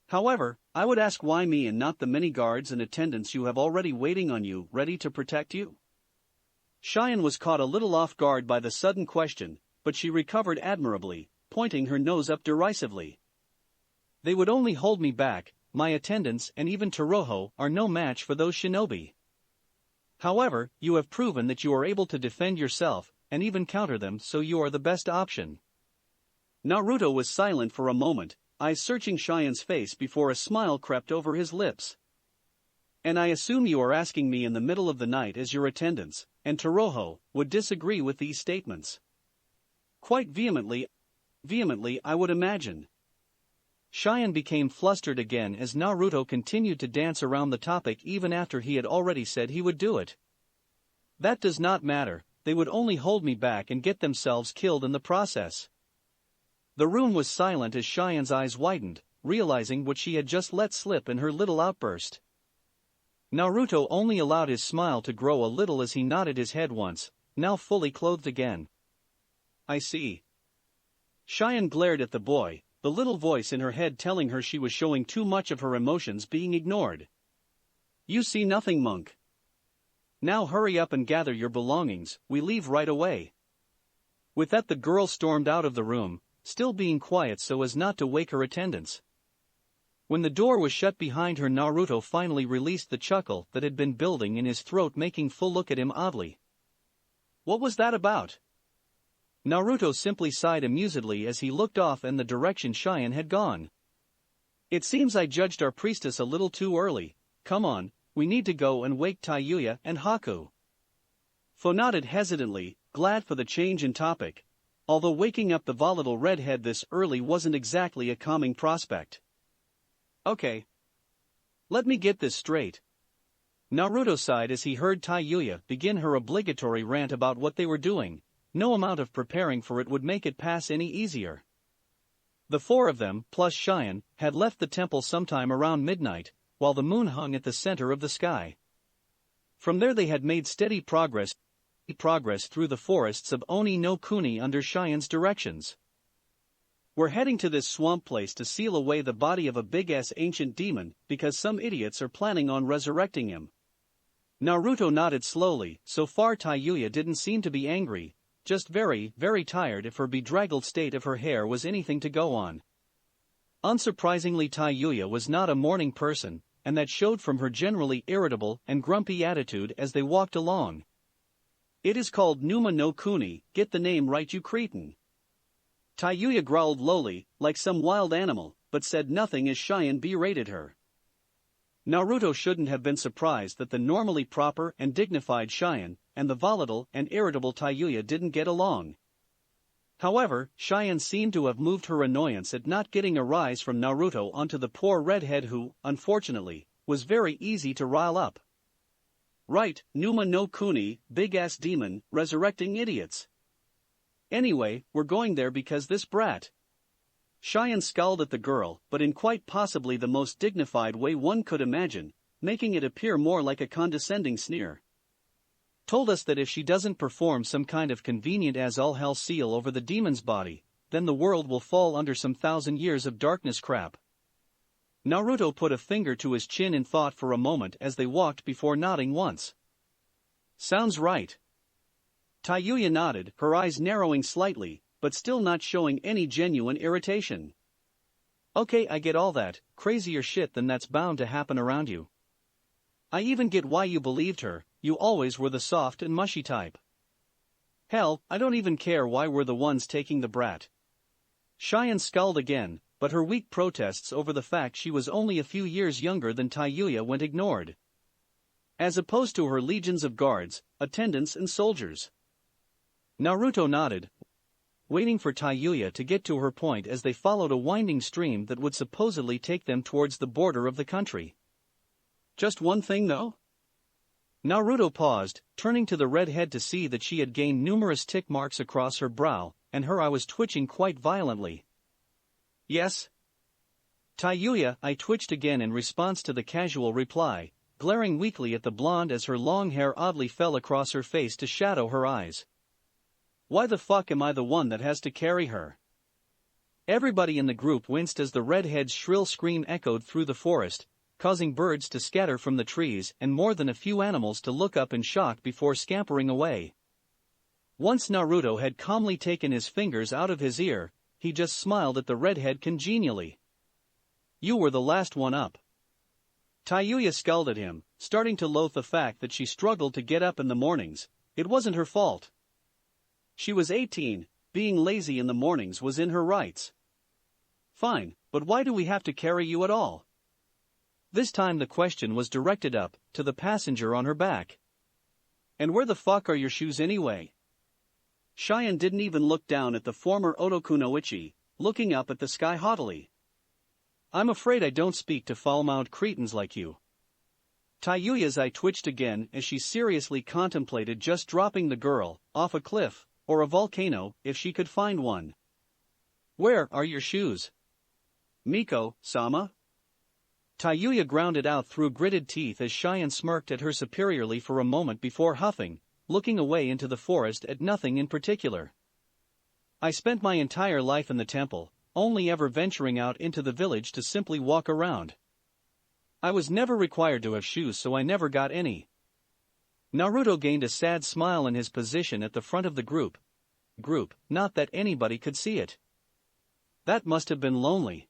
However, I would ask why me and not the many guards and attendants you have already waiting on you, ready to protect you? Cheyenne was caught a little off guard by the sudden question, but she recovered admirably, pointing her nose up derisively. They would only hold me back. My attendants and even Toroho are no match for those shinobi. However, you have proven that you are able to defend yourself, and even counter them, so you are the best option. Naruto was silent for a moment, eyes searching Cheyenne's face before a smile crept over his lips. And I assume you are asking me in the middle of the night as your attendants, and Toroho, would disagree with these statements. Quite vehemently I would imagine. Cheyenne became flustered again as Naruto continued to dance around the topic even after he had already said he would do it. That does not matter, they would only hold me back and get themselves killed in the process. The room was silent as Cheyenne's eyes widened, realizing what she had just let slip in her little outburst. Naruto only allowed his smile to grow a little as he nodded his head once, now fully clothed again. I see. Cheyenne glared at the boy, the little voice in her head telling her she was showing too much of her emotions being ignored. You see nothing, monk. Now hurry up and gather your belongings, we leave right away. With that the girl stormed out of the room, still being quiet so as not to wake her attendants. When the door was shut behind her, Naruto finally released the chuckle that had been building in his throat, making Fu look at him oddly. What was that about? Naruto simply sighed amusedly as he looked off in the direction Cheyenne had gone. It seems I judged our priestess a little too early. Come on, we need to go and wake Tayuya and Haku. Fu nodded hesitantly, glad for the change in topic. Although waking up the volatile redhead this early wasn't exactly a calming prospect. Okay. Let me get this straight. Naruto sighed as he heard Tayuya begin her obligatory rant about what they were doing. No amount of preparing for it would make it pass any easier. The four of them, plus Cheyenne, had left the temple sometime around midnight, while the moon hung at the center of the sky. From there they had made steady progress through the forests of Oni no Kuni under Cheyenne's directions. We're heading to this swamp place to seal away the body of a big-ass ancient demon, because some idiots are planning on resurrecting him. Naruto nodded slowly. So far Tayuya didn't seem to be angry, just very, very tired if her bedraggled state of her hair was anything to go on. Unsurprisingly, Tayuya was not a morning person, and that showed from her generally irritable and grumpy attitude as they walked along. It is called Numa no Kuni, get the name right you cretin. Tayuya growled lowly, like some wild animal, but said nothing as Cheyenne berated her. Naruto shouldn't have been surprised that the normally proper and dignified Cheyenne and the volatile and irritable Tayuya didn't get along. However, Cheyenne seemed to have moved her annoyance at not getting a rise from Naruto onto the poor redhead who, unfortunately, was very easy to rile up. Right, Numa no Kuni, big-ass demon, resurrecting idiots. Anyway, we're going there because this brat. Cheyenne scowled at the girl, but in quite possibly the most dignified way one could imagine, making it appear more like a condescending sneer. Told us that if she doesn't perform some kind of convenient as all hell seal over the demon's body, then the world will fall under some 1,000 years of darkness crap. Naruto put a finger to his chin in thought for a moment as they walked before nodding once. Sounds right. Tayuya nodded, her eyes narrowing slightly, but still not showing any genuine irritation. Okay, I get all that, crazier shit than that's bound to happen around you. I even get why you believed her, you always were the soft and mushy type. Hell, I don't even care why we're the ones taking the brat. Cheyenne scowled again, but her weak protests over the fact she was only a few years younger than Tayuya went ignored. As opposed to her legions of guards, attendants and soldiers. Naruto nodded, waiting for Tayuya to get to her point as they followed a winding stream that would supposedly take them towards the border of the country. Just one thing though? Naruto paused, turning to the redhead to see that she had gained numerous tick marks across her brow, and her eye was twitching quite violently. Yes? Tayuya, I twitched again in response to the casual reply, glaring weakly at the blonde as her long hair oddly fell across her face to shadow her eyes. Why the fuck am I the one that has to carry her? Everybody in the group winced as the redhead's shrill scream echoed through the forest, causing birds to scatter from the trees and more than a few animals to look up in shock before scampering away. Once Naruto had calmly taken his fingers out of his ear, he just smiled at the redhead congenially. You were the last one up. Tayuya scowled at him, starting to loathe the fact that she struggled to get up in the mornings. It wasn't her fault. She was 18, being lazy in the mornings was in her rights. Fine, but why do we have to carry you at all? This time the question was directed up, to the passenger on her back. And where the fuck are your shoes anyway? Cheyenne didn't even look down at the former Otokunoichi, looking up at the sky haughtily. I'm afraid I don't speak to foul-mouthed cretins like you. Tayuya's eye twitched again as she seriously contemplated just dropping the girl off a cliff, or a volcano, if she could find one. Where are your shoes? Miko-sama? Tayuya grounded out through gritted teeth as Cheyenne smirked at her superiorly for a moment before huffing, looking away into the forest at nothing in particular. I spent my entire life in the temple, only ever venturing out into the village to simply walk around. I was never required to have shoes, so I never got any. Naruto gained a sad smile in his position at the front of the group, not that anybody could see it. That must have been lonely.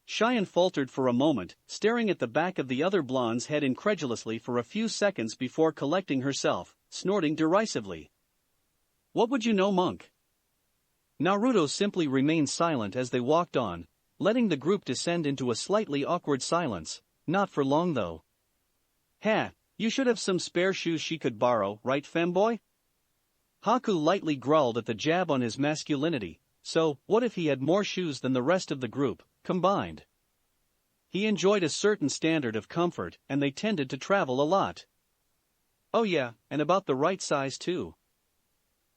Cheyenne faltered for a moment, staring at the back of the other blonde's head incredulously for a few seconds before collecting herself, snorting derisively. What would you know, monk? Naruto simply remained silent as they walked on, letting the group descend into a slightly awkward silence, not for long though. Ha, you should have some spare shoes she could borrow, right femboy? Haku lightly growled at the jab on his masculinity, so what if he had more shoes than the rest of the group, combined? He enjoyed a certain standard of comfort and they tended to travel a lot. Oh yeah, and about the right size too.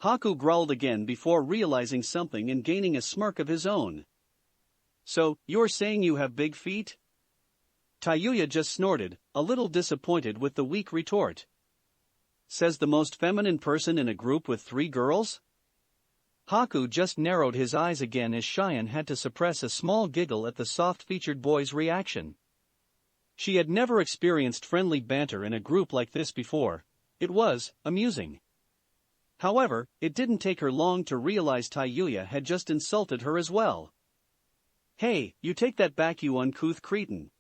Haku growled again before realizing something and gaining a smirk of his own. So, you're saying you have big feet? Tayuya just snorted, a little disappointed with the weak retort. Says the most feminine person in a group with 3 girls? Haku just narrowed his eyes again as Cheyenne had to suppress a small giggle at the soft-featured boy's reaction. She had never experienced friendly banter in a group like this before. It was amusing. However, it didn't take her long to realize Tayuya had just insulted her as well. Hey, you take that back, you uncouth cretin.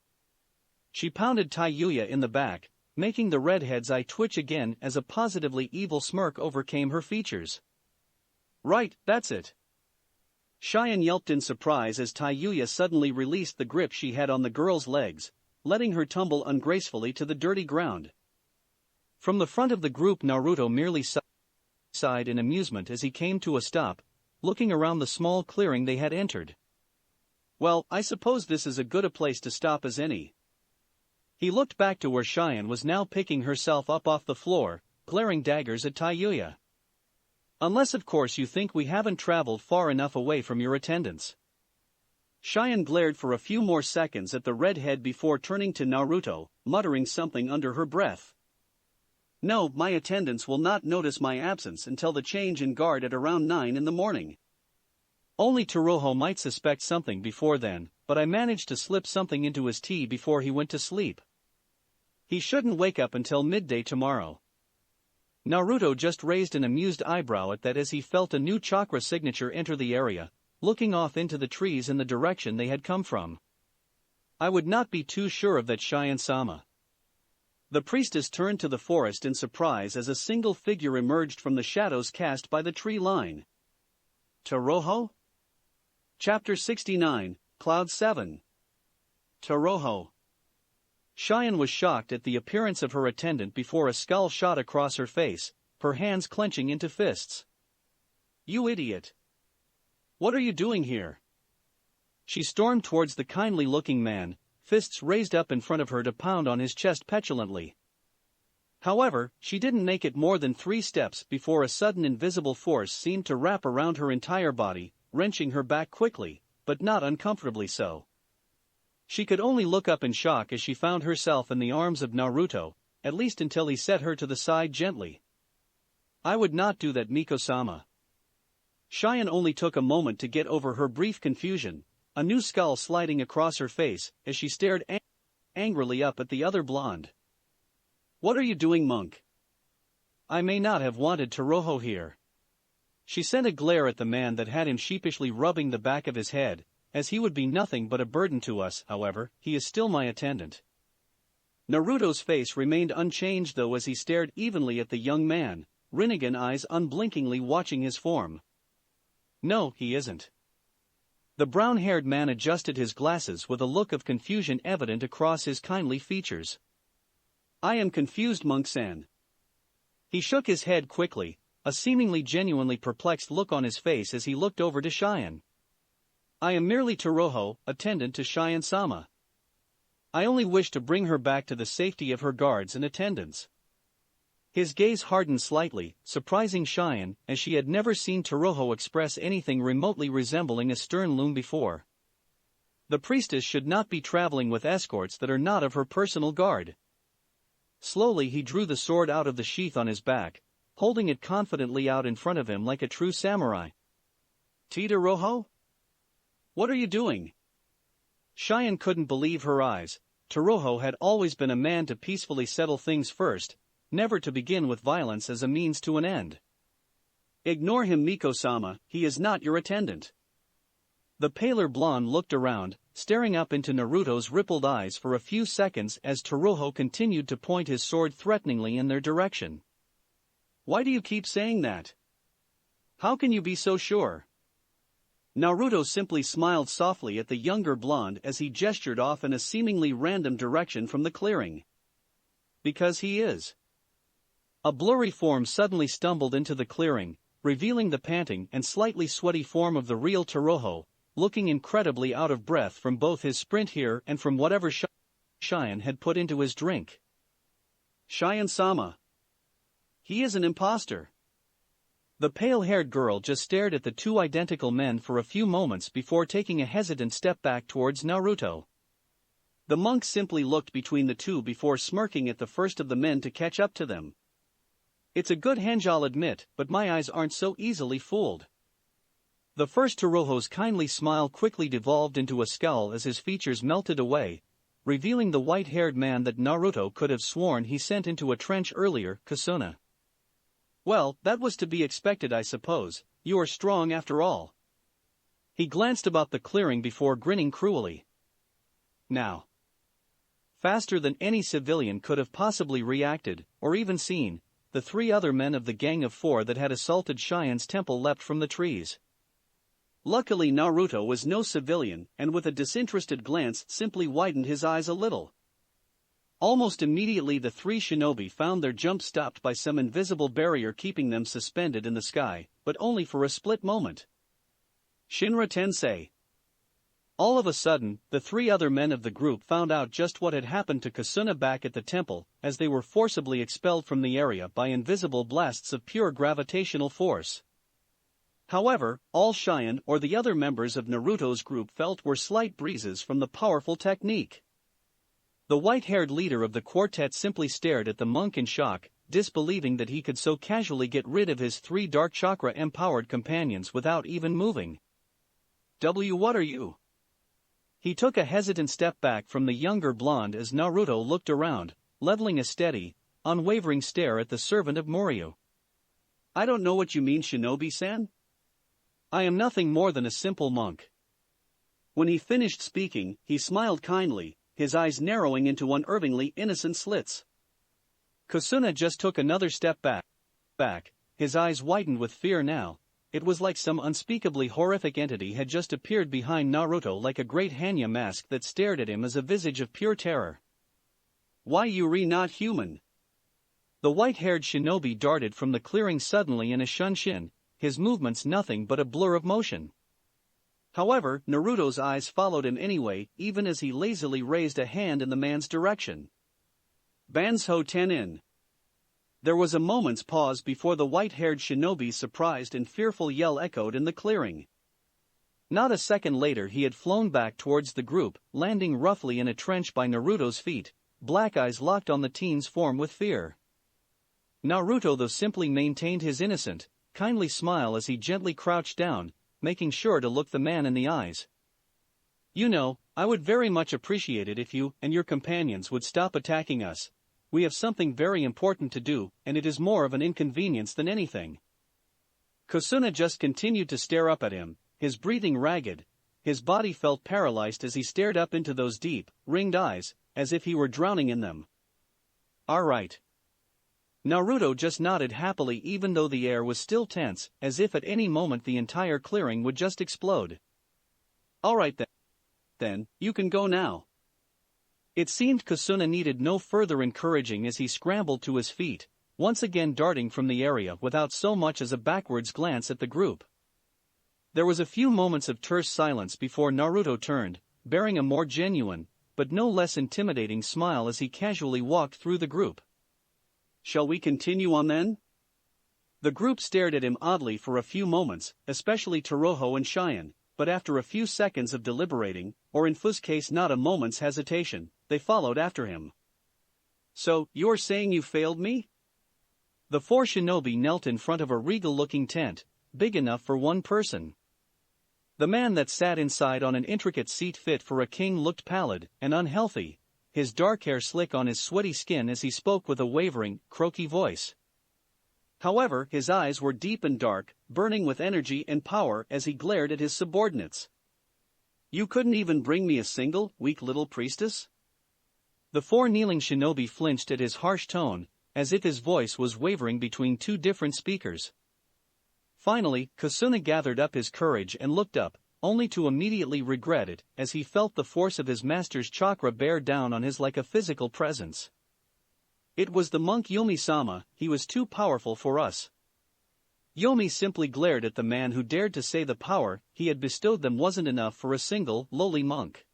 She pounded Tayuya in the back, making the redhead's eye twitch again as a positively evil smirk overcame her features. Right, that's it. Cheyenne yelped in surprise as Tayuya suddenly released the grip she had on the girl's legs, letting her tumble ungracefully to the dirty ground. From the front of the group, Naruto merely sighed in amusement as he came to a stop, looking around the small clearing they had entered. Well, I suppose this is as good a place to stop as any. He looked back to where Cheyenne was now picking herself up off the floor, glaring daggers at Tayuya. Unless of course you think we haven't traveled far enough away from your attendants. Cheyenne glared for a few more seconds at the redhead before turning to Naruto, muttering something under her breath. No, my attendants will not notice my absence until the change in guard at around 9 in the morning. Only Toroho might suspect something before then, but I managed to slip something into his tea before he went to sleep. He shouldn't wake up until midday tomorrow. Naruto just raised an amused eyebrow at that as he felt a new chakra signature enter the area, looking off into the trees in the direction they had come from. I would not be too sure of that, Cheyenne-sama. The priestess turned to the forest in surprise as a single figure emerged from the shadows cast by the tree line. Toroho? Chapter 69, Cloud 7. Toroho. Cheyenne was shocked at the appearance of her attendant before a skull shot across her face, her hands clenching into fists. You idiot! What are you doing here? She stormed towards the kindly-looking man, fists raised up in front of her to pound on his chest petulantly. However, she didn't make it more than 3 steps before a sudden invisible force seemed to wrap around her entire body, wrenching her back quickly, but not uncomfortably so. She could only look up in shock as she found herself in the arms of Naruto, at least until he set her to the side gently. I would not do that, Miko-sama. Cheyenne only took a moment to get over her brief confusion, a new skull sliding across her face as she stared angrily up at the other blonde. What are you doing, monk? I may not have wanted Toroho here. She sent a glare at the man that had him sheepishly rubbing the back of his head, as he would be nothing but a burden to us. However, he is still my attendant. Naruto's face remained unchanged though as he stared evenly at the young man, Rinnegan eyes unblinkingly watching his form. No, he isn't. The brown-haired man adjusted his glasses with a look of confusion evident across his kindly features. I am confused, monk-san. He shook his head quickly, a seemingly genuinely perplexed look on his face as he looked over to Cheyenne. I am merely Toroho, attendant to Cheyenne-sama. I only wish to bring her back to the safety of her guards and attendants. His gaze hardened slightly, surprising Cheyenne, as she had never seen Toroho express anything remotely resembling a stern loom before. The priestess should not be traveling with escorts that are not of her personal guard. Slowly he drew the sword out of the sheath on his back, holding it confidently out in front of him like a true samurai. Toroho? What are you doing? Cheyenne couldn't believe her eyes. Toroho had always been a man to peacefully settle things first, never to begin with violence as a means to an end. Ignore him, Miko-sama, he is not your attendant. The paler blonde looked around, staring up into Naruto's rippled eyes for a few seconds as Toroho continued to point his sword threateningly in their direction. Why do you keep saying that? How can you be so sure? Naruto simply smiled softly at the younger blonde as he gestured off in a seemingly random direction from the clearing. Because he is. A blurry form suddenly stumbled into the clearing, revealing the panting and slightly sweaty form of the real Toroho, looking incredibly out of breath from both his sprint here and from whatever Cheyenne had put into his drink. Cheyenne-sama. He is an imposter. The pale-haired girl just stared at the 2 identical men for a few moments before taking a hesitant step back towards Naruto. The monk simply looked between the 2 before smirking at the first of the men to catch up to them. It's a good henge, I'll admit, but my eyes aren't so easily fooled. The first Toroho's kindly smile quickly devolved into a scowl as his features melted away, revealing the white-haired man that Naruto could have sworn he sent into a trench earlier, Kasuna. Well, that was to be expected, I suppose. You are strong after all. He glanced about the clearing before grinning cruelly. Now. Faster than any civilian could have possibly reacted, or even seen, the 3 other men of the gang of 4 that had assaulted Cheyenne's temple leapt from the trees. Luckily Naruto was no civilian and with a disinterested glance simply widened his eyes a little. Almost immediately the 3 shinobi found their jump stopped by some invisible barrier keeping them suspended in the sky, but only for a split moment. Shinra Tensei. All of a sudden, the three other men of the group found out just what had happened to Kasuna back at the temple, as they were forcibly expelled from the area by invisible blasts of pure gravitational force. However, all Cheyenne or the other members of Naruto's group felt were slight breezes from the powerful technique. The white-haired leader of the quartet simply stared at the monk in shock, disbelieving that he could so casually get rid of his three dark chakra-empowered companions without even moving. What are you? He took a hesitant step back from the younger blonde as Naruto looked around, leveling a steady, unwavering stare at the servant of Moryu. I don't know what you mean, Shinobi-san. I am nothing more than a simple monk. When he finished speaking, he smiled kindly, his eyes narrowing into unervingly innocent slits. Kasuna just took another step back, his eyes widened with fear now. It was like some unspeakably horrific entity had just appeared behind Naruto, like a great Hanya mask that stared at him as a visage of pure terror. Why you not human? The white-haired shinobi darted from the clearing suddenly in a shunshin, his movements nothing but a blur of motion. However, Naruto's eyes followed him anyway, even as he lazily raised a hand in the man's direction. Banzho Tenin. There was a moment's pause before the white-haired shinobi's surprised and fearful yell echoed in the clearing. Not a second later he had flown back towards the group, landing roughly in a trench by Naruto's feet, black eyes locked on the teen's form with fear. Naruto though simply maintained his innocent, kindly smile as he gently crouched down, making sure to look the man in the eyes. You know, I would very much appreciate it if you and your companions would stop attacking us. We have something very important to do, and it is more of an inconvenience than anything. Kasuna just continued to stare up at him, his breathing ragged. His body felt paralyzed as he stared up into those deep, ringed eyes, as if he were drowning in them. All right. Naruto just nodded happily even though the air was still tense, as if at any moment the entire clearing would just explode. All right then. Then, you can go now. It seemed Kasuna needed no further encouraging as he scrambled to his feet, once again darting from the area without so much as a backwards glance at the group. There was a few moments of terse silence before Naruto turned, bearing a more genuine, but no less intimidating smile as he casually walked through the group. Shall we continue on then? The group stared at him oddly for a few moments, especially Toroho and Cheyenne, but after a few seconds of deliberating, or in Fu's case not a moment's hesitation, they followed after him. So, you're saying you failed me? The four shinobi knelt in front of a regal-looking tent, big enough for one person. The man that sat inside on an intricate seat fit for a king looked pallid and unhealthy, his dark hair slick on his sweaty skin as he spoke with a wavering, croaky voice. However, his eyes were deep and dark, burning with energy and power as he glared at his subordinates. You couldn't even bring me a single, weak little priestess? The four kneeling shinobi flinched at his harsh tone, as if his voice was wavering between two different speakers. Finally, Kasuna gathered up his courage and looked up, only to immediately regret it, as he felt the force of his master's chakra bear down on his like a physical presence. It was the monk Yomi-sama, he was too powerful for us. Yomi simply glared at the man who dared to say the power he had bestowed them wasn't enough for a single, lowly monk.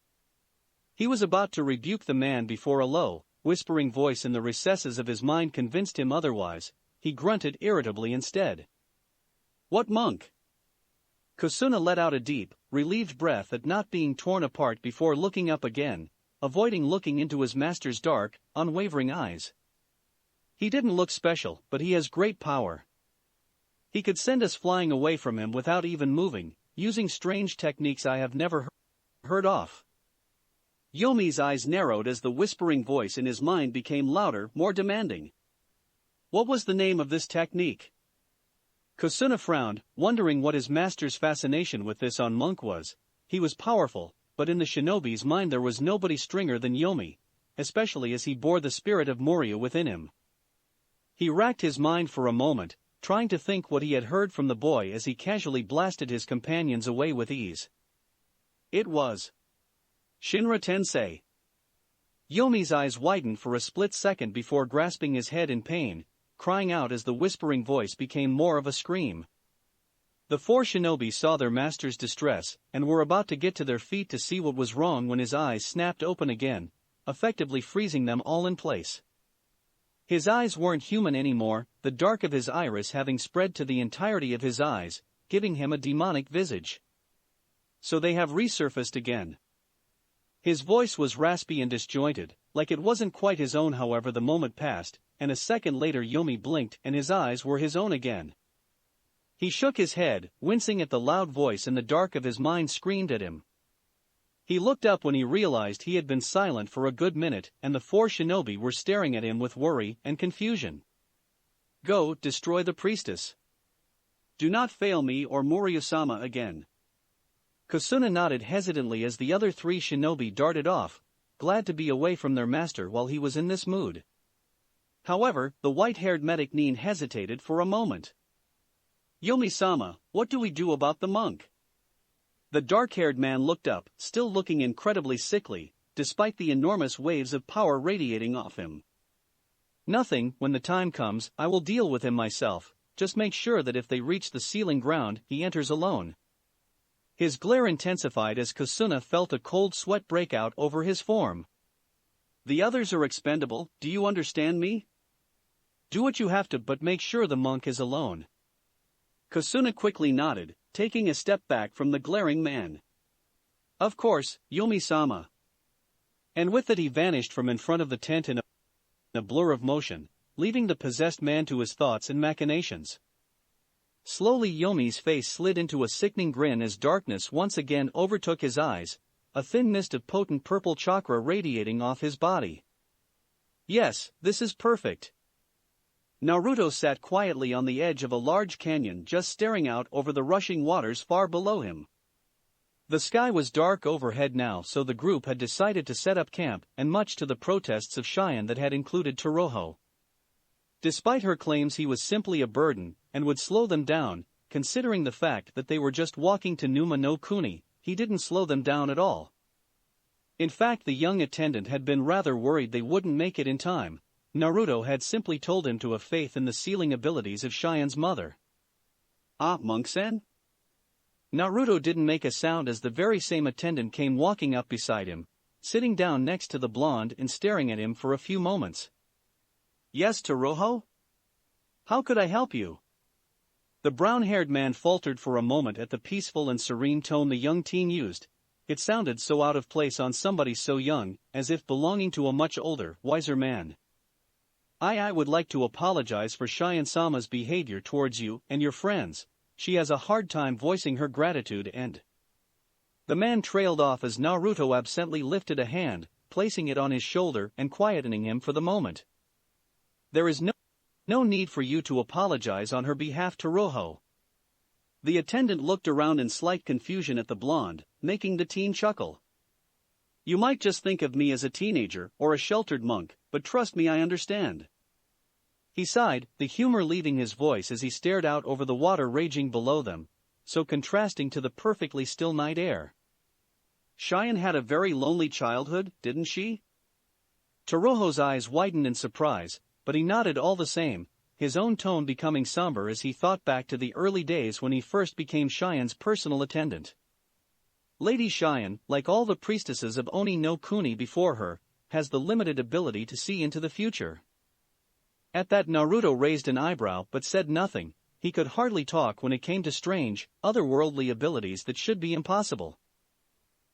He was about to rebuke the man before a low, whispering voice in the recesses of his mind convinced him otherwise. He grunted irritably instead. What monk? Kasuna let out a deep, relieved breath at not being torn apart before looking up again, avoiding looking into his master's dark, unwavering eyes. He didn't look special, but he has great power. He could send us flying away from him without even moving, using strange techniques I have never heard of. Yomi's eyes narrowed as the whispering voice in his mind became louder, more demanding. What was the name of this technique? Kasuna frowned, wondering what his master's fascination with this on monk was. He was powerful, but in the shinobi's mind there was nobody stronger than Yomi, especially as he bore the spirit of Moryu within him. He racked his mind for a moment, trying to think what he had heard from the boy as he casually blasted his companions away with ease. It was Shinra Tensei. Yomi's eyes widened for a split second before grasping his head in pain, crying out as the whispering voice became more of a scream. The four shinobi saw their master's distress, and were about to get to their feet to see what was wrong when his eyes snapped open again, effectively freezing them all in place. His eyes weren't human anymore, the dark of his iris having spread to the entirety of his eyes, giving him a demonic visage. So they have resurfaced again. His voice was raspy and disjointed, like it wasn't quite his own. However, the moment passed, and a second later Yomi blinked and his eyes were his own again. He shook his head, wincing at the loud voice, and the dark of his mind screamed at him. He looked up when he realized he had been silent for a good minute, and the four shinobi were staring at him with worry and confusion. Go, destroy the priestess. Do not fail me or Muryu-sama again. Kusuna nodded hesitantly as the other three shinobi darted off, glad to be away from their master while he was in this mood. However, the white-haired medic Nin hesitated for a moment. Yomi-sama, what do we do about the monk? The dark-haired man looked up, still looking incredibly sickly, despite the enormous waves of power radiating off him. Nothing. When the time comes, I will deal with him myself. Just make sure that if they reach the sealing ground, he enters alone. His glare intensified as Kusuna felt a cold sweat break out over his form. The others are expendable, do you understand me? Do what you have to, but make sure the monk is alone. Kusuna quickly nodded, taking a step back from the glaring man. Of course, Yomi-sama. And with that he vanished from in front of the tent in a blur of motion, leaving the possessed man to his thoughts and machinations. Slowly Yomi's face slid into a sickening grin as darkness once again overtook his eyes, a thin mist of potent purple chakra radiating off his body. Yes, this is perfect. Naruto sat quietly on the edge of a large canyon, just staring out over the rushing waters far below him. The sky was dark overhead now, so the group had decided to set up camp, and much to the protests of Cheyenne that had included Toroho. Despite her claims he was simply a burden, and would slow them down, considering the fact that they were just walking to Numa no Kuni, he didn't slow them down at all. In fact, the young attendant had been rather worried they wouldn't make it in time. Naruto had simply told him to have faith in the sealing abilities of Cheyenne's mother. Ah, Monk-san? Naruto didn't make a sound as the very same attendant came walking up beside him, sitting down next to the blonde and staring at him for a few moments. Yes, Toroho? How could I help you? The brown-haired man faltered for a moment at the peaceful and serene tone the young teen used. It sounded so out of place on somebody so young, as if belonging to a much older, wiser man. I would like to apologize for Cheyenne-sama's behavior towards you and your friends. She has a hard time voicing her gratitude and... The man trailed off as Naruto absently lifted a hand, placing it on his shoulder and quietening him for the moment. There is no need for you to apologize on her behalf, Toroho. The attendant looked around in slight confusion at the blonde, making the teen chuckle. You might just think of me as a teenager or a sheltered monk, but trust me, I understand. He sighed, the humor leaving his voice as he stared out over the water raging below them, so contrasting to the perfectly still night air. Cheyenne had a very lonely childhood, didn't she? Toroho's eyes widened in surprise, but he nodded all the same, his own tone becoming somber as he thought back to the early days when he first became Cheyenne's personal attendant. Lady Cheyenne, like all the priestesses of Oni no Kuni before her, has the limited ability to see into the future. At that, Naruto raised an eyebrow but said nothing. He could hardly talk when it came to strange, otherworldly abilities that should be impossible.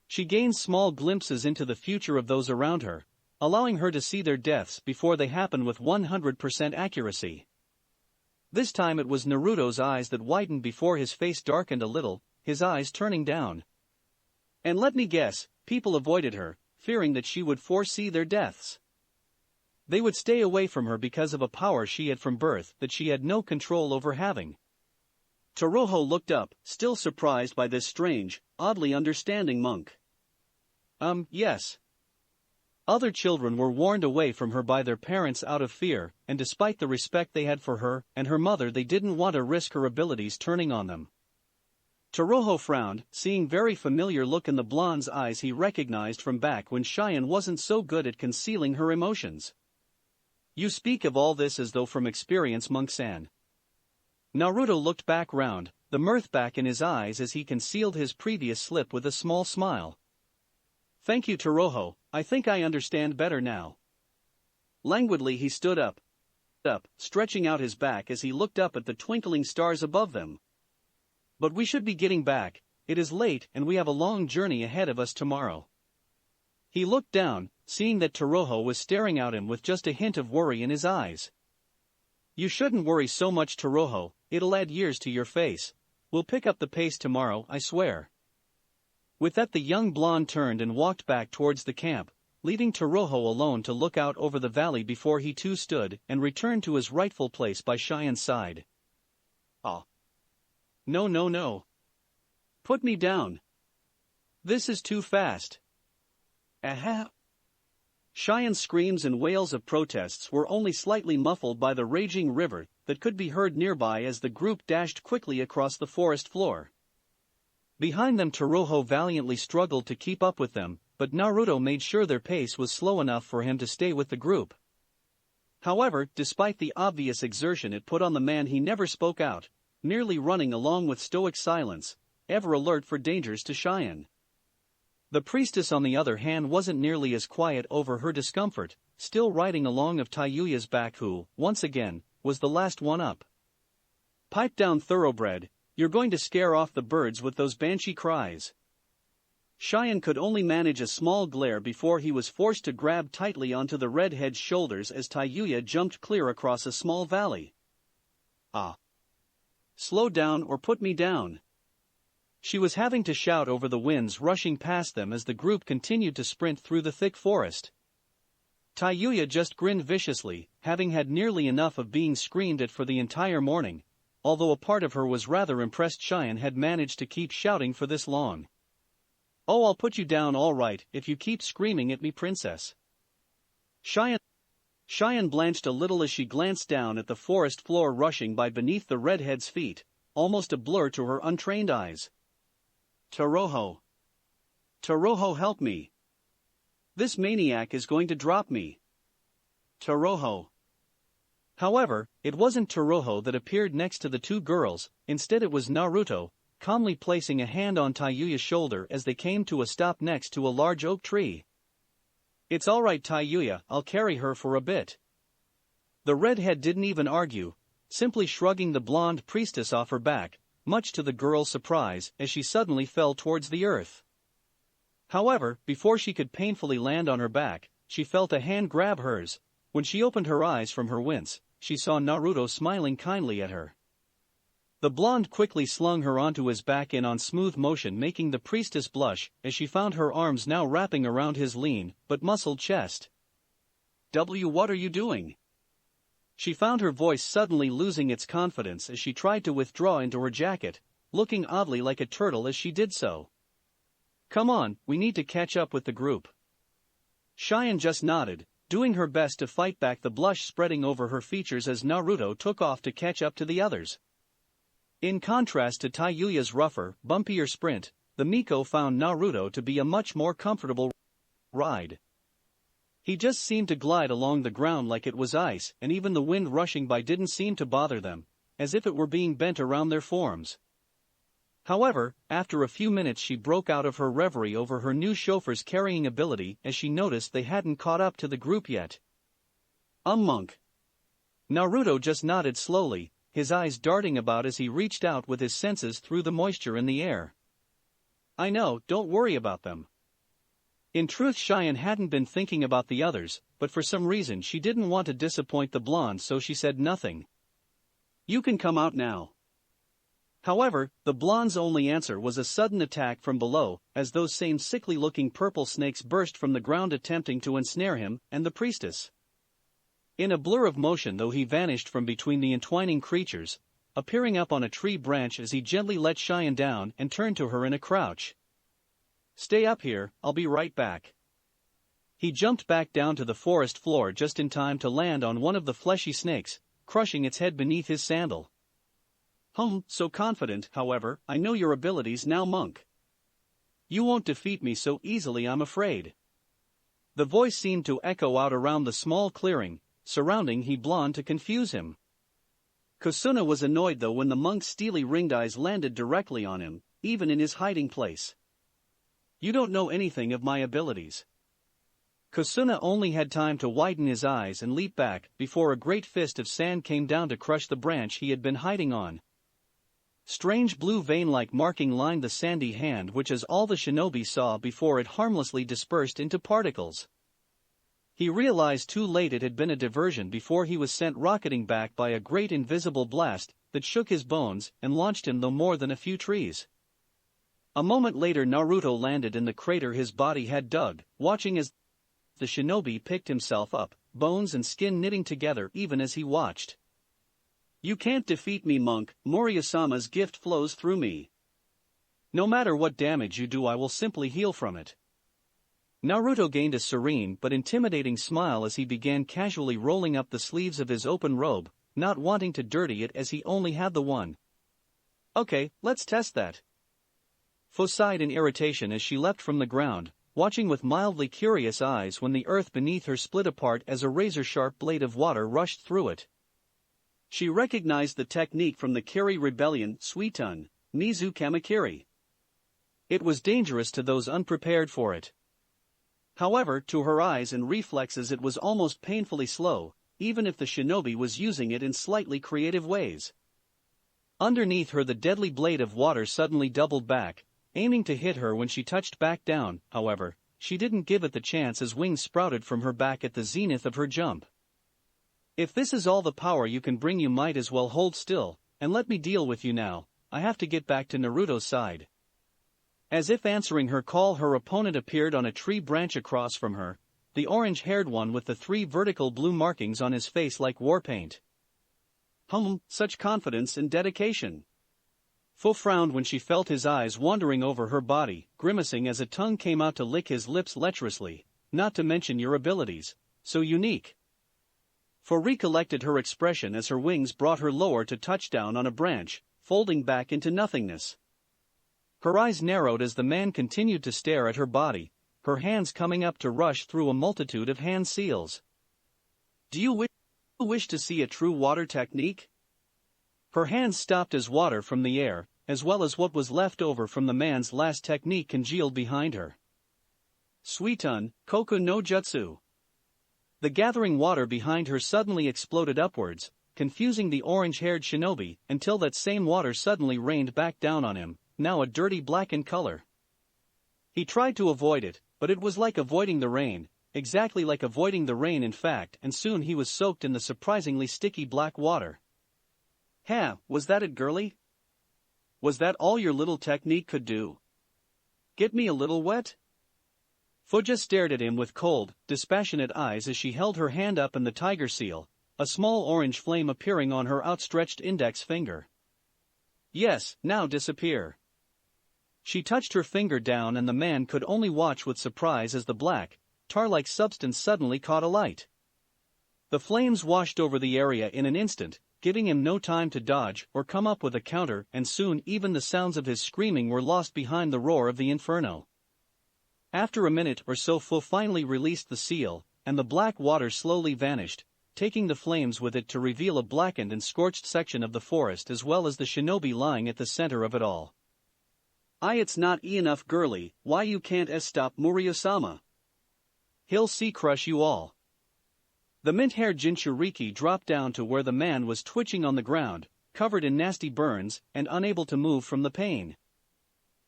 She gains small glimpses into the future of those around her, allowing her to see their deaths before they happen with 100% accuracy. This time it was Naruto's eyes that widened before his face darkened a little, his eyes turning down. And let me guess, people avoided her, fearing that she would foresee their deaths. They would stay away from her because of a power she had from birth that she had no control over having. Toroho looked up, still surprised by this strange, oddly understanding monk. Yes. Other children were warned away from her by their parents out of fear, and despite the respect they had for her and her mother, they didn't want to risk her abilities turning on them. Toroho frowned, seeing very familiar look in the blonde's eyes he recognized from back when Cheyenne wasn't so good at concealing her emotions. You speak of all this as though from experience, Monk-san. Naruto looked back round, the mirth back in his eyes as he concealed his previous slip with a small smile. "Thank you, Toroho, I think I understand better now." Languidly he stood up, stretching out his back as he looked up at the twinkling stars above them. "But we should be getting back, it is late and we have a long journey ahead of us tomorrow." He looked down, seeing that Toroho was staring at him with just a hint of worry in his eyes. "You shouldn't worry so much, Toroho, it'll add years to your face. We'll pick up the pace tomorrow, I swear." With that the young blonde turned and walked back towards the camp, leaving Toroho alone to look out over the valley before he too stood and returned to his rightful place by Cheyenne's side. "Ah. No no no. Put me down. This is too fast. Aha." Cheyenne's screams and wails of protests were only slightly muffled by the raging river that could be heard nearby as the group dashed quickly across the forest floor. Behind them Toroho valiantly struggled to keep up with them, but Naruto made sure their pace was slow enough for him to stay with the group. However, despite the obvious exertion it put on the man, he never spoke out, merely running along with stoic silence, ever alert for dangers to Cheyenne. The priestess on the other hand wasn't nearly as quiet over her discomfort, still riding along of Taiyuya's back who, once again, was the last one up. "Pipe down, thoroughbred, you're going to scare off the birds with those banshee cries." Cheyenne could only manage a small glare before he was forced to grab tightly onto the redhead's shoulders as Taiyuya jumped clear across a small valley. "Ah. Slow down or put me down." She was having to shout over the winds rushing past them as the group continued to sprint through the thick forest. Taiyuya just grinned viciously, having had nearly enough of being screamed at for the entire morning, although a part of her was rather impressed Cheyenne had managed to keep shouting for this long. "Oh, I'll put you down all right if you keep screaming at me, princess." Cheyenne blanched a little as she glanced down at the forest floor rushing by beneath the redhead's feet, almost a blur to her untrained eyes. "Toroho. Toroho, help me. This maniac is going to drop me. Toroho." However, it wasn't Toroho that appeared next to the two girls, instead it was Naruto, calmly placing a hand on Taiyuya's shoulder as they came to a stop next to a large oak tree. "It's all right, Taiyuya, I'll carry her for a bit." The redhead didn't even argue, simply shrugging the blonde priestess off her back, much to the girl's surprise as she suddenly fell towards the earth. However, before she could painfully land on her back, she felt a hand grab hers. When she opened her eyes from her wince, she saw Naruto smiling kindly at her. The blonde quickly slung her onto his back in on smooth motion, making the priestess blush as she found her arms now wrapping around his lean but muscled chest. What are you doing?" She found her voice suddenly losing its confidence as she tried to withdraw into her jacket, looking oddly like a turtle as she did so. "Come on, we need to catch up with the group." Cheyenne just nodded, doing her best to fight back the blush spreading over her features as Naruto took off to catch up to the others. In contrast to Taiyuya's rougher, bumpier sprint, the Miko found Naruto to be a much more comfortable ride. He just seemed to glide along the ground like it was ice, and even the wind rushing by didn't seem to bother them, as if it were being bent around their forms. However, after a few minutes she broke out of her reverie over her new chauffeur's carrying ability as she noticed they hadn't caught up to the group yet. Monk. Naruto just nodded slowly, his eyes darting about as he reached out with his senses through the moisture in the air. "I know, don't worry about them." In truth, Cheyenne hadn't been thinking about the others, but for some reason she didn't want to disappoint the blonde, so she said nothing. "You can come out now." However, the blonde's only answer was a sudden attack from below, as those same sickly-looking purple snakes burst from the ground attempting to ensnare him and the priestess. In a blur of motion though he vanished from between the entwining creatures, appearing up on a tree branch as he gently let Cheyenne down and turned to her in a crouch. "Stay up here, I'll be right back." He jumped back down to the forest floor just in time to land on one of the fleshy snakes, crushing its head beneath his sandal. So confident, however, I know your abilities now, monk. You won't defeat me so easily, I'm afraid." The voice seemed to echo out around the small clearing surrounding he blonde to confuse him. Kusuna was annoyed though when the monk's steely ringed eyes landed directly on him, even in his hiding place. You don't know anything of my abilities. Kusuna only had time to widen his eyes and leap back before a great fist of sand came down to crush the branch he had been hiding on. Strange blue vein-like marking lined the sandy hand, which is all the shinobi saw before it harmlessly dispersed into particles. He realized too late it had been a diversion before he was sent rocketing back by a great invisible blast that shook his bones and launched him though more than a few trees. A moment later Naruto landed in the crater his body had dug, watching as the shinobi picked himself up, bones and skin knitting together even as he watched. You can't defeat me, monk. Moriya-sama's gift flows through me. No matter what damage you do, I will simply heal from it. Naruto gained a serene but intimidating smile as he began casually rolling up the sleeves of his open robe, not wanting to dirty it as he only had the one. Okay, let's test that. Fu sighed in irritation as she leapt from the ground, watching with mildly curious eyes when the earth beneath her split apart as a razor-sharp blade of water rushed through it. She recognized the technique from the Kiri rebellion, Suiton, Mizu Kamakiri. It was dangerous to those unprepared for it. However, to her eyes and reflexes it was almost painfully slow, even if the shinobi was using it in slightly creative ways. Underneath her the deadly blade of water suddenly doubled back, aiming to hit her when she touched back down. However, she didn't give it the chance as wings sprouted from her back at the zenith of her jump. If this is all the power you can bring, you might as well hold still, and let me deal with you now. I have to get back to Naruto's side. As if answering her call, her opponent appeared on a tree branch across from her, the orange-haired one with the 3 vertical blue markings on his face like war paint. Such confidence and dedication. Fu frowned when she felt his eyes wandering over her body, grimacing as a tongue came out to lick his lips lecherously. Not to mention your abilities, so unique. Fu recollected her expression as her wings brought her lower to touchdown on a branch, folding back into nothingness. Her eyes narrowed as the man continued to stare at her body, her hands coming up to rush through a multitude of hand seals. Do you wish to see a true water technique? Her hands stopped as water from the air, as well as what was left over from the man's last technique, congealed behind her. Suiton, Koku no Jutsu. The gathering water behind her suddenly exploded upwards, confusing the orange-haired shinobi, until that same water suddenly rained back down on him, now a dirty black in color. He tried to avoid it, but it was like avoiding the rain, exactly like avoiding the rain in fact, and soon he was soaked in the surprisingly sticky black water. Was that it, girlie? Was that all your little technique could do? Get me a little wet? Fu just stared at him with cold, dispassionate eyes as she held her hand up in the tiger seal, a small orange flame appearing on her outstretched index finger. Yes, now disappear. She touched her finger down and the man could only watch with surprise as the black, tar-like substance suddenly caught alight. The flames washed over the area in an instant, giving him no time to dodge or come up with a counter, and soon even the sounds of his screaming were lost behind the roar of the inferno. After a minute or so Fu finally released the seal, and the black water slowly vanished, taking the flames with it to reveal a blackened and scorched section of the forest as well as the shinobi lying at the center of it all. It's not enough, girlie, why you can't stop Moriya-sama? He'll crush you all. The mint-haired Jinchuriki dropped down to where the man was twitching on the ground, covered in nasty burns and unable to move from the pain.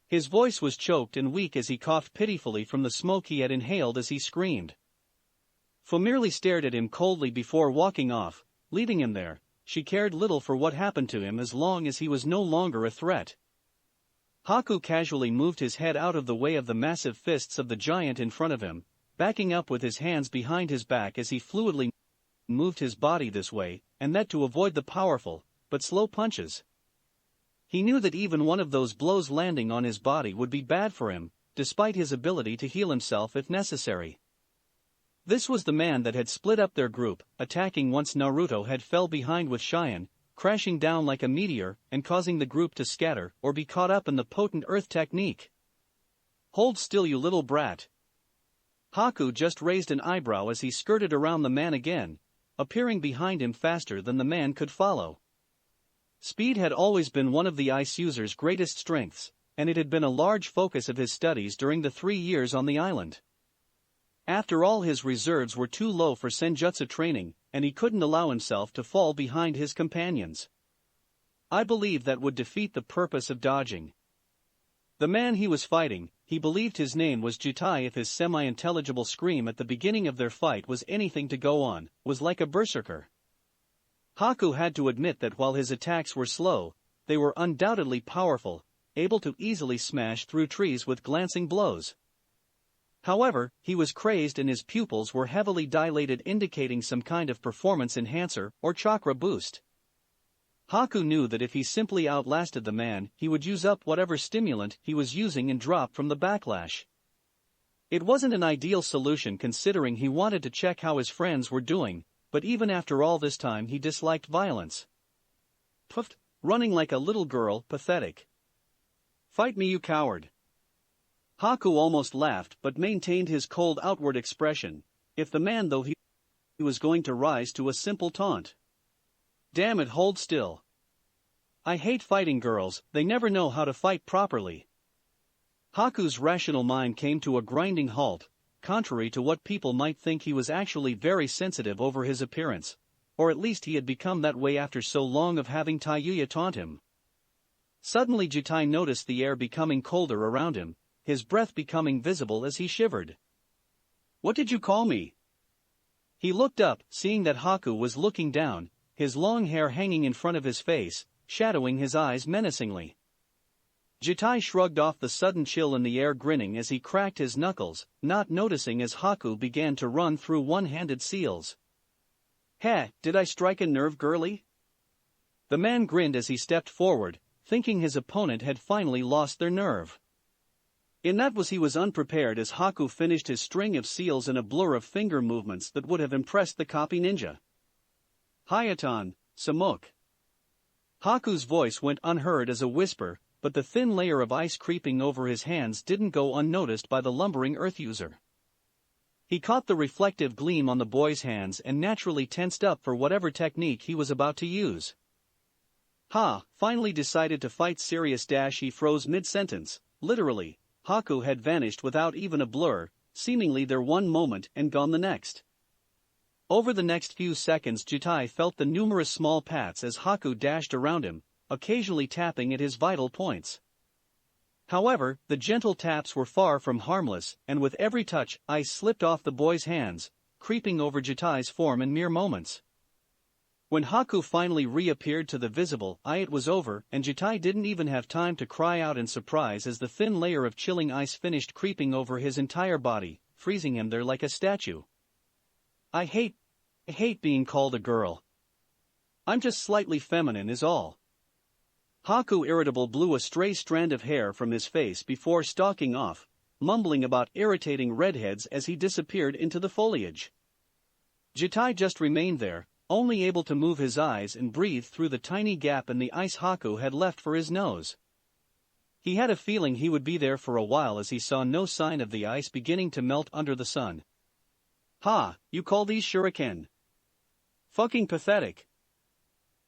His voice was choked and weak as he coughed pitifully from the smoke he had inhaled as he screamed. Fu merely stared at him coldly before walking off, leaving him there. She cared little for what happened to him as long as he was no longer a threat. Haku casually moved his head out of the way of the massive fists of the giant in front of him, backing up with his hands behind his back as he fluidly moved his body this way and that to avoid the powerful, but slow punches. He knew that even one of those blows landing on his body would be bad for him, despite his ability to heal himself if necessary. This was the man that had split up their group, attacking once Naruto had fell behind with Cheyenne, crashing down like a meteor and causing the group to scatter or be caught up in the potent earth technique. Hold still, you little brat. Haku just raised an eyebrow as he skirted around the man again, appearing behind him faster than the man could follow. Speed had always been one of the ice user's greatest strengths, and it had been a large focus of his studies during the 3 years on the island. After all, his reserves were too low for senjutsu training, and he couldn't allow himself to fall behind his companions. I believe that would defeat the purpose of dodging. The man he was fighting, he believed his name was Jitai. If his semi-intelligible scream at the beginning of their fight was anything to go on, was like a berserker. Haku had to admit that while his attacks were slow, they were undoubtedly powerful, able to easily smash through trees with glancing blows. However, he was crazed and his pupils were heavily dilated, indicating some kind of performance enhancer or chakra boost. Haku knew that if he simply outlasted the man, he would use up whatever stimulant he was using and drop from the backlash. It wasn't an ideal solution considering he wanted to check how his friends were doing, but even after all this time he disliked violence. Puffed, running like a little girl, pathetic. Fight me, you coward. Haku almost laughed but maintained his cold outward expression, if the man though he was going to rise to a simple taunt. Damn it, hold still. I hate fighting girls, they never know how to fight properly. Haku's rational mind came to a grinding halt, contrary to what people might think. He was actually very sensitive over his appearance, or at least he had become that way after so long of having Tayuya taunt him. Suddenly Jitai noticed the air becoming colder around him, his breath becoming visible as he shivered. What did you call me? He looked up, seeing that Haku was looking down, his long hair hanging in front of his face, shadowing his eyes menacingly. Jitai shrugged off the sudden chill in the air, grinning as he cracked his knuckles, not noticing as Haku began to run through one-handed seals. Heh, did I strike a nerve, girlie? The man grinned as he stepped forward, thinking his opponent had finally lost their nerve. In that he was unprepared as Haku finished his string of seals in a blur of finger movements that would have impressed the copy ninja. Hayatan, Samuk. Haku's voice went unheard as a whisper, but the thin layer of ice creeping over his hands didn't go unnoticed by the lumbering earth user. He caught the reflective gleam on the boy's hands and naturally tensed up for whatever technique he was about to use. Finally decided to fight serious. He froze mid-sentence, literally. Haku had vanished without even a blur, seemingly there one moment and gone the next. Over the next few seconds Jitai felt the numerous small pats as Haku dashed around him, occasionally tapping at his vital points. However, the gentle taps were far from harmless, and with every touch, ice slipped off the boy's hands, creeping over Jitai's form in mere moments. When Haku finally reappeared to the visible eye, it was over, and Jitai didn't even have time to cry out in surprise as the thin layer of chilling ice finished creeping over his entire body, freezing him there like a statue. I hate being called a girl. I'm just slightly feminine is all. Haku, irritable, blew a stray strand of hair from his face before stalking off, mumbling about irritating redheads as he disappeared into the foliage. Jitai just remained there, only able to move his eyes and breathe through the tiny gap in the ice Haku had left for his nose. He had a feeling he would be there for a while as he saw no sign of the ice beginning to melt under the sun. You call these shuriken? Fucking pathetic.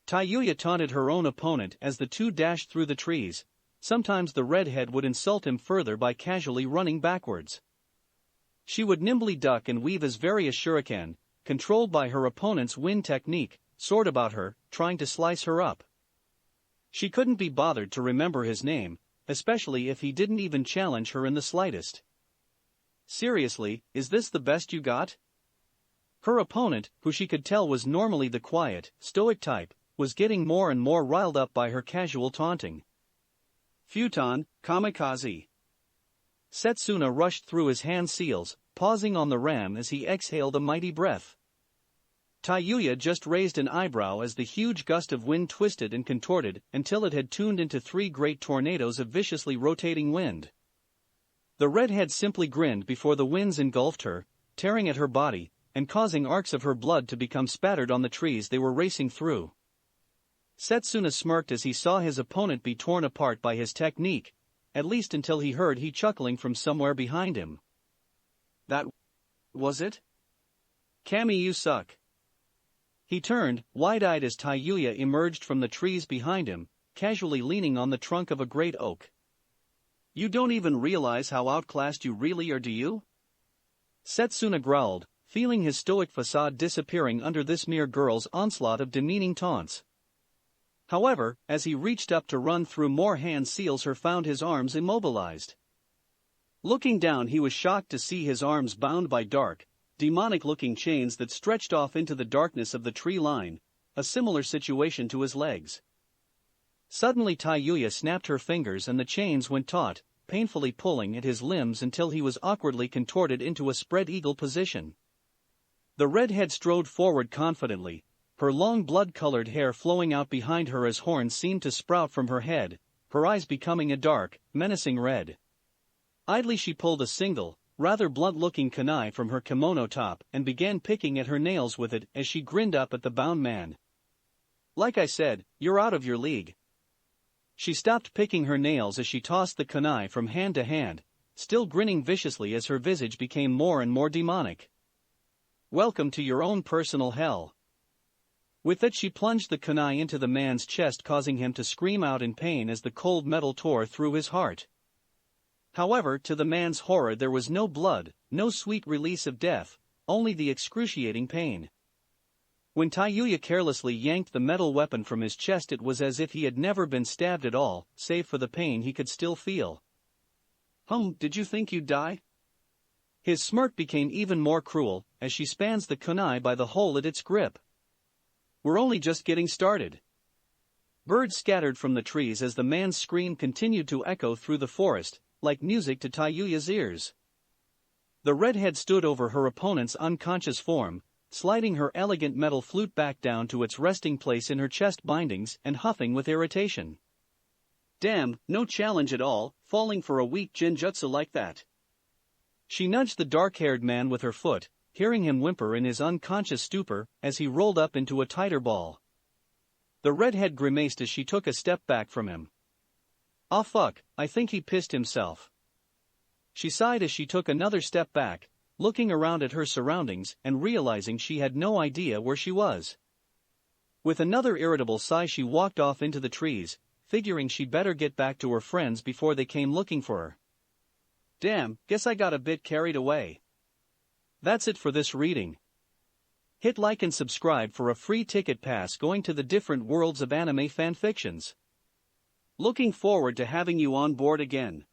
Tayuya taunted her own opponent as the two dashed through the trees. Sometimes the redhead would insult him further by casually running backwards. She would nimbly duck and weave as various shuriken, controlled by her opponent's wind technique, soared about her, trying to slice her up. She couldn't be bothered to remember his name, especially if he didn't even challenge her in the slightest. Seriously, is this the best you got? Her opponent, who she could tell was normally the quiet, stoic type, was getting more and more riled up by her casual taunting. Futon, kamikaze. Setsuna rushed through his hand seals, pausing on the ram as he exhaled a mighty breath. Tayuya just raised an eyebrow as the huge gust of wind twisted and contorted until it had tuned into 3 great tornadoes of viciously rotating wind. The redhead simply grinned before the winds engulfed her, tearing at her body, and causing arcs of her blood to become spattered on the trees they were racing through. Setsuna smirked as he saw his opponent be torn apart by his technique, at least until he heard he chuckling from somewhere behind him. That was it? Kami, you suck. He turned, wide-eyed as Tayuya emerged from the trees behind him, casually leaning on the trunk of a great oak. "You don't even realize how outclassed you really are, do you?" Setsuna growled, feeling his stoic facade disappearing under this mere girl's onslaught of demeaning taunts. However, as he reached up to run through more hand seals, he found his arms immobilized. Looking down, he was shocked to see his arms bound by dark, demonic-looking chains that stretched off into the darkness of the tree line, a similar situation to his legs. Suddenly Tayuya snapped her fingers and the chains went taut, painfully pulling at his limbs until he was awkwardly contorted into a spread eagle position. The redhead strode forward confidently, her long blood-colored hair flowing out behind her as horns seemed to sprout from her head, her eyes becoming a dark, menacing red. Idly she pulled a single, rather blunt-looking kunai from her kimono top and began picking at her nails with it as she grinned up at the bound man. "Like I said, you're out of your league." She stopped picking her nails as she tossed the kunai from hand to hand, still grinning viciously as her visage became more and more demonic. "Welcome to your own personal hell." With it she plunged the kunai into the man's chest, causing him to scream out in pain as the cold metal tore through his heart. However, to the man's horror there was no blood, no sweet release of death, only the excruciating pain. When Tayuya carelessly yanked the metal weapon from his chest, it was as if he had never been stabbed at all, save for the pain he could still feel. Did you think you'd die?" His smirk became even more cruel, as she spans the kunai by the hole at its grip. "We're only just getting started." Birds scattered from the trees as the man's scream continued to echo through the forest, like music to Tayuya's ears. The redhead stood over her opponent's unconscious form, sliding her elegant metal flute back down to its resting place in her chest bindings and huffing with irritation. "Damn, no challenge at all, falling for a weak genjutsu like that." She nudged the dark-haired man with her foot, hearing him whimper in his unconscious stupor as he rolled up into a tighter ball. The redhead grimaced as she took a step back from him. "Ah fuck, I think he pissed himself." She sighed as she took another step back, looking around at her surroundings and realizing she had no idea where she was. With another irritable sigh she walked off into the trees, figuring she'd better get back to her friends before they came looking for her. Damn, guess I got a bit carried away. That's it for this reading. Hit like and subscribe for a free ticket pass going to the different worlds of anime fanfictions. Looking forward to having you on board again.